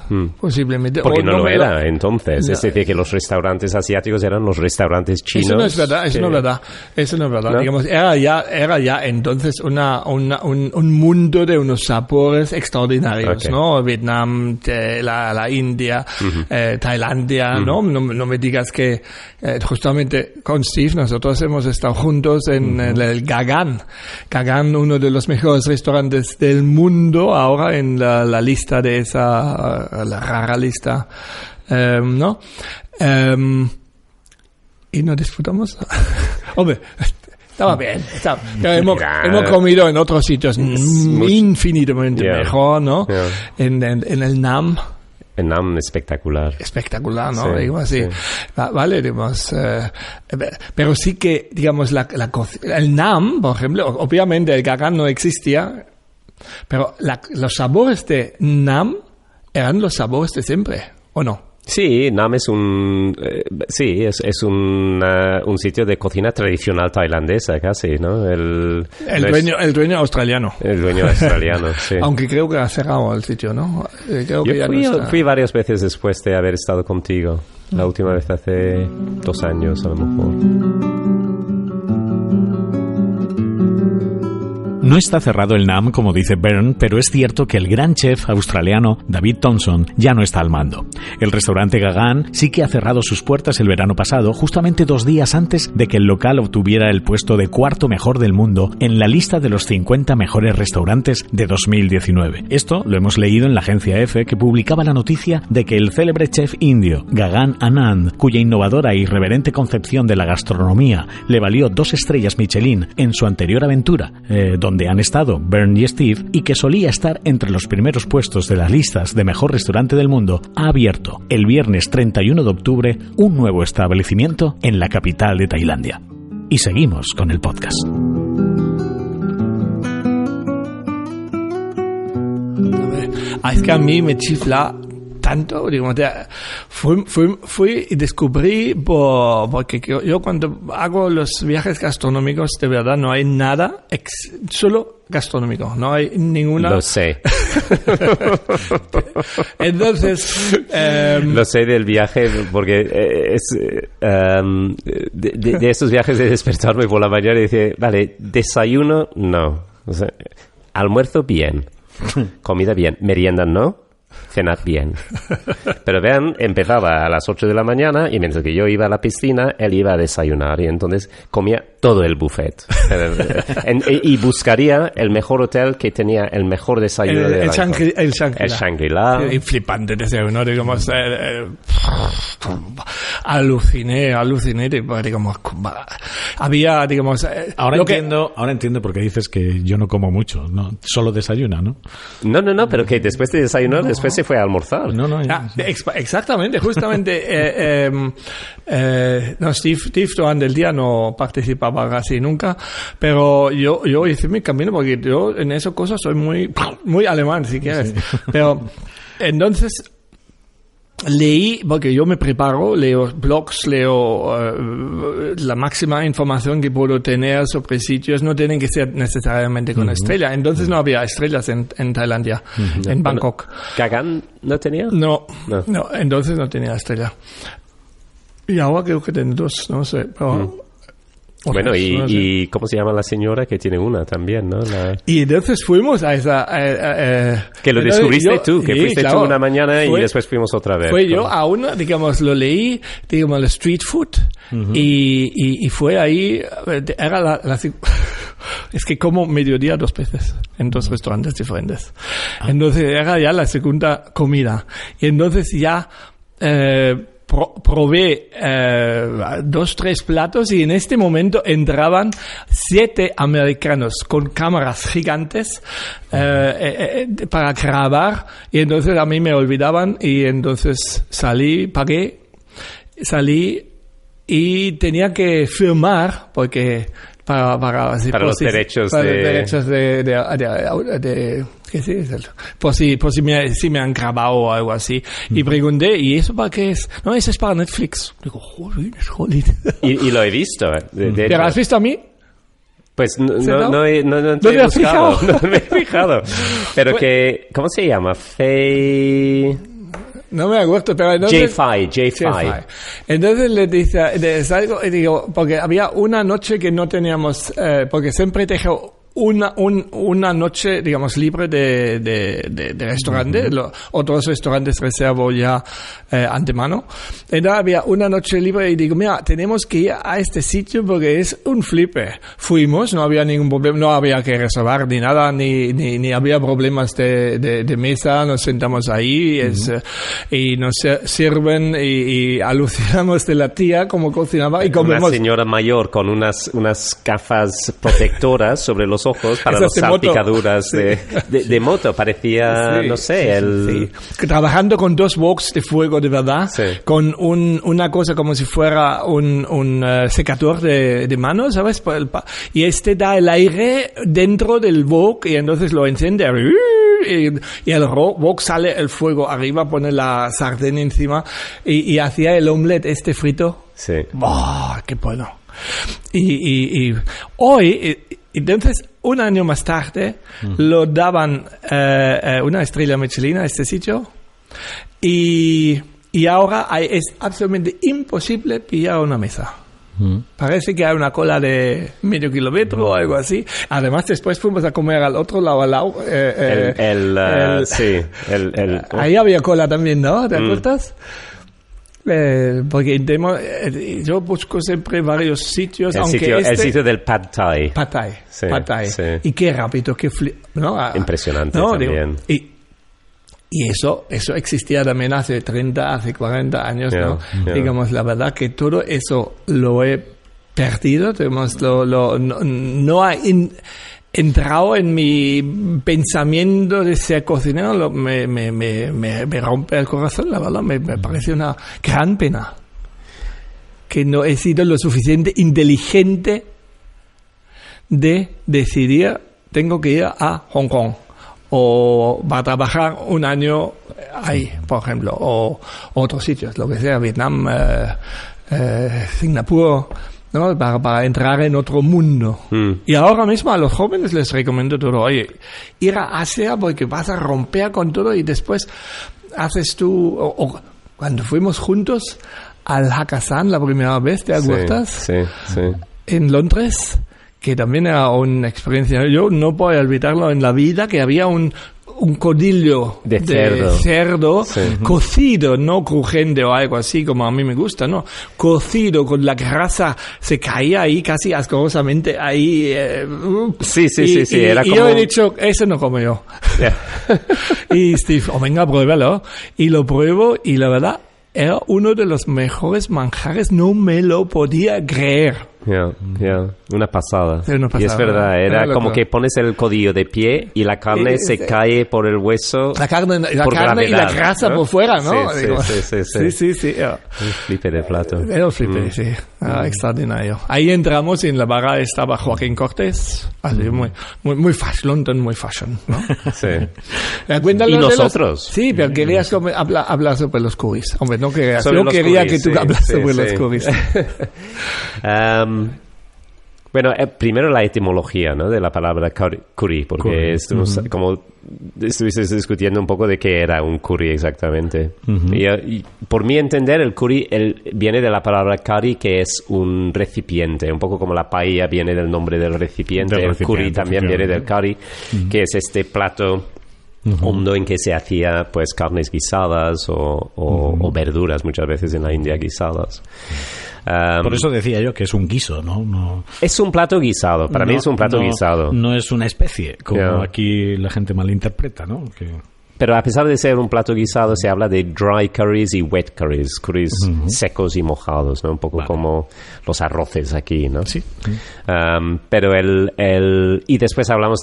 [SPEAKER 1] Porque no lo era entonces. Es decir, que los restaurantes asiáticos eran los restaurantes chinos.
[SPEAKER 3] Eso no es verdad, eso no es verdad. ¿No? Digamos, era ya entonces un mundo de unos sabores extraordinarios, okay. ¿No? Vietnam, la India, Tailandia, ¿no? No me digas que justamente con Steve nosotros hemos estado juntos en el Gagan, uno de los mejores restaurantes del mundo ahora en la lista de esa la rara lista, ¿no? Y no disfrutamos. Hombre, estaba bien. Hemos comido en otros sitios infinitamente mejor, ¿no? Yeah. En el Nam.
[SPEAKER 1] El Nam espectacular,
[SPEAKER 3] ¿no? Sí, digo así. Sí. Vale, digamos, pero sí que, digamos, el Nam, por ejemplo, obviamente el Gagan no existía, pero los sabores de Nam eran los sabores de siempre, ¿o no?
[SPEAKER 1] Sí, Nam es un sitio de cocina tradicional tailandesa casi, ¿no?
[SPEAKER 3] El dueño australiano.
[SPEAKER 1] El dueño australiano, sí.
[SPEAKER 3] Aunque creo que ha cerrado el sitio, ¿no?
[SPEAKER 1] Yo fui varias veces después de haber estado contigo. La última vez hace 2 años, a lo mejor.
[SPEAKER 4] No está cerrado el NAM, como dice Bern, pero es cierto que el gran chef australiano David Thompson ya no está al mando. El restaurante Gagan sí que ha cerrado sus puertas el verano pasado, justamente 2 días antes de que el local obtuviera el puesto de 4º mejor del mundo en la lista de los 50 mejores restaurantes de 2019. Esto lo hemos leído en la agencia EFE, que publicaba la noticia de que el célebre chef indio Gagan Anand, cuya innovadora e irreverente concepción de la gastronomía le valió 2 estrellas Michelin en su anterior aventura, donde han estado Bern y Steve, y que solía estar entre los primeros puestos de las listas de mejor restaurante del mundo, ha abierto el viernes 31 de octubre un nuevo establecimiento en la capital de Tailandia. Y seguimos con el podcast.
[SPEAKER 3] Es que a mí me chifla tanto, digamos, fui y descubrí, porque yo cuando hago los viajes gastronómicos, de verdad no hay nada, solo gastronómico, no hay ninguna...
[SPEAKER 1] Lo sé.
[SPEAKER 3] Entonces...
[SPEAKER 1] Lo sé del viaje, porque de estos viajes de despertarme por la mañana y decir, vale, desayuno, no. O sea, almuerzo, bien. Comida, bien. Merienda, no. Cenar, bien. Pero vean, empezaba a las 8 de la mañana y mientras que yo iba a la piscina, él iba a desayunar y entonces comía todo el buffet. Y buscaría el mejor hotel que tenía el mejor desayuno de
[SPEAKER 3] el Shangri-La.
[SPEAKER 1] Y
[SPEAKER 3] flipante desayuno, digamos, aluciné, digamos, había, digamos...
[SPEAKER 4] Ahora entiendo por qué dices que yo no como mucho, no, solo desayuna, ¿no?
[SPEAKER 1] No, pero que después de desayunar, después se fue a almorzar.
[SPEAKER 3] Exactamente, justamente. Steve durante el día no participaba casi nunca, pero yo hice mi camino porque yo en esas cosas soy muy alemán, si quieres. Sí. Pero entonces leí, porque yo me preparo, leo blogs, la máxima información que puedo tener sobre sitios, no tienen que ser necesariamente con estrella. Entonces no había estrellas en Tailandia, en Bangkok.
[SPEAKER 1] ¿Gagan no tenía?
[SPEAKER 3] No, entonces no tenía estrella. Y ahora creo que tiene 2, no sé, pero...
[SPEAKER 1] Bueno, y ¿cómo se llama la señora que tiene una también, no?
[SPEAKER 3] Y entonces fuimos a esa...
[SPEAKER 1] que lo descubriste tú, que fuiste tú una mañana y después fuimos otra vez.
[SPEAKER 3] Yo a una, digamos, lo leí, digamos, el street food, y fue ahí, era es que como mediodía 2 veces en 2 restaurantes diferentes. Entonces era ya la segunda comida. Y entonces ya... probé 2-3 platos y en este momento entraban 7 americanos con cámaras gigantes para grabar, y entonces a mí me olvidaban y entonces pagué y tenía que firmar porque para los derechos de ¿qué es? Por si me han grabado o algo así. Y pregunté, ¿y eso para qué es? No, eso es para Netflix. Digo, joder.
[SPEAKER 1] Y lo he visto.
[SPEAKER 3] ¿Pero has visto a mí?
[SPEAKER 1] Pues no he buscado. No me he fijado. Pero que, ¿cómo se llama?
[SPEAKER 3] No me acuerdo, pero entonces...
[SPEAKER 1] J5.
[SPEAKER 3] Entonces le dice, salgo y digo, porque había una noche que no teníamos, porque siempre dejo una noche, digamos, libre de restaurante. Otros restaurantes reservo ya antemano. Entonces había una noche libre y digo, mira, tenemos que ir a este sitio porque es un flipe. Fuimos, no había ningún problema, no había que reservar ni nada, ni había problemas de mesa. Nos sentamos ahí y nos sirven y alucinamos de la tía como cocinaba y comemos.
[SPEAKER 1] Una señora mayor con unas gafas protectoras sobre los ojos para las salpicaduras de moto. Parecía, no sé,
[SPEAKER 3] trabajando con 2 woks de fuego de verdad, con una cosa como si fuera un secador de manos, ¿sabes? Y da el aire dentro del wok y entonces lo enciende y el wok sale el fuego arriba, pone la sartén encima y hacía el omelette frito.
[SPEAKER 1] Sí.
[SPEAKER 3] ¡Oh, qué bueno! Y hoy... Entonces, un año más tarde, lo daban una estrella Michelin a este sitio y ahora es absolutamente imposible pillar una mesa. Parece que hay una cola de medio kilómetro o algo así. Además, después fuimos a comer al otro lado, ahí había cola también, ¿no? ¿Te acuerdas? Porque yo busco siempre varios sitios.
[SPEAKER 1] El sitio del Pad Thai.
[SPEAKER 3] Pad Thai.
[SPEAKER 1] Sí,
[SPEAKER 3] Pad Thai.
[SPEAKER 1] sí.
[SPEAKER 3] Y qué rápido, ¿no?
[SPEAKER 1] Impresionante
[SPEAKER 3] ¿no?
[SPEAKER 1] también.
[SPEAKER 3] Y eso existía también hace 30, hace 40 años, ¿no? Digamos, la verdad que todo eso lo he perdido, digamos, no ha entrado en mi pensamiento de ser cocinero, me rompe el corazón, la verdad, me parece una gran pena que no he sido lo suficiente inteligente de decidir, tengo que ir a Hong Kong. O va a trabajar un año ahí, por ejemplo, o otros sitios, lo que sea, Vietnam, Singapur, ¿no? Para entrar en otro mundo. Y ahora mismo a los jóvenes les recomiendo todo. Oye, ir a Asia porque vas a romper con todo y después haces tú... O cuando fuimos juntos al Hakkasan la primera vez, ¿te acuerdas?
[SPEAKER 1] Sí.
[SPEAKER 3] En Londres, que también era una experiencia. Yo no puedo olvidarlo en la vida, que había un codillo
[SPEAKER 1] de
[SPEAKER 3] cerdo
[SPEAKER 1] sí.
[SPEAKER 3] cocido, no crujiente o algo así como a mí me gusta, no, cocido con la grasa, se caía ahí casi asquerosamente ahí.
[SPEAKER 1] Sí, era
[SPEAKER 3] y
[SPEAKER 1] como...
[SPEAKER 3] yo he dicho, eso no como yo. Yeah. Y Steve, venga, pruébalo. Y lo pruebo y la verdad, era uno de los mejores manjares, no me lo podía creer.
[SPEAKER 1] Una pasada.
[SPEAKER 3] Y
[SPEAKER 1] es verdad, era como que pones el codillo de pie y la carne se cae por el hueso.
[SPEAKER 3] La carne
[SPEAKER 1] gravedad,
[SPEAKER 3] y la grasa, ¿no? Por fuera, ¿no?
[SPEAKER 1] Sí.
[SPEAKER 3] Yeah.
[SPEAKER 1] Un flipe de plato.
[SPEAKER 3] Era un flipe, sí. Extraordinario. Ahí entramos y en la barra estaba Joaquín Cortés. Así, muy fashion, London, muy fashion, ¿no?
[SPEAKER 1] Sí.
[SPEAKER 3] Y
[SPEAKER 1] nosotros.
[SPEAKER 3] Sí, pero querías hablar sobre los curries. Hombre, no querías.
[SPEAKER 1] Yo
[SPEAKER 3] quería que tú hablas sobre los curries.
[SPEAKER 1] Bueno, primero la etimología, ¿no? De la palabra curry, porque como estuviste discutiendo un poco de qué era un curry exactamente. Y por mi entender, el curry viene de la palabra curry, que es un recipiente, un poco como la paella viene del nombre del recipiente. El curry también viene del curry, que es este plato hondo en que se hacía pues carnes guisadas o verduras muchas veces en la India guisadas.
[SPEAKER 4] Por eso decía yo que es un guiso, ¿no?
[SPEAKER 1] Es un plato guisado, para mí es un plato guisado.
[SPEAKER 4] No es una especie, como aquí la gente malinterpreta, ¿no?
[SPEAKER 1] Pero a pesar de ser un plato guisado, se habla de dry curries y wet curries, secos y mojados, ¿no? Un poco como los arroces aquí, ¿no?
[SPEAKER 4] Sí.
[SPEAKER 1] Pero y después hablamos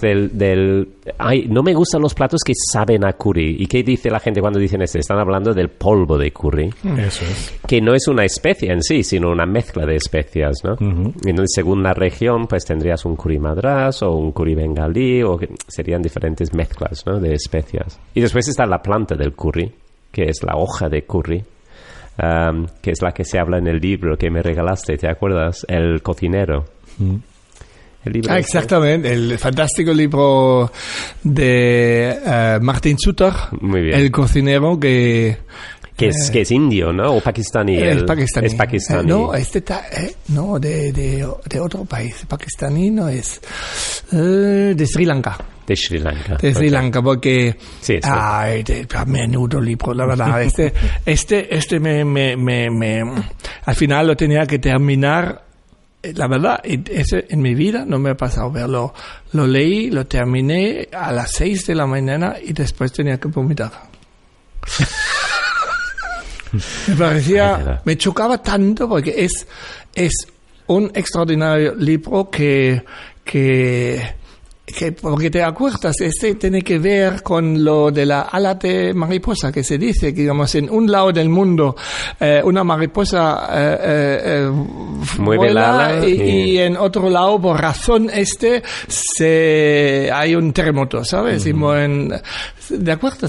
[SPEAKER 1] ay, no me gustan los platos que saben a curry. ¿Y qué dice la gente cuando dicen esto? Están hablando del polvo de curry.
[SPEAKER 4] Eso es.
[SPEAKER 1] Que no es una especia en sí, sino una mezcla de especias, ¿no? Y entonces, según la región, pues tendrías un curry madras o un curry bengalí, o que serían diferentes mezclas, ¿no? De especias. Y después está la planta del curry, que es la hoja de curry, que es la que se habla en el libro que me regalaste, ¿te acuerdas? El cocinero. El libro
[SPEAKER 3] exactamente, el fantástico libro de Martin Suter,
[SPEAKER 1] muy bien.
[SPEAKER 3] El cocinero que
[SPEAKER 1] es indio, ¿no? O pakistaní.
[SPEAKER 3] Es pakistaní.
[SPEAKER 1] Es pakistaní.
[SPEAKER 3] No, de otro país. Pakistaní no es. De Sri Lanka.
[SPEAKER 1] De Sri Lanka.
[SPEAKER 3] De Sri Lanka, porque...
[SPEAKER 1] Sí.
[SPEAKER 3] Menudo libro, la verdad. Este me al final lo tenía que terminar. La verdad, ese en mi vida no me ha pasado verlo. Lo leí, lo terminé a las 6 de la mañana y después tenía que vomitar. Me chocaba tanto porque es un extraordinario libro que porque te acuerdas, tiene que ver con lo de la ala de mariposa, que se dice que, digamos, en un lado del mundo una mariposa
[SPEAKER 1] mueve la ala
[SPEAKER 3] y en otro lado, por razón hay un terremoto, ¿sabes? ¿De acuerdo?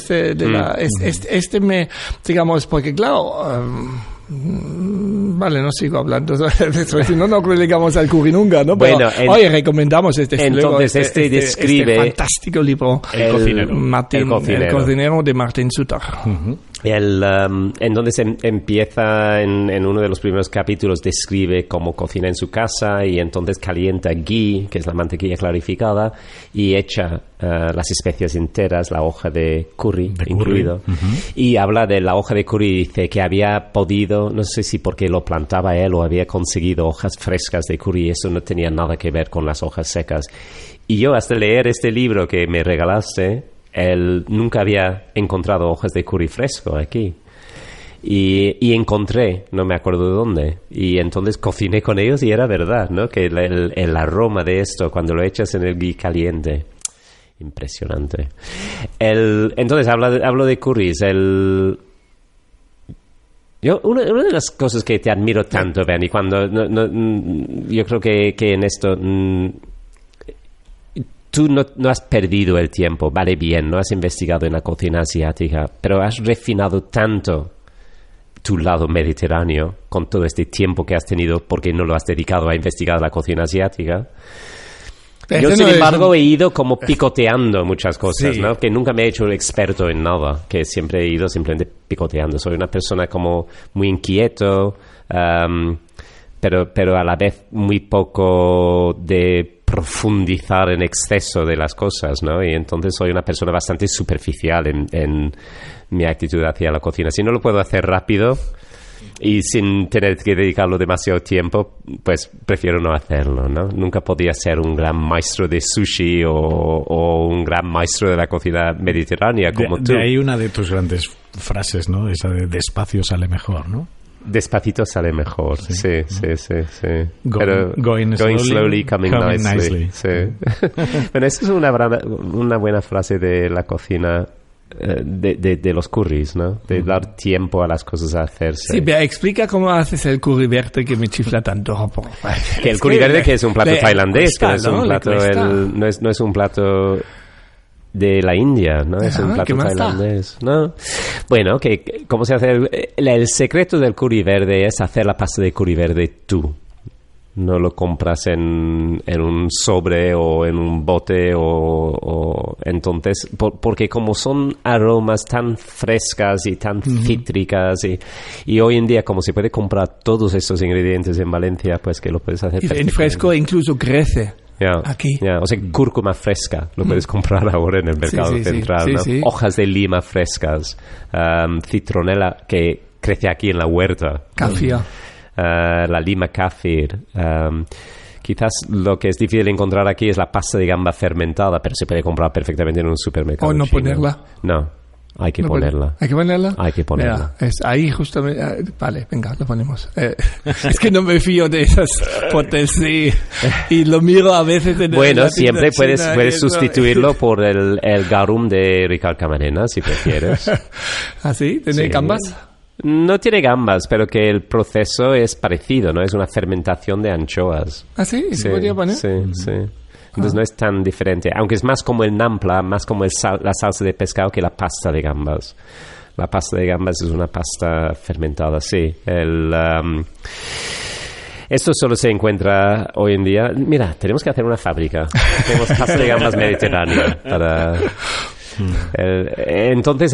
[SPEAKER 3] Digamos, porque claro... Vale, no sigo hablando de eso, si no llegamos al curry nunca, ¿no? Pero hoy recomendamos
[SPEAKER 1] entonces describe
[SPEAKER 3] este fantástico libro,
[SPEAKER 1] El cocinero
[SPEAKER 3] de Martin Suter.
[SPEAKER 1] Entonces empieza en uno de los primeros capítulos, describe cómo cocina en su casa y entonces calienta ghee, que es la mantequilla clarificada, y echa las especias enteras, la hoja de curry incluido. Y habla de la hoja de curry y dice que había podido, no sé si porque lo plantaba él o había conseguido hojas frescas de curry, y eso no tenía nada que ver con las hojas secas. Y yo, hasta leer este libro que me regalaste, él nunca había encontrado hojas de curry fresco aquí. Y encontré, no me acuerdo de dónde, y entonces cociné con ellos y era verdad, ¿no? Que el aroma de esto, cuando lo echas en el ghee caliente, impresionante. Entonces, hablo de curries. Una de las cosas que te admiro tanto, Benny, cuando yo creo que en esto... Tú no has perdido el tiempo, vale bien, no has investigado en la cocina asiática, pero has refinado tanto tu lado mediterráneo con todo este tiempo que has tenido porque no lo has dedicado a investigar la cocina asiática. Yo, sin embargo, he ido como picoteando muchas cosas, ¿no? Que nunca me he hecho experto en nada, que siempre he ido simplemente picoteando. Soy una persona como muy inquieto, pero a la vez muy poco de profundizar en exceso de las cosas, ¿no? Y entonces soy una persona bastante superficial en mi actitud hacia la cocina. Si no lo puedo hacer rápido y sin tener que dedicarlo demasiado tiempo, pues prefiero no hacerlo, ¿no? Nunca podía ser un gran maestro de sushi o un gran maestro de la cocina mediterránea como tú.
[SPEAKER 4] De ahí una de tus grandes frases, ¿no? Esa de despacio sale mejor, ¿no?
[SPEAKER 1] Despacito sale mejor, sí.
[SPEAKER 4] Going slowly,
[SPEAKER 1] coming nicely. Sí. Bueno, esa es una buena frase de la cocina, de los curries, ¿no? De dar tiempo a las cosas a hacerse.
[SPEAKER 3] Sí, pero explica cómo haces el curry verde que me chifla tanto.
[SPEAKER 1] Que el curry verde, que es un plato tailandés, que no es un plato, no es un plato de la India, ¿no? Es un plato tailandés, ¿no? Bueno, ¿cómo se hace? El secreto del curry verde es hacer la pasta de curry verde tú. No lo compras en un sobre o en un bote o entonces, porque como son aromas tan frescas y tan cítricas y hoy en día como se puede comprar todos estos ingredientes en Valencia, pues que lo puedes hacer
[SPEAKER 3] en fresco incluso crece. Aquí.
[SPEAKER 1] O sea, cúrcuma fresca lo puedes comprar ahora en el mercado central, ¿no?
[SPEAKER 3] Sí.
[SPEAKER 1] Hojas de lima frescas, citronela que crece aquí en la huerta,
[SPEAKER 3] Kafir.
[SPEAKER 1] La lima kafir. Quizás lo que es difícil encontrar aquí es la pasta de gamba fermentada, pero se puede comprar perfectamente en un supermercado.
[SPEAKER 3] ¿O no
[SPEAKER 1] chino.
[SPEAKER 3] Ponerla?
[SPEAKER 1] No. Hay que ponerla.
[SPEAKER 3] ¿Hay que ponerla?
[SPEAKER 1] Hay que ponerla.
[SPEAKER 3] Mira, es ahí justamente... vale, venga, lo ponemos. Es que no me fío de esas potes y lo miro a veces en
[SPEAKER 1] bueno, siempre puedes sustituirlo por el garum de Ricard Camarena, si prefieres.
[SPEAKER 3] ¿Ah, sí? ¿Tiene gambas?
[SPEAKER 1] No tiene gambas, pero que el proceso es parecido, ¿no? Es una fermentación de anchoas.
[SPEAKER 3] ¿Ah, sí? ¿Se podría poner?
[SPEAKER 1] Sí. Entonces no es tan diferente, aunque es más como el nampla, más como la salsa de pescado que la pasta de gambas. La pasta de gambas es una pasta fermentada, sí. Esto solo se encuentra hoy en día. Mira, tenemos que hacer una fábrica. Tenemos pasta de gambas mediterránea para... entonces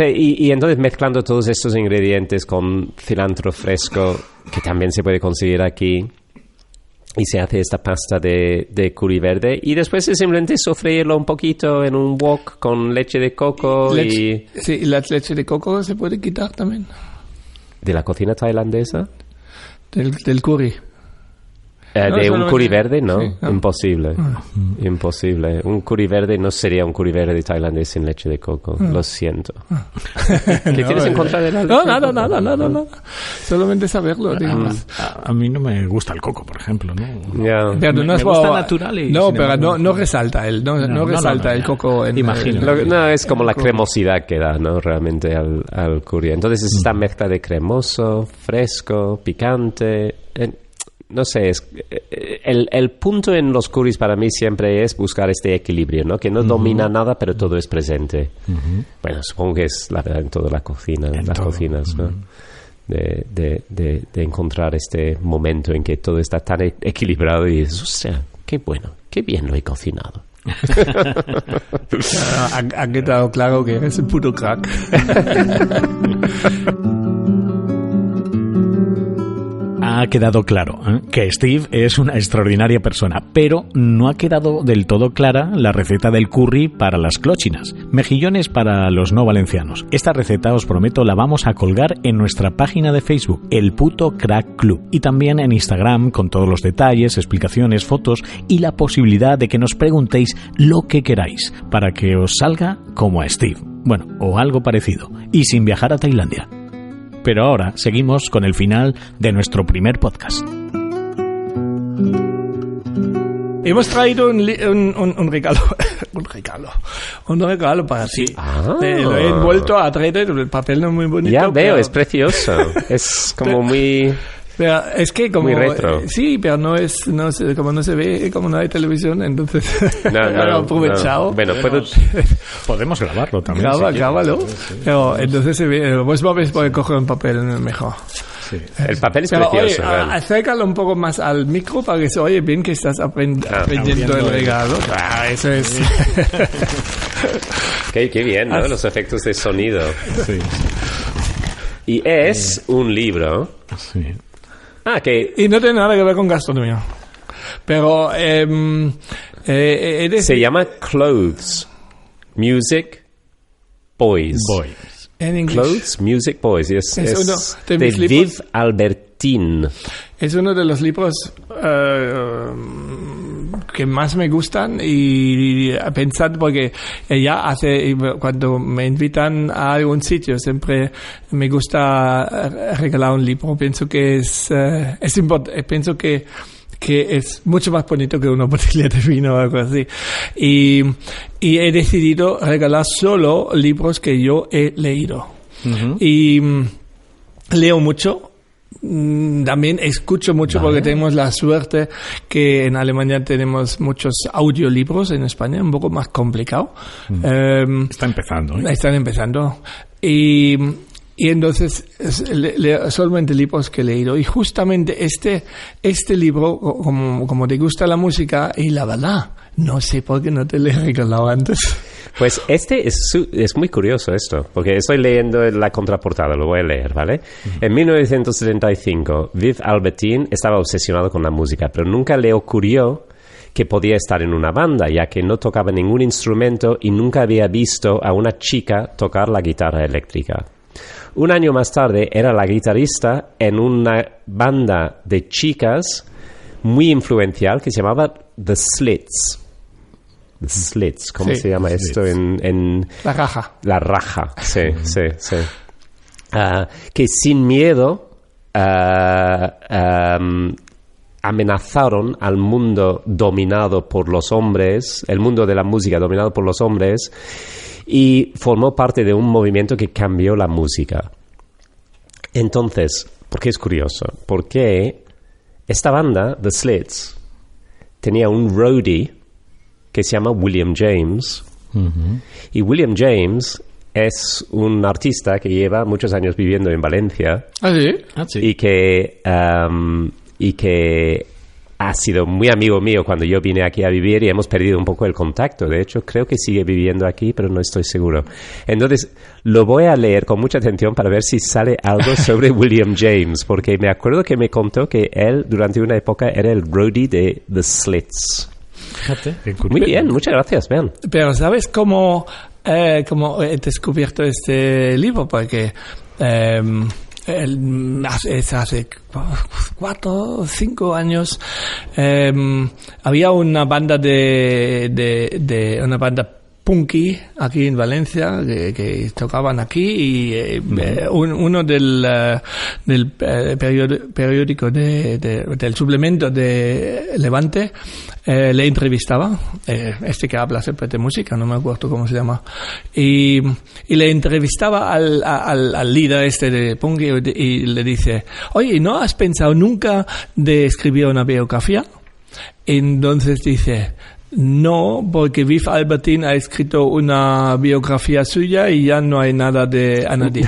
[SPEAKER 1] mezclando todos estos ingredientes con cilantro fresco, que también se puede conseguir aquí, y se hace esta pasta de curry verde y después es simplemente sofreírlo un poquito en un wok con leche de coco.
[SPEAKER 3] Sí, la leche de coco se puede quitar también.
[SPEAKER 1] ¿De la cocina tailandesa?
[SPEAKER 3] Del curry.
[SPEAKER 1] De un curry verde, no,
[SPEAKER 3] sí, no.
[SPEAKER 1] Imposible. Imposible. Un curry verde no sería un curry verde tailandés sin leche de coco. Lo siento. ¿Qué tienes en contra de la leche?
[SPEAKER 3] No. Solamente saberlo, digamos.
[SPEAKER 4] A mí no me gusta el coco, por ejemplo, ¿no?
[SPEAKER 1] Yeah.
[SPEAKER 3] Pero
[SPEAKER 4] me gusta natural y...
[SPEAKER 3] No, pero no resalta no resalta el coco.
[SPEAKER 4] Imagino.
[SPEAKER 1] Es como la cremosidad que da, ¿no? Realmente al curry. Entonces es esta mezcla de cremoso, fresco, picante... No sé, el punto en los curries para mí siempre es buscar este equilibrio, ¿no? Que no domina nada, pero todo es presente. Bueno, supongo que es la verdad en toda la cocina, en las cocinas, ¿no? De encontrar este momento en que todo está tan equilibrado y dices, o sea, qué bueno, qué bien lo he cocinado.
[SPEAKER 3] Ha quedado claro que eres un puto crack.
[SPEAKER 4] Ha quedado claro que Steve es una extraordinaria persona, pero no ha quedado del todo clara la receta del curry para las clóchinas. Mejillones para los no valencianos. Esta receta, os prometo, la vamos a colgar en nuestra página de Facebook, El Puto Crack Club, y también en Instagram con todos los detalles, explicaciones, fotos y la posibilidad de que nos preguntéis lo que queráis para que os salga como a Steve. Bueno, o algo parecido, y sin viajar a Tailandia. Pero ahora seguimos con el final de nuestro primer podcast.
[SPEAKER 3] Hemos traído un regalo. Un regalo para ti. Lo he envuelto a traer, el papel no es muy bonito.
[SPEAKER 1] Ya veo, es precioso. Es como muy...
[SPEAKER 3] Pero es que como...
[SPEAKER 1] Muy retro.
[SPEAKER 3] Sí, pero no como no se ve, como no hay televisión, entonces...
[SPEAKER 1] No,
[SPEAKER 3] aprovechado.
[SPEAKER 1] No. Bueno,
[SPEAKER 4] podemos grabarlo también.
[SPEAKER 3] Grábalo.
[SPEAKER 1] Sí.
[SPEAKER 3] Pero entonces se ve... Pues vamos a coger un papel mejor.
[SPEAKER 1] Sí. El papel es
[SPEAKER 3] pero,
[SPEAKER 1] precioso.
[SPEAKER 3] Oye, acércalo un poco más al micro para que se oye bien que estás aprendiendo el regalo. Eso es...
[SPEAKER 1] Qué bien, ¿no? Los efectos de sonido.
[SPEAKER 4] Sí.
[SPEAKER 1] Y es un libro...
[SPEAKER 4] Sí.
[SPEAKER 3] Y no tiene nada que ver con gastronomía. Pero
[SPEAKER 1] se llama Clothes, Music, Boys.
[SPEAKER 3] En inglés.
[SPEAKER 1] Clothes, Music, Boys. Es
[SPEAKER 3] uno de
[SPEAKER 1] de
[SPEAKER 3] mis
[SPEAKER 1] Viv Albertin.
[SPEAKER 3] Es uno de los libros que más me gustan y pensar porque ella cuando me invitan a algún sitio siempre me gusta regalar un libro. Pienso que es importante. Pienso que es mucho más bonito que una botella de vino o algo así. Y he decidido regalar solo libros que yo he leído. Uh-huh. Y leo mucho. También escucho mucho porque tenemos la suerte que en Alemania tenemos muchos audiolibros, en España un poco más complicado.
[SPEAKER 4] Está empezando.
[SPEAKER 3] Están empezando. Y entonces leo solamente libros que he leído. Y justamente este libro, como te gusta la música, y la verdad, no sé por qué no te lo he regalado antes.
[SPEAKER 1] Pues es muy curioso esto, porque estoy leyendo la contraportada, lo voy a leer, ¿vale? En 1975, Viv Albertin estaba obsesionado con la música, pero nunca le ocurrió que podía estar en una banda, ya que no tocaba ningún instrumento y nunca había visto a una chica tocar la guitarra eléctrica. Un año más tarde era la guitarrista en una banda de chicas muy influencial que se llamaba The Slits. The Slits, ¿cómo se llama esto en
[SPEAKER 3] La Raja.
[SPEAKER 1] La Raja, sí. Que sin miedo amenazaron al mundo dominado por los hombres, el mundo de la música dominado por los hombres, y formó parte de un movimiento que cambió la música. Entonces, ¿por qué es curioso? Porque esta banda, The Slits, tenía un roadie que se llama William James. Uh-huh. Y William James es un artista que lleva muchos años viviendo en Valencia.
[SPEAKER 3] ¿Ah, sí?
[SPEAKER 1] Y que ha sido muy amigo mío cuando yo vine aquí a vivir y hemos perdido un poco el contacto. De hecho, creo que sigue viviendo aquí, pero no estoy seguro. Entonces, lo voy a leer con mucha atención para ver si sale algo sobre William James, porque me acuerdo que me contó que él, durante una época, era el roadie de The Slits.
[SPEAKER 4] Fíjate.
[SPEAKER 1] Muy bien, muchas gracias, Ben.
[SPEAKER 3] Pero ¿sabes cómo he descubierto este libro? Porque hace 4 o 5 años había una banda una banda punky aquí en Valencia que tocaban aquí y uno del periódico del suplemento de Levante le entrevistaba, que habla siempre de música, no me acuerdo cómo se llama, y le entrevistaba al líder de punk y le dice: oye, ¿no has pensado nunca de escribir una biografía? Entonces dice: no, porque Viv Albertin ha escrito una biografía suya y ya no hay nada de Anadí.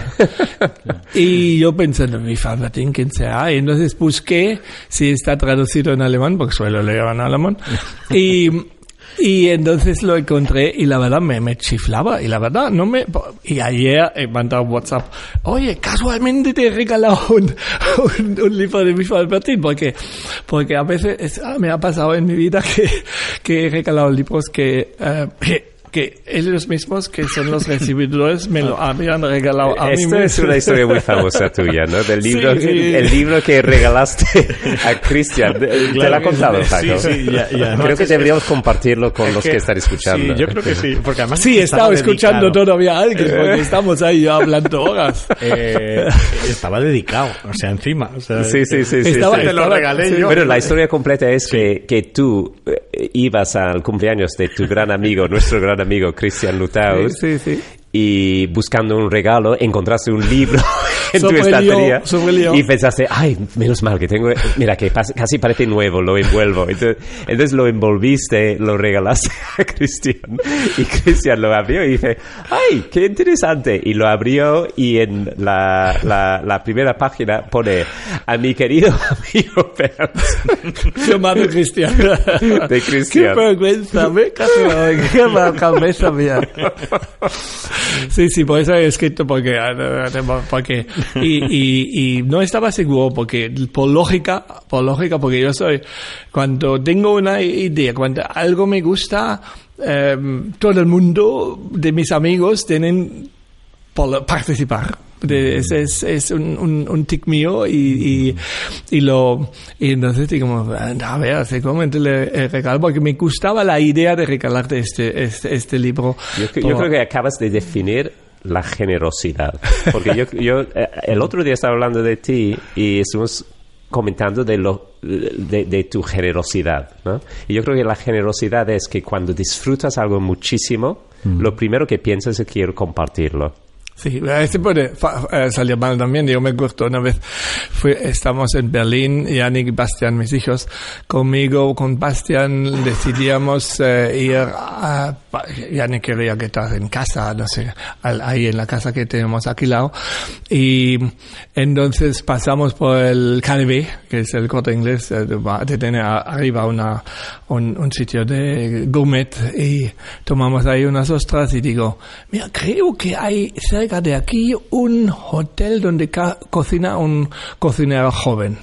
[SPEAKER 3] Y yo pensé, Viv Albertin, ¿quién será? Y entonces busqué si está traducido en alemán, porque suelo leer en alemán. Y Y entonces lo encontré y la verdad me chiflaba. Y la verdad no me... Y ayer he mandado un WhatsApp. Oye, casualmente te he regalado un libro de Michel Albertin. Porque a veces me ha pasado en mi vida que he regalado libros que ellos mismos, que son los recibidores, me lo habían regalado a mí mismo.
[SPEAKER 1] Esta es una historia muy famosa tuya, ¿no? Del libro, sí. El libro que regalaste a Cristian. ¿Te lo ha contado, Paco?
[SPEAKER 4] Sí, ya,
[SPEAKER 1] creo que deberíamos compartirlo con los que están escuchando.
[SPEAKER 4] Sí, yo creo que sí. Porque además
[SPEAKER 3] sí, estaba escuchando todavía a alguien, porque estamos ahí hablando horas.
[SPEAKER 4] Estaba dedicado, o sea, encima. O sea,
[SPEAKER 1] sí.
[SPEAKER 4] Te lo regalé yo.
[SPEAKER 1] Pero la historia completa es que tú ibas al cumpleaños de tu gran amigo, nuestro gran amigo Cristian Lutaus,
[SPEAKER 3] sí.
[SPEAKER 1] Y buscando un regalo encontraste un libro en tu estantería y pensaste, ay, menos mal que tengo, mira que casi parece nuevo, lo envuelvo. Entonces lo envolviste, lo regalaste a Cristian y Cristian lo abrió y dice, ay, qué interesante, y lo abrió y en la primera página pone a mi querido amigo Bernd.
[SPEAKER 3] Llamado Cristian.
[SPEAKER 1] De Cristian.
[SPEAKER 3] Qué vergüenza, qué cabeza mía. Sí, por eso he escrito porque y no estaba seguro porque por lógica, porque yo soy, cuando tengo una idea, cuando algo me gusta, todo el mundo de mis amigos tienen por participar. Es un tic mío y entonces digo, a ver, seguramente le regalo porque me gustaba la idea de regalarte este libro.
[SPEAKER 1] Yo creo que acabas de definir la generosidad, porque yo el otro día estaba hablando de ti y estuvimos comentando de tu generosidad, ¿no? Y yo creo que la generosidad es que cuando disfrutas algo muchísimo, lo primero que piensas es que quiero compartirlo.
[SPEAKER 3] Sí, este puede salir mal también. Yo me acuerdo una vez, estamos en Berlín, Yannick y Bastian, mis hijos, conmigo, con Bastian, decidíamos ir a... Yannick quería quedar en casa, no sé, ahí en la casa que tenemos alquilado. Y entonces pasamos por el KaDeWe, que es el Corte Inglés, de tener arriba un sitio de gourmet, y tomamos ahí unas ostras y digo, mira, creo que hay cerca de aquí un hotel donde cocina un cocinero joven.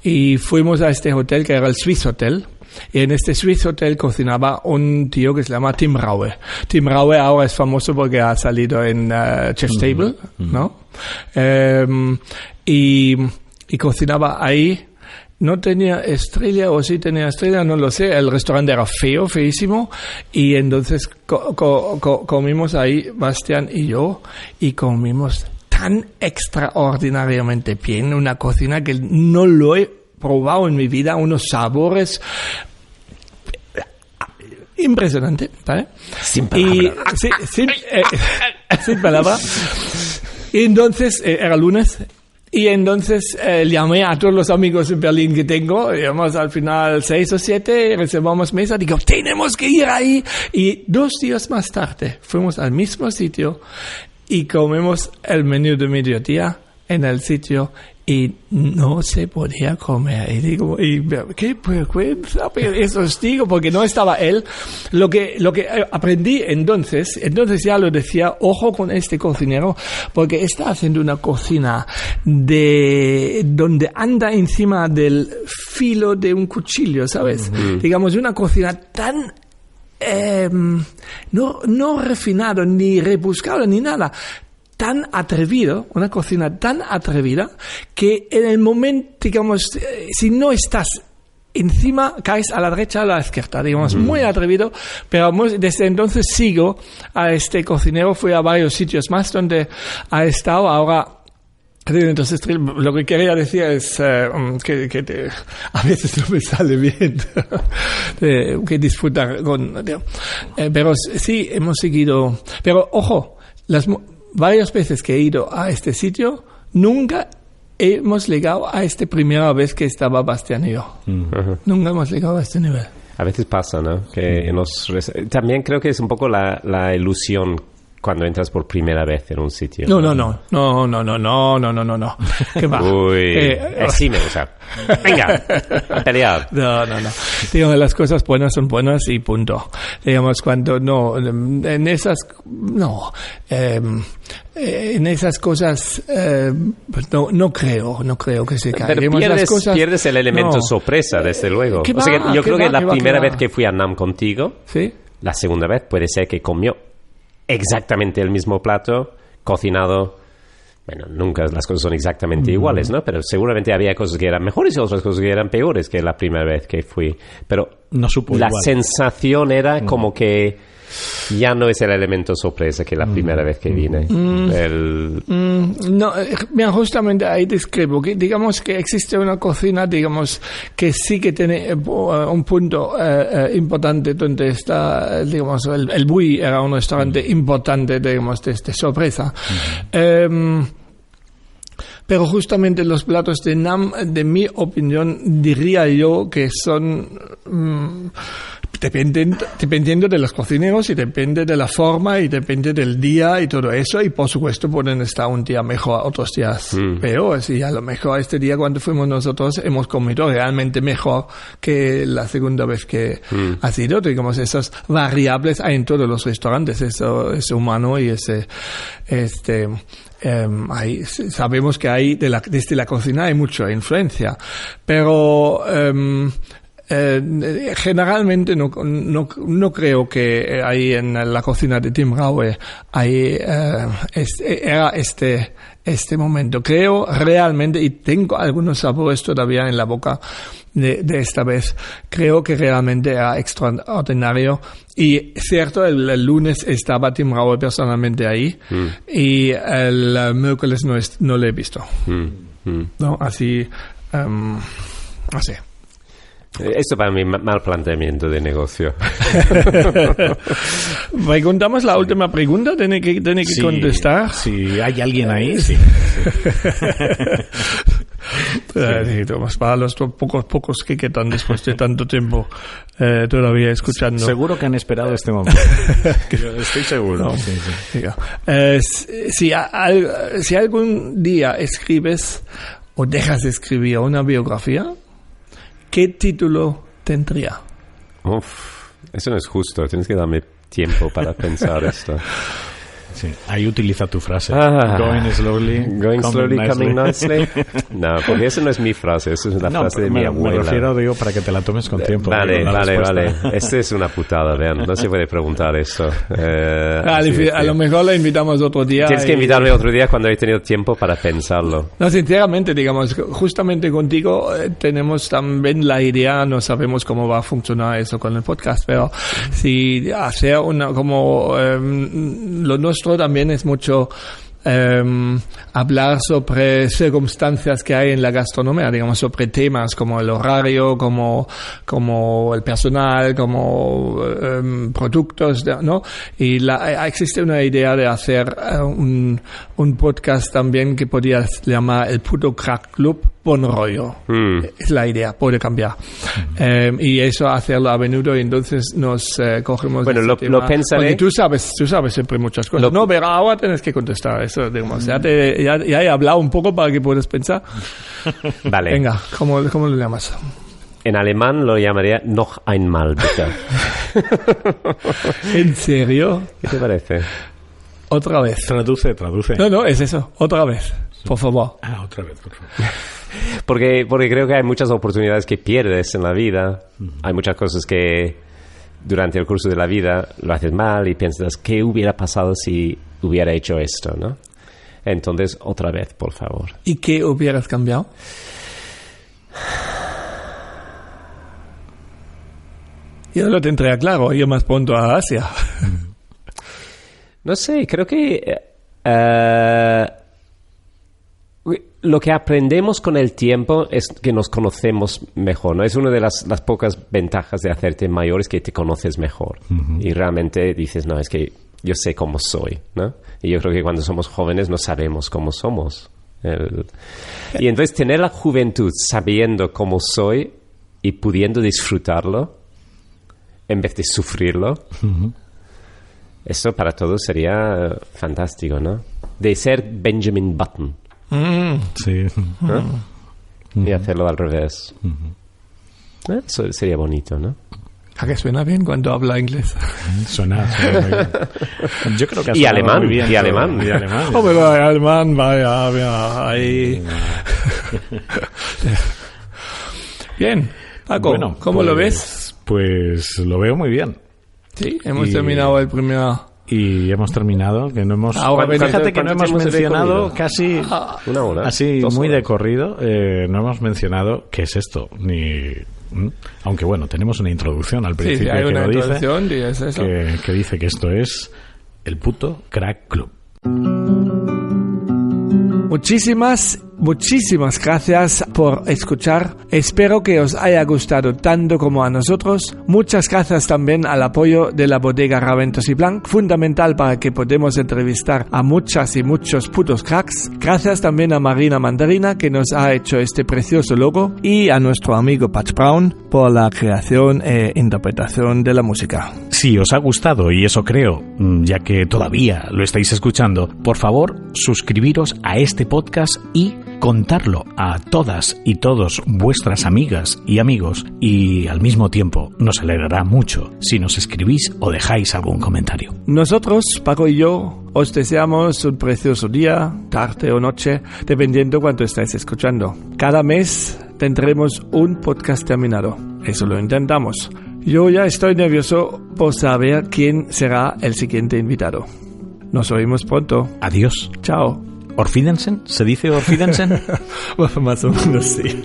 [SPEAKER 3] Y fuimos a este hotel que era el Swiss Hotel. Y en este Swiss Hotel cocinaba un tío que se llama Tim Raue. Tim Raue ahora es famoso porque ha salido en Chef's Table, ¿no? Y cocinaba ahí. No tenía estrella, o sí tenía estrella, no lo sé. El restaurante era feísimo. Y entonces comimos ahí, Bastian y yo, y comimos tan extraordinariamente bien. Una cocina que no lo he probado en mi vida, unos sabores impresionante, ¿vale?
[SPEAKER 1] Sin palabras.
[SPEAKER 3] Sin palabras. Y entonces, era lunes. Y entonces llamé a todos los amigos en Berlín que tengo, íbamos al final 6 o 7, reservamos mesa, digo, tenemos que ir ahí. Y 2 días más tarde fuimos al mismo sitio y comemos el menú de mediodía en el sitio y no se podía comer. Y digo, qué vergüenza, pero eso os digo, porque no estaba él. Lo que aprendí entonces ya lo decía, ojo con este cocinero, porque está haciendo una cocina donde anda encima del filo de un cuchillo, ¿sabes? Digamos, una cocina tan no refinado, ni rebuscado, ni nada, tan atrevido, una cocina tan atrevida, que en el momento, digamos, si no estás encima, caes a la derecha o a la izquierda, digamos, muy atrevido, pero desde entonces sigo a este cocinero, fui a varios sitios más donde ha estado, ahora... Entonces, lo que quería decir es que a veces no me sale bien que disfrutar con... pero sí, hemos seguido... Pero, ojo, varias veces que he ido a este sitio, nunca hemos llegado a esta primera vez que estaba Bastian y yo. Nunca hemos llegado a este nivel.
[SPEAKER 1] A veces pasa, ¿no? Que también creo que es un poco la ilusión cuando entras por primera vez en un sitio.
[SPEAKER 3] No. ¿Qué va?
[SPEAKER 1] Uy, sí me gusta. Venga, a pelear.
[SPEAKER 3] No. Digamos, las cosas buenas son buenas y punto. Digamos, cuando en esas cosas, pues no creo que se caiga.
[SPEAKER 1] Pero pierdes el elemento sorpresa, desde luego. O sea, que yo creo que la primera vez que fui a Nam contigo,
[SPEAKER 3] ¿sí?
[SPEAKER 1] La segunda vez puede ser que comió exactamente el mismo plato, cocinado. Bueno, nunca las cosas son exactamente iguales, ¿no? Pero seguramente había cosas que eran mejores y otras cosas que eran peores que la primera vez que fui. Pero
[SPEAKER 4] no supo
[SPEAKER 1] la
[SPEAKER 4] igual.
[SPEAKER 1] Sensación como que ya no es el elemento sorpresa que la primera vez que vine.
[SPEAKER 3] No, mira, justamente ahí discrepo. Que digamos que existe una cocina, digamos, que sí que tiene un punto importante donde está, digamos, el Bui era un restaurante importante, digamos, de sorpresa. Pero justamente los platos de Nam, de mi opinión, diría yo que son... dependiendo de los cocineros y depende de la forma y depende del día y todo eso, y por supuesto pueden estar un día mejor, otros días peores, y a lo mejor este día cuando fuimos nosotros hemos comido realmente mejor que la segunda vez que ha sido. Digamos, esas variables hay en todos los restaurantes, eso es humano y sabemos que hay desde la cocina hay mucha influencia, pero generalmente no creo que ahí en la cocina de Tim Raue era este momento. Creo realmente, y tengo algunos sabores todavía en la boca de esta vez, creo que realmente era extraordinario. Y cierto, el lunes estaba Tim Raue personalmente ahí, y el miércoles no le he visto. ¿No? Así, así.
[SPEAKER 1] Esto para mí mal planteamiento de negocio.
[SPEAKER 3] Preguntamos la última pregunta, tiene que contestar.
[SPEAKER 4] Si hay alguien ahí, sí.
[SPEAKER 3] Para los pocos que quedan después de tanto tiempo todavía escuchando.
[SPEAKER 4] Seguro que han esperado este momento. Yo estoy seguro.
[SPEAKER 3] No.
[SPEAKER 4] Sí.
[SPEAKER 3] Si algún día escribes o dejas de escribir una biografía, ¿qué título tendría?
[SPEAKER 1] Eso no es justo. Tienes que darme tiempo para pensar esto.
[SPEAKER 4] Sí, ahí utiliza tu frase. Going slowly,
[SPEAKER 1] coming nicely. No, porque eso no es mi frase, eso es la frase de mi abuela.
[SPEAKER 4] Me refiero, digo, para que te la tomes con tiempo.
[SPEAKER 1] Vale. Esto es una putada, vean. No se puede preguntar eso.
[SPEAKER 3] A lo mejor la invitamos otro día.
[SPEAKER 1] Tienes que invitarme otro día cuando he tenido tiempo para pensarlo.
[SPEAKER 3] No, sinceramente, digamos, justamente contigo tenemos también la idea, no sabemos cómo va a funcionar eso con el podcast, pero si hacer lo nuestro también es mucho hablar sobre circunstancias que hay en la gastronomía, digamos, sobre temas como el horario, como el personal, como productos, ¿no? Y existe una idea de hacer un podcast también que podría llamar el Puto Crack Club Bon Rollo. Es la idea, puede cambiar. Y eso hacerlo a menudo, y entonces nos cogemos.
[SPEAKER 1] Bueno, lo pensaré.
[SPEAKER 3] Porque tú sabes siempre muchas cosas. No, pero ahora tienes que contestar eso, digamos. Ya he hablado un poco para que puedas pensar.
[SPEAKER 1] Vale.
[SPEAKER 3] Venga, ¿cómo lo llamas?
[SPEAKER 1] En alemán lo llamaría noch einmal, bitte.
[SPEAKER 3] ¿En serio?
[SPEAKER 1] ¿Qué te parece?
[SPEAKER 3] Otra vez.
[SPEAKER 4] Traduce.
[SPEAKER 3] No, es eso. Otra vez. Por favor.
[SPEAKER 4] Otra vez, por favor.
[SPEAKER 1] Porque creo que hay muchas oportunidades que pierdes en la vida. Hay muchas cosas que durante el curso de la vida lo haces mal y piensas, ¿qué hubiera pasado si hubiera hecho esto, no? Entonces, otra vez, por favor.
[SPEAKER 3] ¿Y qué hubieras cambiado? Yo lo tendría claro, yo más pronto a Asia.
[SPEAKER 1] No sé, creo que lo que aprendemos con el tiempo es que nos conocemos mejor, ¿no? Es una de las pocas ventajas de hacerte mayor, es que te conoces mejor. Y realmente dices, no, es que yo sé cómo soy, ¿no? Y yo creo que cuando somos jóvenes no sabemos cómo somos. Y entonces tener la juventud sabiendo cómo soy y pudiendo disfrutarlo en vez de sufrirlo, Esto para todos sería fantástico, ¿no? De ser Benjamin Button.
[SPEAKER 4] Sí.
[SPEAKER 1] ¿No? Y hacerlo al revés. Eso sería bonito, ¿no?
[SPEAKER 3] ¿A que suena bien cuando habla inglés?
[SPEAKER 4] Suena muy bien. Yo creo que ha
[SPEAKER 1] Y
[SPEAKER 4] sonado
[SPEAKER 1] alemán,
[SPEAKER 4] muy bien
[SPEAKER 1] y
[SPEAKER 4] todo.
[SPEAKER 1] alemán.
[SPEAKER 4] Y alemán.
[SPEAKER 3] Oh, pero alemán, vaya, ahí. Bien. Paco,
[SPEAKER 4] Bueno,
[SPEAKER 3] ¿cómo
[SPEAKER 4] pues,
[SPEAKER 3] lo ves?
[SPEAKER 4] Pues lo veo muy bien.
[SPEAKER 3] Sí, hemos
[SPEAKER 4] Y-
[SPEAKER 3] terminado el primer...
[SPEAKER 4] Y hemos terminado, que no hemos...
[SPEAKER 3] Ahora,
[SPEAKER 4] Fíjate que no
[SPEAKER 1] ¿cuánto
[SPEAKER 4] hemos
[SPEAKER 1] tiempo se ve
[SPEAKER 4] mencionado
[SPEAKER 1] comido?
[SPEAKER 4] casi...
[SPEAKER 1] Una hora.
[SPEAKER 4] Así,
[SPEAKER 1] 2
[SPEAKER 4] muy
[SPEAKER 1] horas.
[SPEAKER 4] de corrido, no hemos mencionado qué es esto, aunque bueno, tenemos una introducción al
[SPEAKER 3] Sí,
[SPEAKER 4] principio
[SPEAKER 3] hay
[SPEAKER 4] que
[SPEAKER 3] una
[SPEAKER 4] lo dice,
[SPEAKER 3] introducción y es eso.
[SPEAKER 4] que dice que esto es el puto Crack Club.
[SPEAKER 3] Muchísimas gracias por escuchar. Espero que os haya gustado tanto como a nosotros. Muchas gracias también al apoyo de la bodega Raventos y Blanc, fundamental para que podamos entrevistar a muchas y muchos putos cracks. Gracias también a Marina Mandarina, que nos ha hecho este precioso logo, y a nuestro amigo Patch Brown por la creación e interpretación de la música.
[SPEAKER 4] Si os ha gustado, y eso creo, ya que todavía lo estáis escuchando, por favor, suscribiros a este podcast y contarlo a todas y todos vuestras amigas y amigos, y al mismo tiempo nos alegrará mucho si nos escribís o dejáis algún comentario.
[SPEAKER 3] Nosotros, Paco y yo, os deseamos un precioso día, tarde o noche, dependiendo cuánto estáis escuchando. Cada mes tendremos un podcast terminado. Eso lo intentamos. Yo ya estoy nervioso por saber quién será el siguiente invitado. Nos oímos pronto.
[SPEAKER 4] Adiós.
[SPEAKER 3] Chao.
[SPEAKER 4] ¿Orfidensen? ¿Se dice Orfidensen?
[SPEAKER 3] Más o menos sí.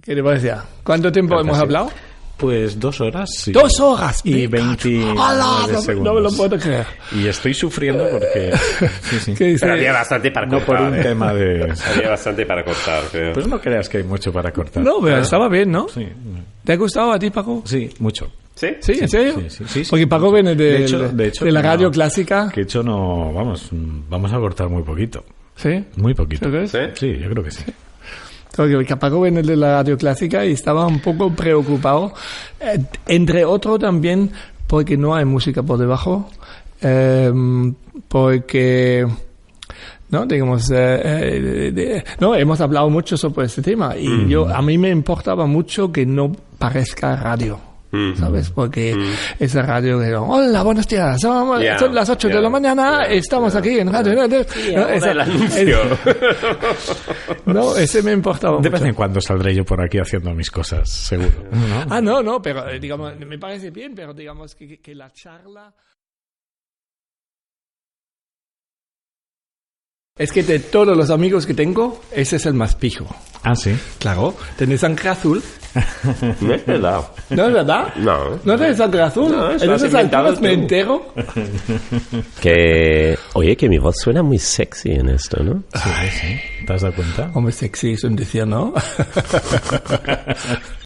[SPEAKER 3] ¿Qué te parecía? ¿Cuánto tiempo hemos
[SPEAKER 1] Fantástico.
[SPEAKER 3] hablado?
[SPEAKER 4] Pues 2 horas. Sí.
[SPEAKER 3] 2 horas.
[SPEAKER 4] Y
[SPEAKER 3] me
[SPEAKER 4] 20
[SPEAKER 3] cacho. ¡Hala!
[SPEAKER 4] segundos.
[SPEAKER 3] No me lo puedo creer.
[SPEAKER 4] Y estoy sufriendo porque... Sí, sí.
[SPEAKER 3] ¿Qué dice?
[SPEAKER 1] Pero había bastante para
[SPEAKER 4] No
[SPEAKER 1] cortar.
[SPEAKER 4] por un tema de...
[SPEAKER 1] Había bastante para cortar, creo.
[SPEAKER 4] Pues no creas que hay mucho para cortar.
[SPEAKER 3] No, pero estaba bien, ¿no?
[SPEAKER 4] Sí,
[SPEAKER 3] ¿Te ha gustado a ti, Paco?
[SPEAKER 4] sí, mucho.
[SPEAKER 1] ¿Sí?
[SPEAKER 3] ¿Sí? ¿En serio?
[SPEAKER 4] Sí.
[SPEAKER 3] Porque Paco viene
[SPEAKER 4] De hecho,
[SPEAKER 3] de la
[SPEAKER 4] no.
[SPEAKER 3] radio clásica.
[SPEAKER 4] Que hecho no... Vamos a cortar muy poquito.
[SPEAKER 3] ¿Sí?
[SPEAKER 4] Muy poquito.
[SPEAKER 3] ¿Tú crees?
[SPEAKER 1] ¿Sí?
[SPEAKER 4] Sí, yo creo que sí.
[SPEAKER 3] Porque Paco viene de la radio clásica y estaba un poco preocupado. Entre otro también porque no hay música por debajo. Porque... ¿no? Digamos, no, hemos hablado mucho sobre este tema y a mí me importaba mucho que no parezca radio. ¿Sabes? Porque esa radio que hola, buenos días, son las 8 de la mañana, estamos aquí en radio. ¿no?
[SPEAKER 1] El anuncio.
[SPEAKER 3] No, ese me importaba
[SPEAKER 4] De
[SPEAKER 3] mucho.
[SPEAKER 4] vez en cuando saldré yo por aquí haciendo mis cosas, seguro. ¿No?
[SPEAKER 3] No, pero digamos, me parece bien, pero digamos que la charla... Es que de todos los amigos que tengo, ese es el más pijo.
[SPEAKER 4] Ah, sí.
[SPEAKER 3] Claro, tenés sangre azul.
[SPEAKER 1] No es verdad.
[SPEAKER 3] ¿No es verdad?
[SPEAKER 1] No.
[SPEAKER 3] ¿No tenés sangre azul?
[SPEAKER 1] No, eso lo has
[SPEAKER 3] Entonces
[SPEAKER 1] inventado
[SPEAKER 3] alturas me
[SPEAKER 1] tú.
[SPEAKER 3] entero.
[SPEAKER 1] Oye, que mi voz suena muy sexy en esto, ¿no?
[SPEAKER 4] Sí. ¿Te has dado cuenta?
[SPEAKER 3] Hombre, sexy es un decir, ¿no?